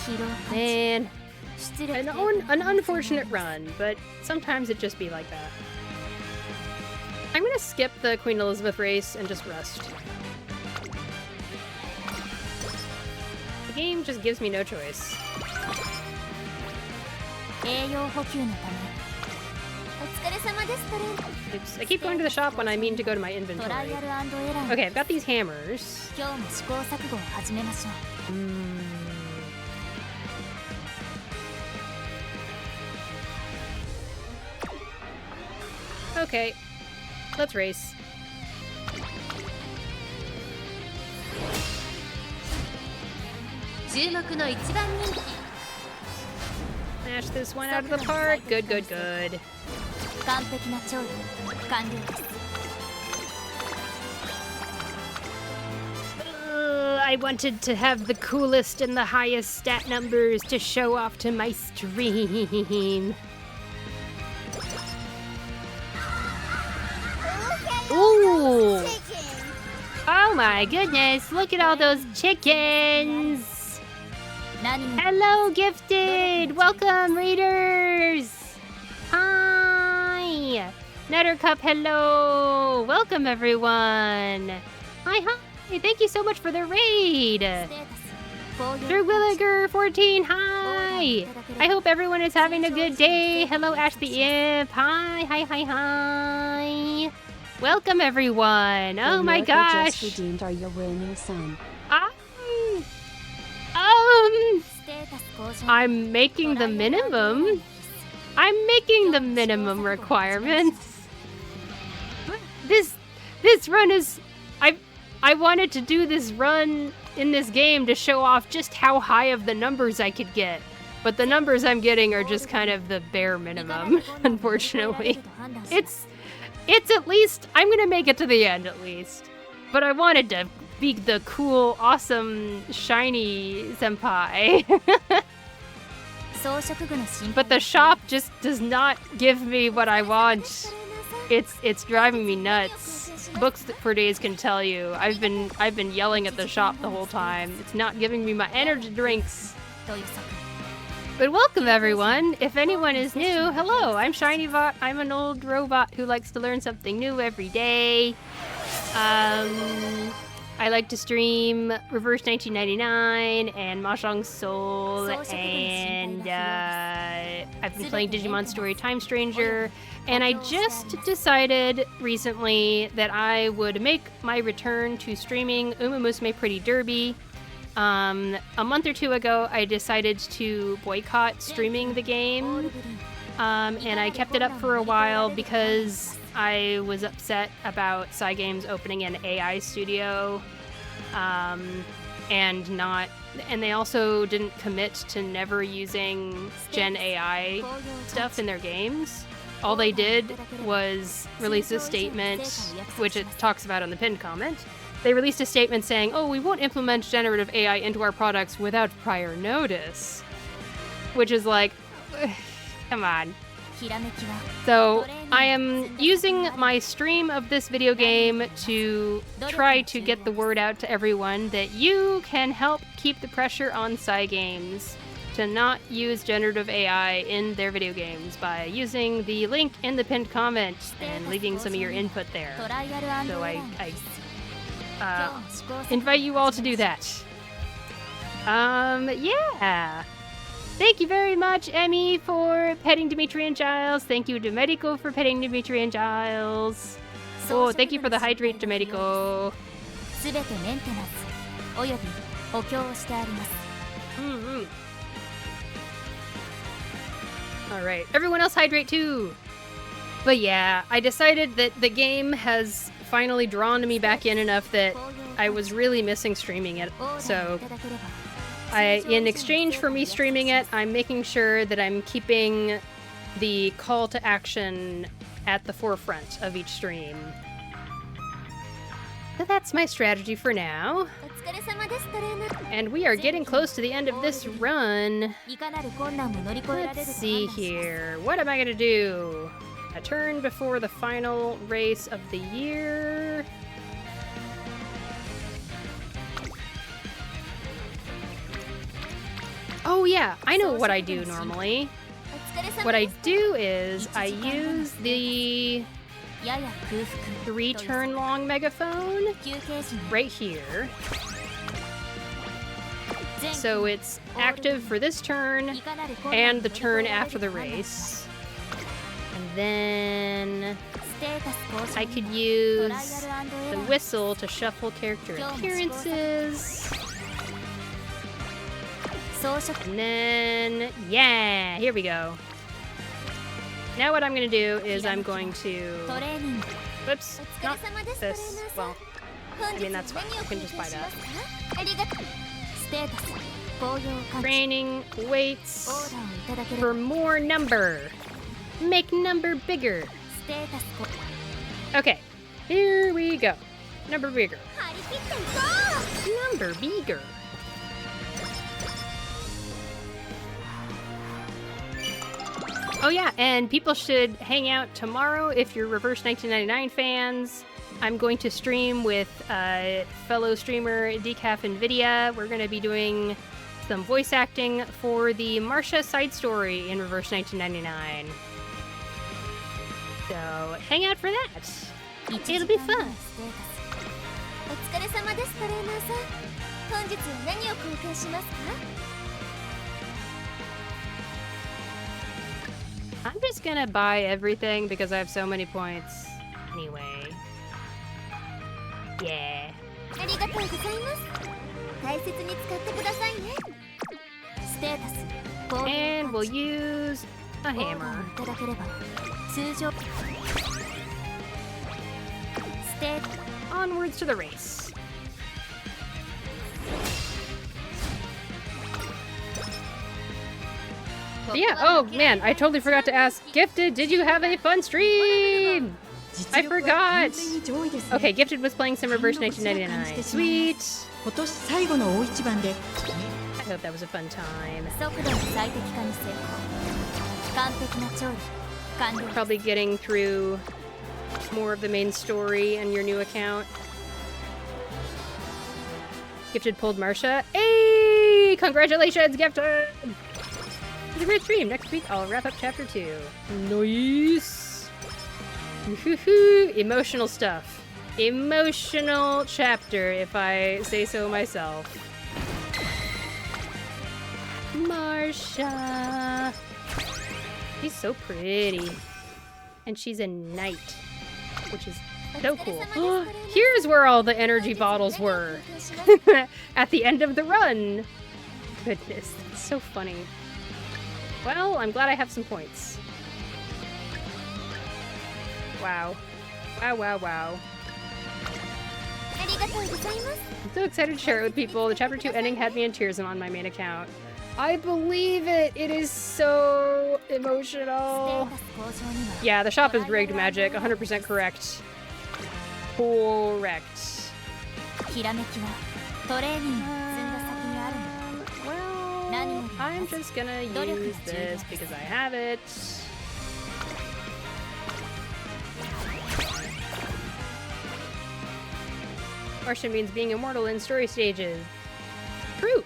疲労感知 Man, 出力 an unfortunate run, but sometimes it just be like that. I'm gonna skip the Queen Elizabeth race and just rest. The game just gives me no choice. 栄養補給のためお疲れ様ですトレーナー Oops, I keep going to the shop when I mean to go to my トライ inventory. アル&エラー Okay, I've got these hammers. 今日も試行錯誤を始めましょう Okay, let's race. 注目の一番人気 Smash this one out of the park. Good, good, good. 完璧な調理完了です I wanted to have the coolest and the highest stat numbers to show off to my stream. Ooh! Oh my goodness, look at all those chickens! 何を Hello, gifted! Welcome, readers! Hi! Nuttercup, hello! Welcome, everyone! Hi, Hey, thank you so much for the raid. Drew Williger 14, hi! I hope everyone is having a good day. Hello, Ash the Imp. Hi. Welcome, everyone. Oh my gosh. Just redeemed our uranium sun. I'm making the minimum. I'm making the minimum requirements. This run is... I wanted to do this run in this game to show off just how high of the numbers I could get. But the numbers I'm getting are just kind of the bare minimum, unfortunately. It's at least... I'm gonna make it to the end, at least. But I wanted to be the cool, awesome, shiny senpai. But the shop just does not give me what I want. It's driving me nuts. Books for days can tell you. I've been yelling at the shop the whole time. It's not giving me my energy drinks. But welcome everyone. If anyone is new, hello. I'm ShinyBot. I'm an old robot who likes to learn something new every day. I like to stream Reverse 1999 and Mahjong Soul, and I've been playing Digimon Story Time Stranger, and I just decided recently that I would make my return to streaming Umamusume Pretty Derby. A month or two ago, I decided to boycott streaming the game, and I kept it up for a while because I was upset about Cygames opening an AI studio, and they also didn't commit to never using Gen AI stuff in their games. All they did was release a statement, which it talks about on the pinned comment. They released a statement saying, "Oh, we won't implement generative AI into our products without prior notice," which is like, come on. So I am using my stream of this video game to try to get the word out to everyone that you can help keep the pressure on Cygames to not use generative AI in their video games by using the link in the pinned comment and leaving some of your input there. So I invite you all to do that. Yeah. Thank you very much, Emmy, for petting Dimitri and Giles. Thank you, Domenico, for petting Dimitri and Giles. Oh, thank you for the hydrate, Domenico. Alright, everyone else hydrate too. But yeah, I decided that the game has finally drawn me back in enough that I was really missing streaming it. So in exchange for me streaming it, I'm making sure that I'm keeping the call to action at the forefront of each stream. So that's my strategy for now. And we are getting close to the end of this run. Let's see here. What am I gonna do? A turn before the final race of the year. Oh yeah, I know what I do normally. What I do is I use the 3-turn long megaphone right here. So it's active for this turn and the turn after the race. And then I could use the whistle to shuffle character appearances. And then, yeah, here we go. Now what I'm going to do is I'm going to... Whoops, not this. Well, I mean, that's fine. I can just buy that. Training weights for more number. Make number bigger. Okay, here we go. Number bigger. Number bigger. Oh yeah, and people should hang out tomorrow if you're Reverse 1999 fans. I'm going to stream with fellow streamer Decaf Nvidia. We're going to be doing some voice acting for the Marcia side story in Reverse 1999. So hang out for that. It'll be fun. お疲れ様ですトレーナーさん本日は何を貢献しますか I'm just gonna buy everything because I have so many points. Anyway. Yeah. ありがとうございます大切に使ってくださいねステータス And we'll use a hammer. いただければ通常ステータス Onwards to the race. But yeah, oh man, I totally forgot to ask Gifted, did you have a fun stream? I forgot! Okay, Gifted was playing some Reverse 1999. Sweet! 今年最後の大一番で I hope that was a fun time. 速度の最適化に成功完璧な調理完了 Probably getting through more of the main story on your new account. Gifted pulled Marsha. Hey! Congratulations, Gifted! It's a great stream. Next week, I'll wrap up chapter 2. Nice! Woohoo! Emotional stuff. Emotional chapter, if I say so myself. Marsha! She's so pretty. And she's a knight, which is so cool. Here's where all the energy bottles were. At the end of the run. Goodness, that's so funny. Well, I'm glad I have some points. Wow. Wow, wow, wow. ありがとうございます I'm so excited to share it with people. The chapter 2 ending had me in tears on my main account. I believe it! It is so ステー emotional. タス向上には Yeah, the shop is rigged magic. 100% correct. Correct. ひらめきはトレーニングを積んだ先にあるの Well, I'm just gonna use this because I have it. Martian means being immortal in story stages. True.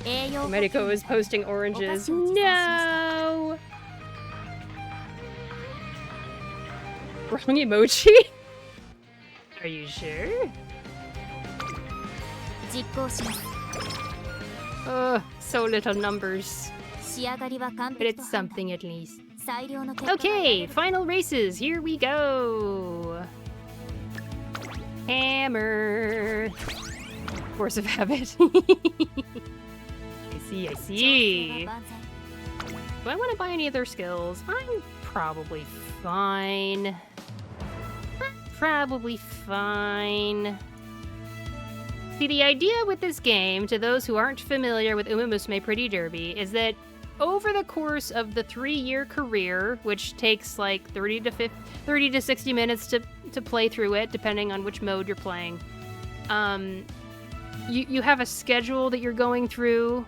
栄養補給 Medico is posting oranges. No! Wrong emoji? Are you sure? 実行します Ugh, so little numbers. 仕上がりは完 But 璧 it's と判断 something at least. 最良の結果が得ら Okay, れる final races. Here we go. Hammer. Force of habit. I 調整 see. は Do 万全 I want to buy any other skills? I'm probably fine. Probably fine. See, the idea with this game, to those who aren't familiar with Umamusume Pretty Derby, is that over the course of the 3-year career, which takes like 30 to 60 minutes to play through it, depending on which mode you're playing, you have a schedule that you're going through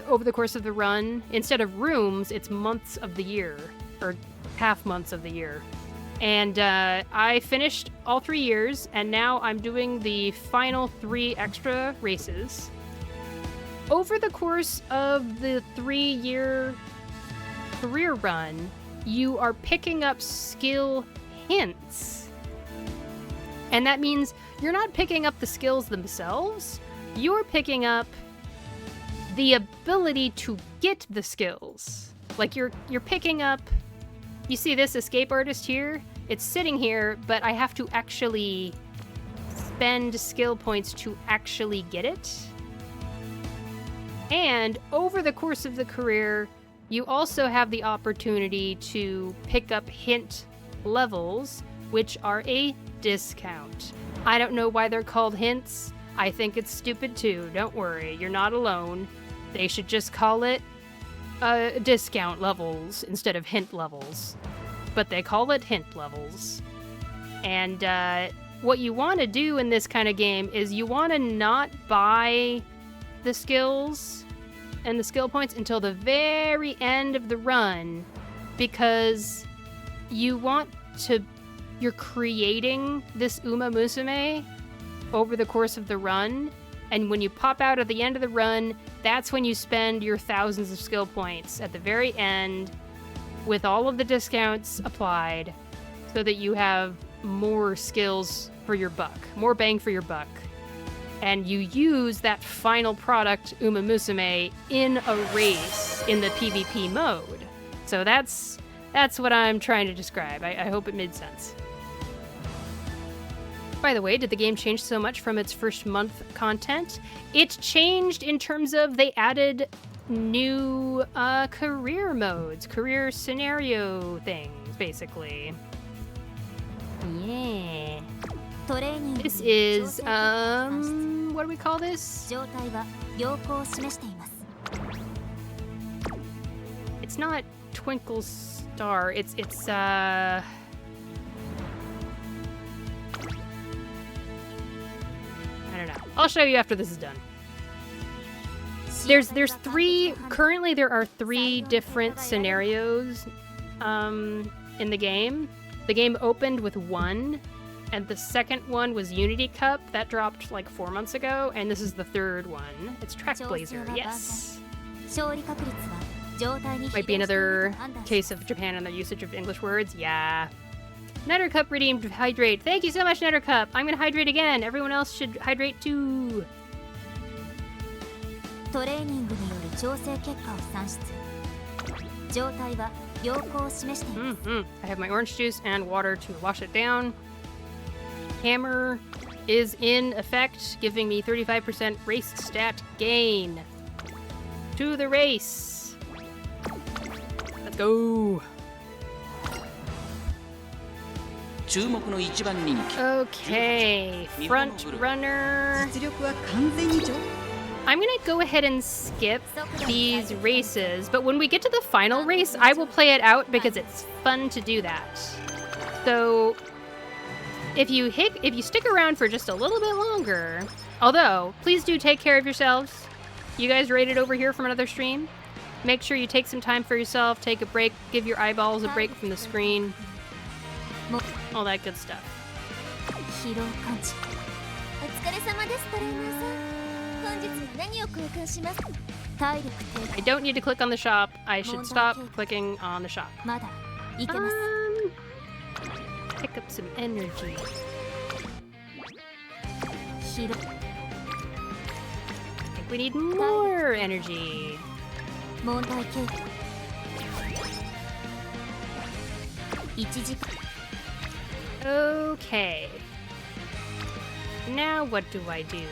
over the course of the run. Instead of rooms, it's months of the year, or half months of the year. And I finished all 3 years, and now I'm doing the final 3 extra races. Over the course of the 3-year career run, you are picking up skill hints. And that means you're not picking up the skills themselves, you're picking up the ability to get the skills. Like you're picking up, you see this escape artist here? It's sitting here, but I have to actually spend skill points to actually get it. And over the course of the career, you also have the opportunity to pick up hint levels, which are a discount. I don't know why they're called hints. I think it's stupid too. Don't worry, you're not alone. They should just call it discount levels instead of hint levels. But they call it hint levels. And what you want to do in this kind of game is you want to not buy the skills and the skill points until the very end of the run, because you're creating this Umamusume over the course of the run, and when you pop out at the end of the run, that's when you spend your thousands of skill points at the very end with all of the discounts applied, so that you have more skills for your buck, more bang for your buck. And you use that final product, Umamusume, in a race in the PvP mode. So that's what I'm trying to describe. I hope it made sense. By the way, did the game change so much from its first month content? It changed in terms of they added new career modes, career scenario things, basically. Yeah. This is, what do we call this? It's not Twinkle Star, it's I don't know. I'll show you after this is done. There's three, currently there are 3 different scenarios in the game. The game opened with 1, and the second one was Unity Cup. That dropped like 4 months ago, and this is the 3rd one. It's Trackblazer, yes. Might be another case of Japan and their usage of English words, yeah. Netter Cup redeemed Hydrate. Thank you so much, Netter Cup. I'm gonna hydrate again. Everyone else should hydrate too. I have my orange juice and water to wash it down. Hammer is in effect, giving me 35% race stat gain. To the race. Let's go. Okay, front runner. I'm gonna go ahead and skip these races, but when we get to the final race, I will play it out because it's fun to do that. So if you stick around for just a little bit longer, although please do take care of yourselves. You guys rated over here from another stream. Make sure you take some time for yourself, take a break, give your eyeballs a break from the screen. All that good stuff. I don't need to click on the shop. I should stop clicking on the shop. Pick up some energy. I think we need more energy. Okay. Now what do I do?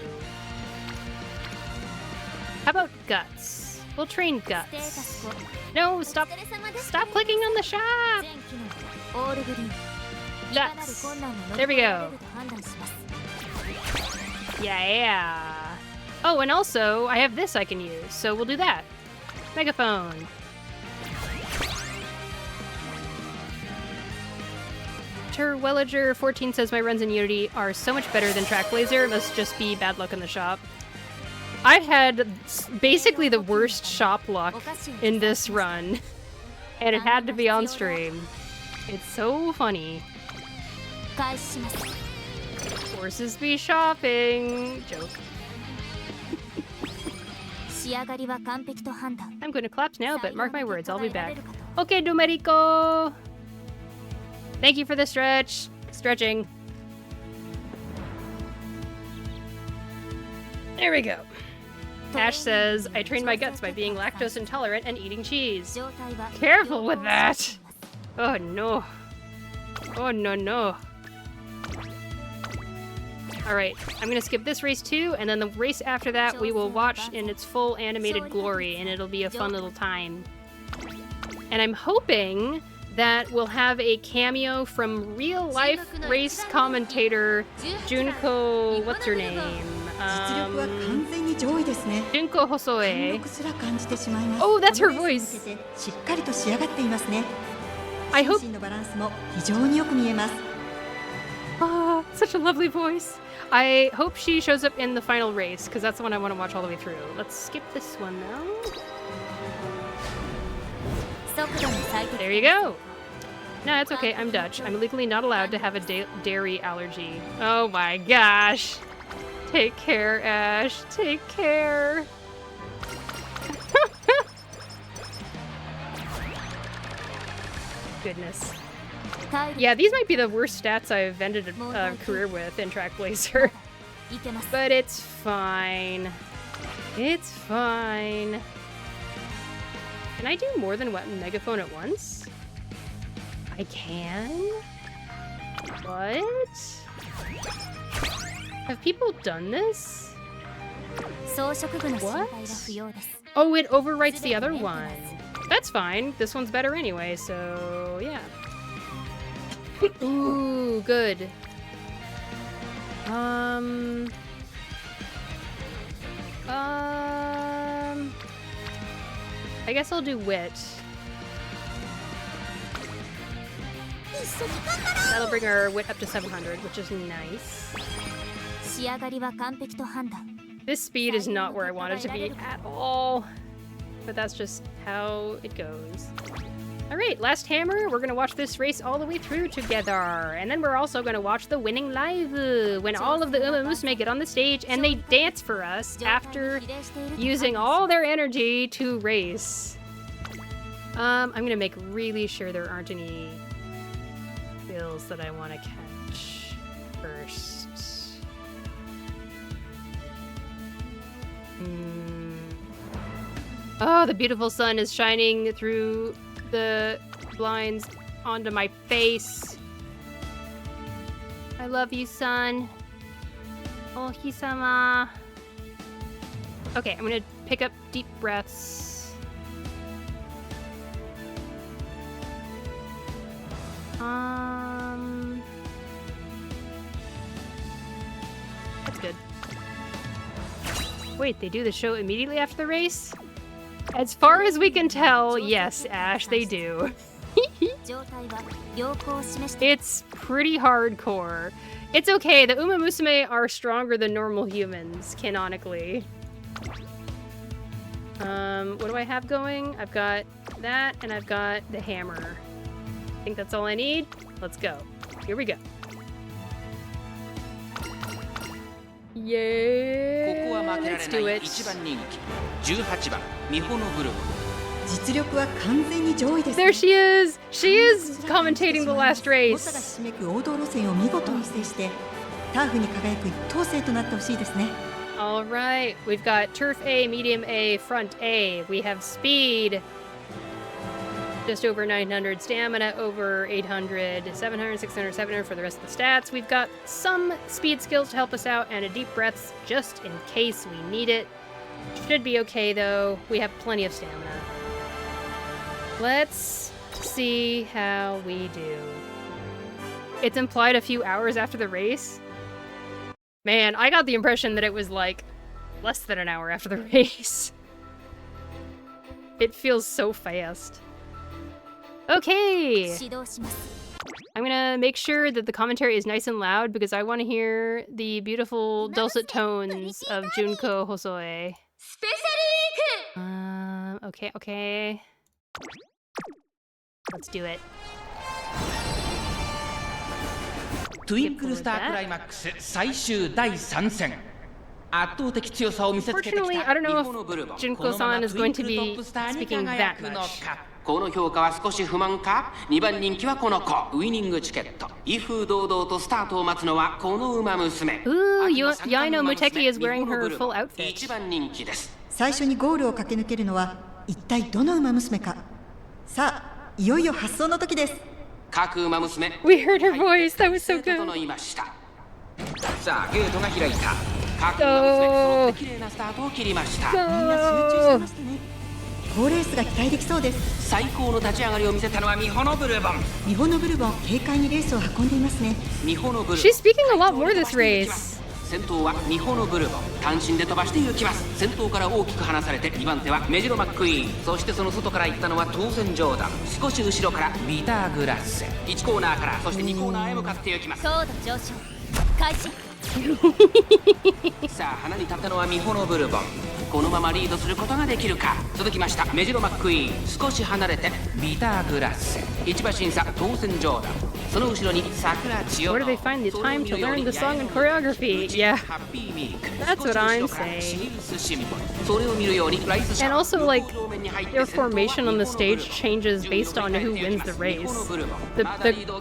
How about guts? We'll train guts. No, stop clicking on the shop! Guts. There we go. Yeah. Oh, and also, I have this I can use, so we'll do that. Megaphone. Welliger 14 says my runs in Unity are so much better than Trackblazer. It must just be bad luck in the shop. I've had basically the worst shop luck in this run, and it had to be on stream. It's so funny. Forces me shopping. Joke. I'm going to collapse now, but mark my words, I'll be back. Okay, Domerico. Thank you for the stretching. There we go. Ash says, I trained my guts by being lactose intolerant and eating cheese. Careful with that! Oh no. Oh no. Alright, I'm gonna skip this race too, and then the race after that we will watch in its full animated glory, and it'll be a fun little time. And I'm hoping that we'll have a cameo from real-life race commentator Junko, what's her name? Junko Hosoe. Oh, that's her voice! I hope... Oh, such a lovely voice. I hope she shows up in the final race, because that's the one I want to watch all the way through. Let's skip this one, though. There you go. No, it's okay. I'm Dutch. I'm legally not allowed to have a dairy allergy. Oh my gosh. Take care, Ash. Take care. Goodness. Yeah, these might be the worst stats I've ended a career with in Track Blazer. But it's fine. It's fine. Can I do more than one megaphone at once? I can? What? Have people done this? What? Oh, it overwrites the other one. That's fine. This one's better anyway, so yeah. Ooh, good. I guess I'll do wit. That'll bring our wit up to 700, which is nice. This speed is not where I want it to be at all, but that's just how it goes. Alright, last hammer. We're gonna watch this race all the way through together. And then we're also gonna watch the winning live when all of the Umamusume get on the stage and they dance for us after using all their energy to race. I'm gonna make really sure there aren't any bills that I want to catch first. Oh, the beautiful sun is shining through the blinds onto my face. I love you, sun. Oh, Hisama. Okay, I'm gonna pick up deep breaths. That's good. Wait, they do the show immediately after the race? As far as we can tell, yes, Ash, they do. It's pretty hardcore. It's okay, the Umamusume are stronger than normal humans, canonically. What do I have going? I've got that, and I've got the hammer. I think that's all I need. Let's go. Here we go. Yeah, let's do it. 18番ミホノブルボン 実力は完全に上位です。 There she is! She is commentating the last 猛者が race. ひしめく王道路線を見事に制してターフに輝く一等星となってほしいですね。 Alright, we've got Turf A, Medium A, Front A. We have Speed. Just over 900, Stamina over 800, 700, 600, 700 for the rest of the stats. We've got some speed skills to help us out and a deep breaths just in case we need it. Should be okay though. We have plenty of stamina. Let's see how we do. It's implied a few hours after the race. Man, I got the impression that it was like less than an hour after the race. It feels so fast. Okay! I'm gonna make sure that the commentary is nice and loud because I want to hear the beautiful dulcet tones of Junko Hosoe. Okay. Let's do it. トゥインクルスタークライマックス最終第3戦圧倒的強さを見せつけてきた Fortunately, I don't know 日本のブルボン if このまま Junko-san is going to トゥインクル be トップスターに speaking 輝 that くの much. かこの評価は少し不満か2番人気はこの子ウイニングチケット威風堂々とスタートを待つのはこの馬娘 Ooh, 秋の三冠 Yaino 馬娘 Muteki is wearing 日本の her ブルボン full outfit. 1番人気です 最初にゴールを駆け抜けるのは一体どの馬娘か。さあ、いよいよ発送の時です。各馬娘 We heard her voice. That was so good. 整いましたさあゲートが開いた各馬娘揃って綺麗なスタートを切りましたみんな集中してましたね。好レースが期待できそうです。最高の立ち上がりを見せたのはミホノブルボンミホノブルボン、軽快にレースを運んでいますね。ミホノブルボン She's speaking a lot more this race. 先頭はミホノブルボン単身で飛ばして行きます先頭から大きく離されて2番手はメジロマックイーンそしてその外から行ったのは当然ジョーダン少し後ろからビターグラッセ1コーナーからそして2コーナーへ向かって行きます高度上昇開始さあ花に立ったのはミホノブルボンこのままリードすることができるか続きましたメジロマックイーン少し離れてビターグラッセ1馬審査当選ジョーダンその後ろに桜千代 Where do they find the time to learn the song and choreography? Yeah, that's what I'm saying. And also, like, their formation on the stage changes based on who wins the race. The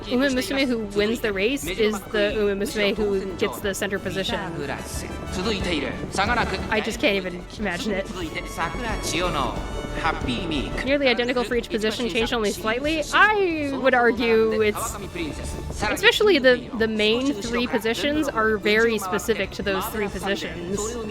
Umamusume who wins the race is the Umamusume who gets the center position. I just can't even imagine it. Nearly identical for each position, changed only slightly. I would argue it's... Especially the main 3 positions are very specific to those 3 positions. But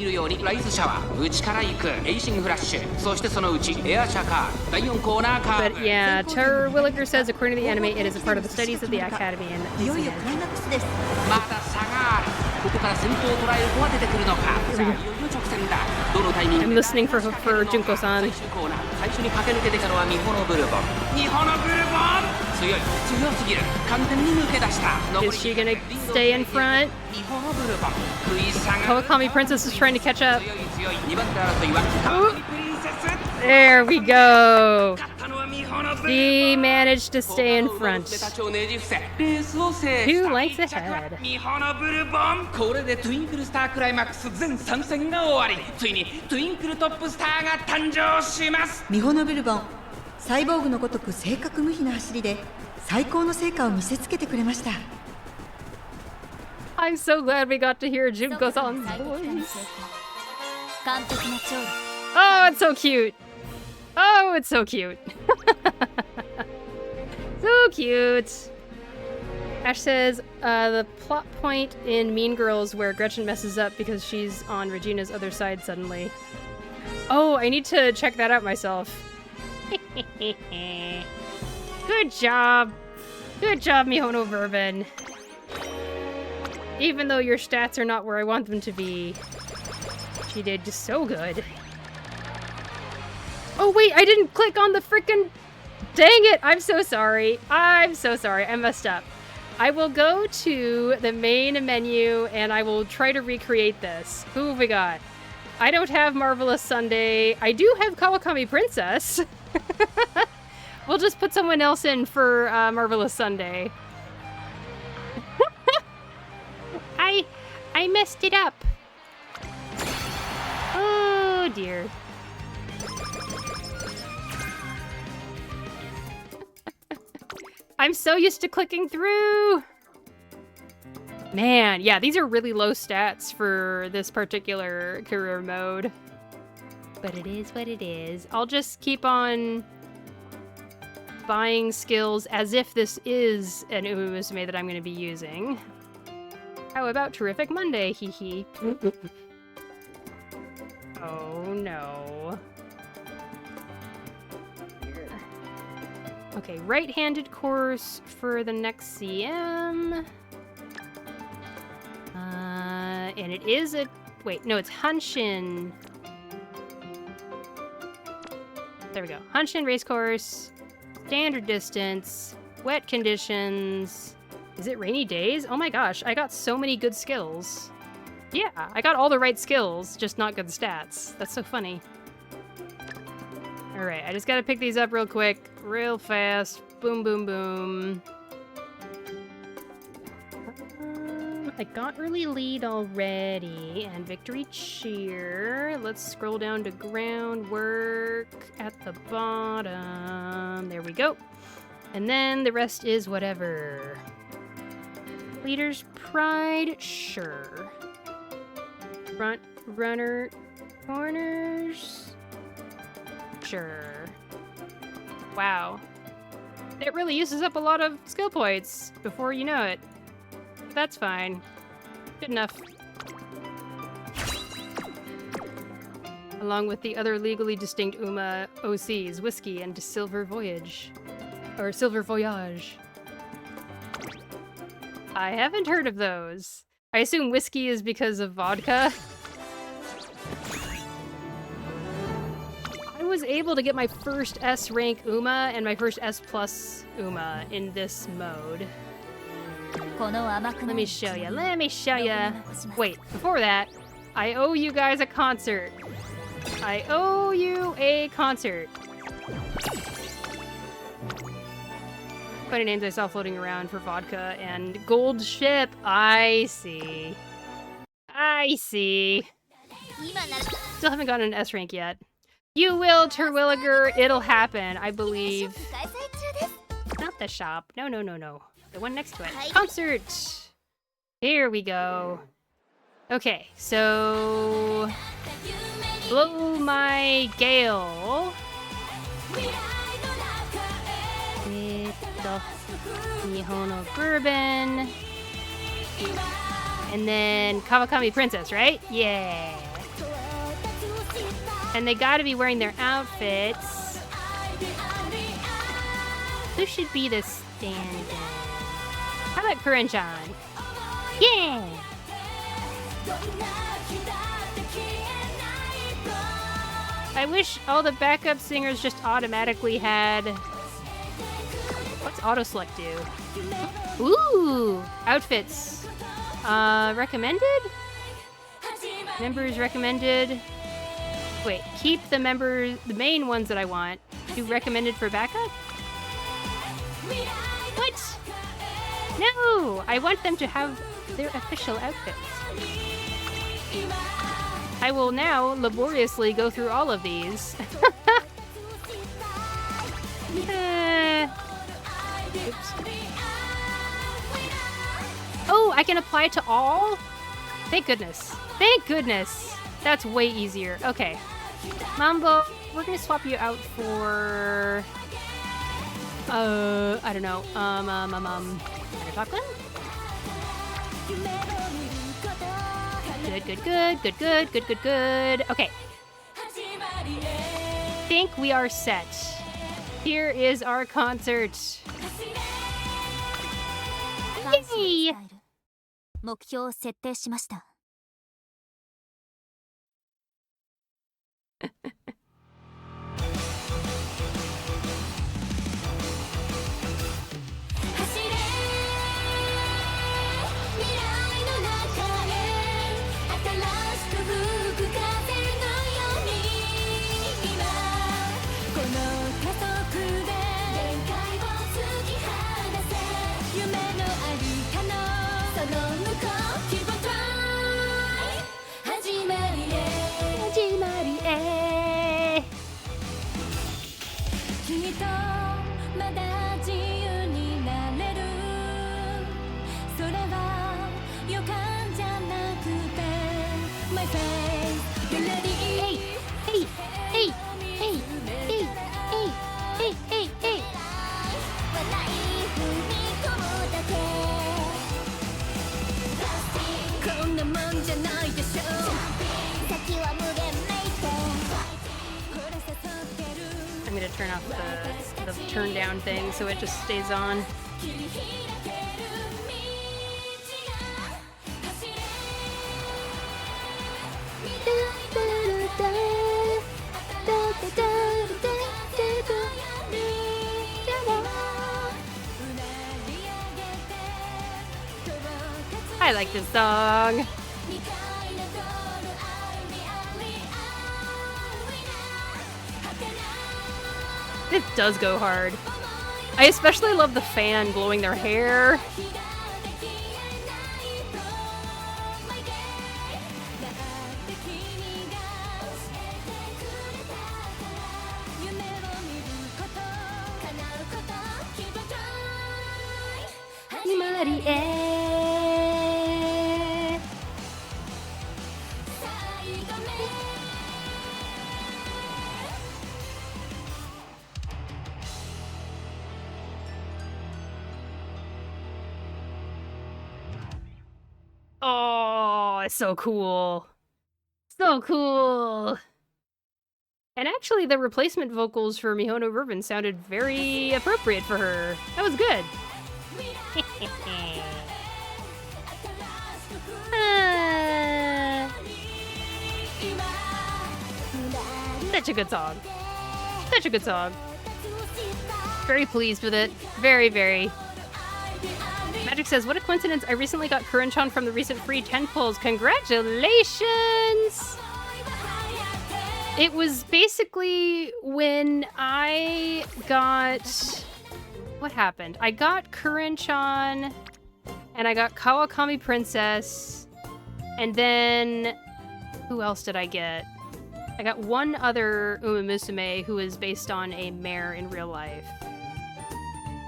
yeah, Ter Williger says according to the anime, it is a part of the studies of the academy and いよいよクライマックスです。まだ差がある。ここから先頭を捉える子は出てくるのか。さあ、いよいよ直線だ。どのタイミング I'm listening for Junko-san. 最終コーナー、最初に駆け抜けてきたのはミホノブルボン。ミホノブルボン強い、強すぎる。完全に抜け出した。 Is she gonna stay in front? ミホノブルボン。食い下がる。 Kawakami Princess is trying to catch up. 強い強い。2番手争いは川上プリンセス。 There we go. 勝ったのはミホノブルボン。 She managed to stay in front. Who likes ahead? ミホノブルボン。これでトゥインクルスタークライマックス全3戦が終わり、ついにトゥインクルトップスターが誕生します。ミホノブルボン、サイボーグのごとく正確無比な走りで最高の成果を見せつけてくれました。 I'm so glad we got to hear Junko-san's voice. 完璧な調理 Oh, it's so cute. Oh, it's so cute. So cute. Ash says, the plot point in Mean Girls where Gretchen messes up because she's on Regina's other side suddenly. Oh, I need to check that out myself. Good job. Good job, Mihono Bourbon. Even though your stats are not where I want them to be, she did just so good. Oh wait, I didn't click on the frickin'... Dang it! I'm so sorry. I'm so sorry. I messed up. I will go to the main menu and I will try to recreate this. Who have we got? I don't have Marvelous Sunday. I do have Kawakami Princess. We'll just put someone else in for Marvelous Sunday. I messed it up. Oh dear. I'm so used to clicking through. Man, yeah, these are really low stats for this particular career mode. But it is what it is. I'll just keep on buying skills as if this is an Umamusume that I'm going to be using. How about Terrific Monday? Hee hee. Oh no. Here. Okay, right-handed course for the next CM. And it is a... Wait, no, it's Hanshin. There we go. Hanshin race course. Standard distance. Wet conditions. Is it rainy days? Oh my gosh, I got so many good skills. Yeah, I got all the right skills, just not good stats. That's so funny. Alright, I just gotta pick these up real quick, real fast. Boom, boom, boom. I got early lead already, and victory cheer. Let's scroll down to groundwork at the bottom. There we go. And then the rest is whatever. Leader's pride, sure. Front runner corners, sure. Wow. It really uses up a lot of skill points before you know it. That's fine. Good enough. Along with the other legally distinct UMA OCs, Whiskey and Silver Voyage. Or Silver Voyage. I haven't heard of those. I assume whiskey is because of vodka. I was able to get my first S rank UMA and my first S plus UMA in this mode. Let me show you. Let me show you. Wait, before that, I owe you guys a concert. I owe you a concert. Funny names I saw floating around for vodka and gold ship. I see. I see. Still haven't gotten an S rank yet. You will, Terwilliger. It'll happen, I believe. Not the shop. No, no, no, no. The one next to it. Concert! Here we go. Okay, so... Blow my gale. Nihono Bourbon. And then Kawakami Princess, right? Yeah. And they gotta be wearing their outfits. Who should be the stand-in? How about Kuren-chan? Yeah! I wish all the backup singers just automatically had... What's auto-select do? Ooh! Outfits. Recommended? Members recommended. Wait, keep the main ones that I want. Do recommended for backup? What? No! I want them to have their official outfits. I will now laboriously go through all of these. Oops. Oh, I can apply to all? Thank goodness. Thank goodness. That's way easier. Okay. Mambo, we're gonna swap you out for... I don't know. Chocolate? Good. Okay. Think we are set. Here is our concert. Yay! 目標を設定しました。I'm gonna turn off the turn down thing so it just stays on. I like this song. It does go hard. I especially love the fan blowing their hair. Oh, it's so cool. So cool. And actually, the replacement vocals for Mihono Bourbon sounded very appropriate for her. That was good. Such a good song. Such a good song. Very pleased with it. Very, very. Magic says, what a coincidence. I recently got Kuren-chan from the recent free 10 pulls. Congratulations! It was basically when I got What happened? I got Kuren-chan, and I got Kawakami Princess, and then who else did I get? I got one other Umamusume who is based on a mare in real life.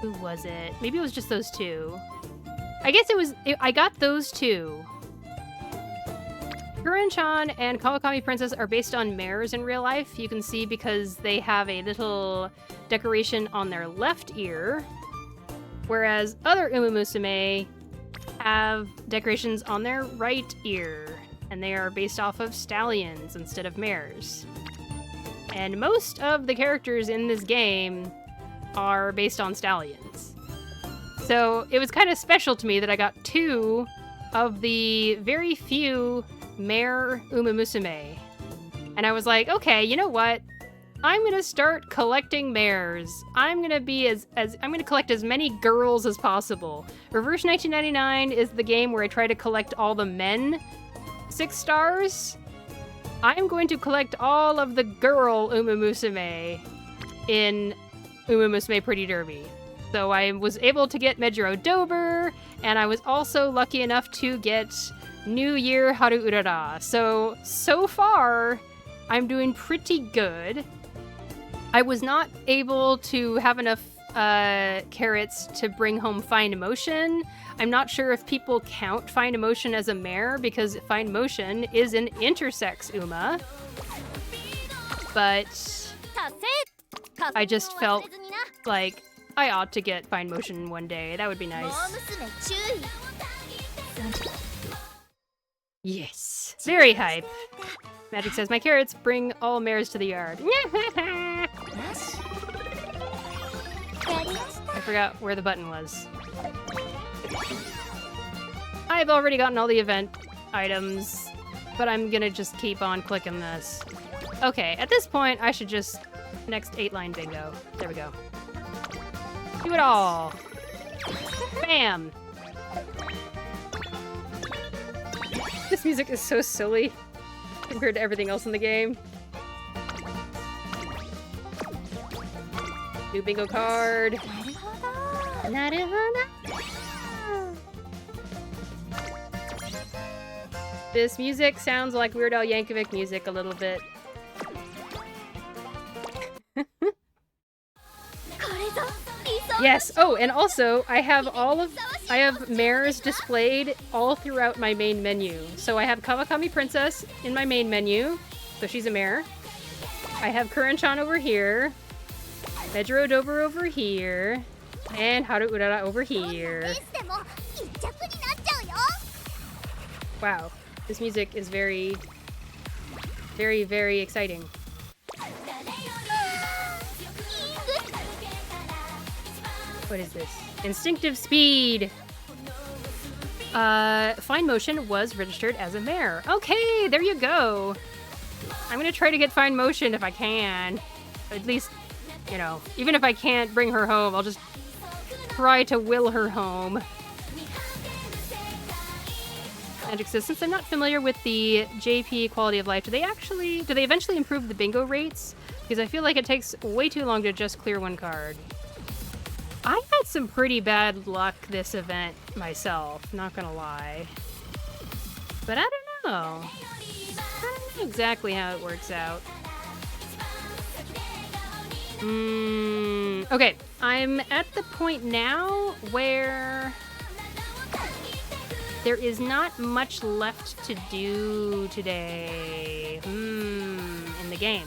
Who was it? Maybe it was just those two. I guess I got those two. Kuren-chan and Kawakami Princess are based on mares in real life. You can see because they have a little decoration on their left ear, whereas other Umamusume have decorations on their right ear, and they are based off of stallions instead of mares. And most of the characters in this game are based on stallions. So it was kind of special to me that I got two of the very few mare Umamusume. And I was like, okay, you know what? I'm gonna start collecting mares. I'm gonna collect as many girls as possible. Reverse 1999 is the game where I try to collect all the men 6 stars. I'm going to collect all of the girl Umamusume in Umamusume Pretty Derby. So I was able to get Mejiro Dober, and I was also lucky enough to get New Year Haru Urara. So far, I'm doing pretty good. I was not able to have enough carrots to bring home Fine Emotion. I'm not sure if people count Fine Emotion as a mare, because Fine Emotion is an intersex Uma. But I just felt like I ought to get Fine Motion one day. That would be nice. Yes. Very hype. Magic says, my carrots bring all mares to the yard. I forgot where the button was. I've already gotten all the event items, but I'm gonna just keep on clicking this. Okay, at this point, I should just... Next 8-line bingo. There we go. Do it all. Bam! This music is so silly compared to everything else in the game. New bingo card. This music sounds like Weird Al Yankovic music a little bit. Yes. Oh, and also I have mares displayed all throughout my main menu. So I have Kawakami Princess in my main menu, so she's a mare. I have Kuren-chan over here, Mejiro Dober over here, and Haru Urara over here. Wow, this music is very, very, very exciting. What is this? Instinctive Speed! Fine Motion was registered as a mare. Okay, there you go! I'm gonna try to get Fine Motion if I can. At least, you know, even if I can't bring her home, I'll just try to will her home. Magic says, since I'm not familiar with the JP quality of life, do they eventually improve the bingo rates? Because I feel like it takes way too long to just clear one card. I had some pretty bad luck this event myself, not gonna lie. But I don't know. I don't know exactly how it works out. Okay, I'm at the point now where there is not much left to do today in the game.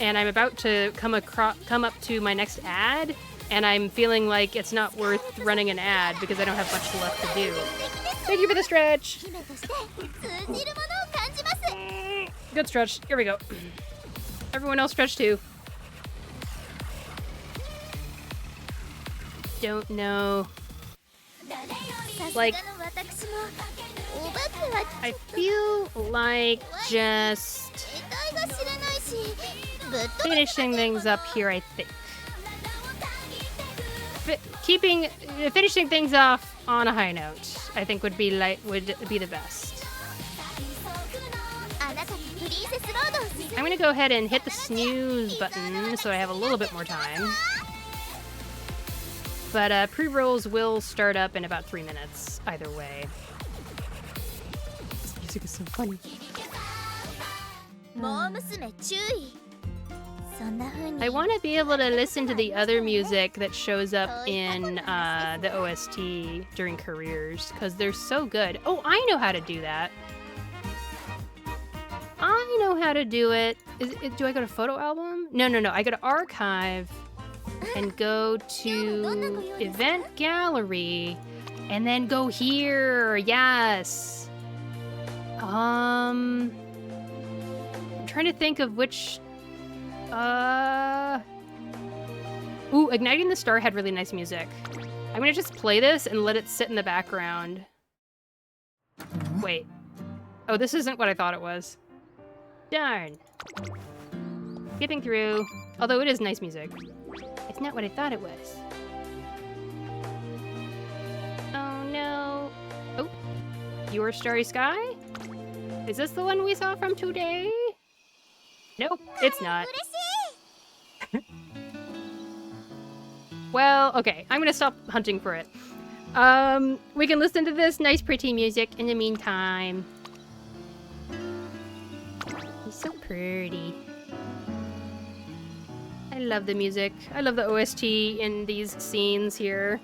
And I'm about to come up to my next ad, and I'm feeling like it's not worth running an ad because I don't have much left to do. Thank you for the stretch! Good stretch. Here we go. Everyone else stretch too. Don't know. Like, I feel like just finishing things up here, I think. Finishing things off on a high note, I think would be the best. I'm gonna go ahead and hit the snooze button so I have a little bit more time. But pre-rolls will start up in about 3 minutes, either way. This music is so funny. もう娘注意そんな風に I want to be able to listen to the other music that shows up in the OST during careers, because they're so good. Oh, I know how to do that. I know how to do it. Do I go to photo album? No. I go to archive and go to event gallery and then go here. Yes. I'm trying to think of which. Ooh, Igniting the Star had really nice music. I'm gonna just play this and let it sit in the background. Wait. Oh, this isn't what I thought it was. Darn. Skipping through. Although it is nice music. It's not what I thought it was. Oh no. Oh. Your Starry Sky? Is this the one we saw from today? Nope, it's not. Well, okay, I'm gonna stop hunting for it. We can listen to this nice pretty music in the meantime. It's so pretty. I love the music. I love the OST in these scenes here.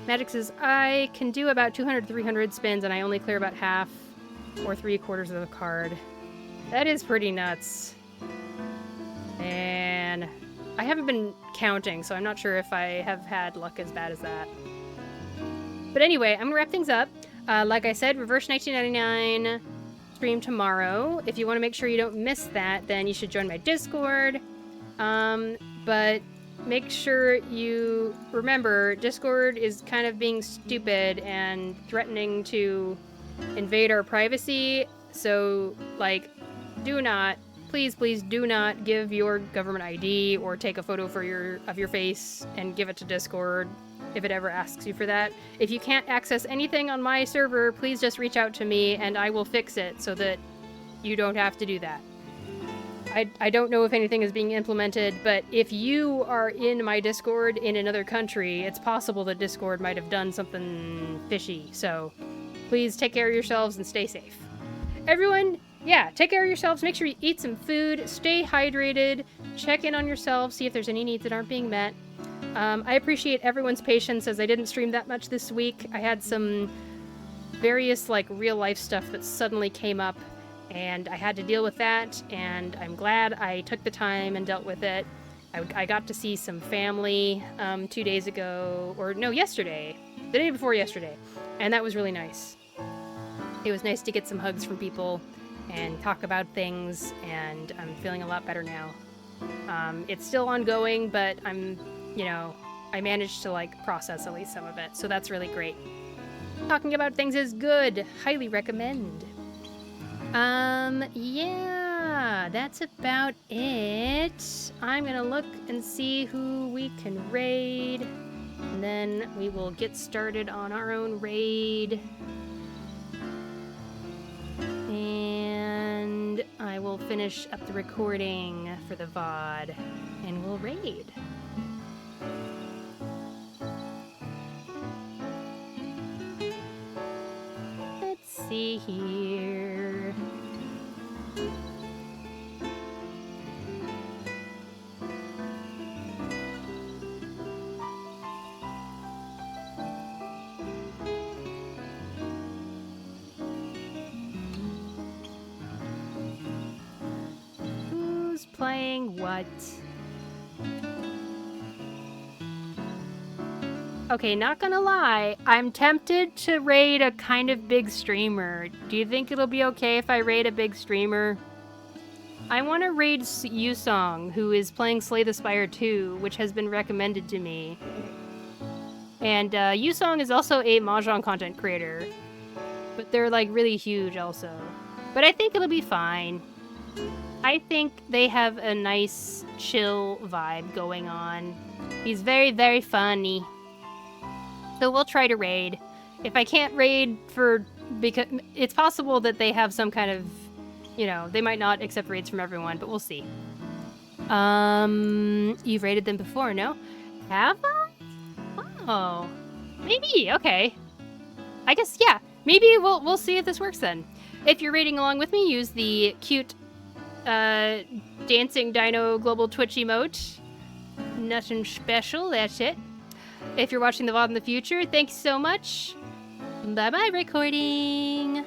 Magic says, I can do about 200 to 300 spins and I only clear about half or 3/4 of the card. That is pretty nuts. And I haven't been counting, so I'm not sure if I have had luck as bad as that. But anyway, I'm gonna wrap things up. Like I said, Reverse 1999 stream tomorrow. If you want to make sure you don't miss that, then you should join my Discord. But make sure you remember, Discord is kind of being stupid and threatening to invade our privacy. So, like, please do not give your government ID or take a photo of your face and give it to Discord if it ever asks you for that. If you can't access anything on my server, please just reach out to me and I will fix it so that you don't have to do that. I don't know if anything is being implemented, but if you are in my Discord in another country, it's possible that Discord might have done something fishy. So please take care of yourselves and stay safe. Everyone, yeah, take care of yourselves. Make sure you eat some food, stay hydrated, check in on yourselves, see if there's any needs that aren't being met. I appreciate everyone's patience as I didn't stream that much this week. I had some various, like, real life stuff that suddenly came up, and I had to deal with that, and I'm glad I took the time and dealt with it. I got to see some family 2 days ago, or no, yesterday. The day before yesterday. And that was really nice. It was nice to get some hugs from people and talk about things, and I'm feeling a lot better now. It's still ongoing, but I managed to, like, process at least some of it, so that's really great. Talking about things is good. Highly recommend. Yeah, that's about it. I'm gonna look and see who we can raid, and then we will get started on our own raid. And I will finish up the recording for the VOD, and we'll raid. Let's see here. Who's playing what? Okay, not gonna lie, I'm tempted to raid a kind of big streamer. Do you think it'll be okay if I raid a big streamer? I want to raid Yusong, who is playing Slay the Spire 2, which has been recommended to me. And Yusong is also a Mahjong content creator, but they're, like, really huge also. But I think it'll be fine. I think they have a nice, chill vibe going on. He's very, very funny. So we'll try to raid. If I can't raid because it's possible that they have some kind of, they might not accept raids from everyone, but we'll see. You've rated them before, no? Have I? Oh, maybe. Okay. I guess, yeah. Maybe we'll see if this works then. If you're rating along with me, use the cute dancing dino global Twitch emote. Nothing special, that's it. If you're watching the VOD in the future, thanks so much. Bye-bye, recording.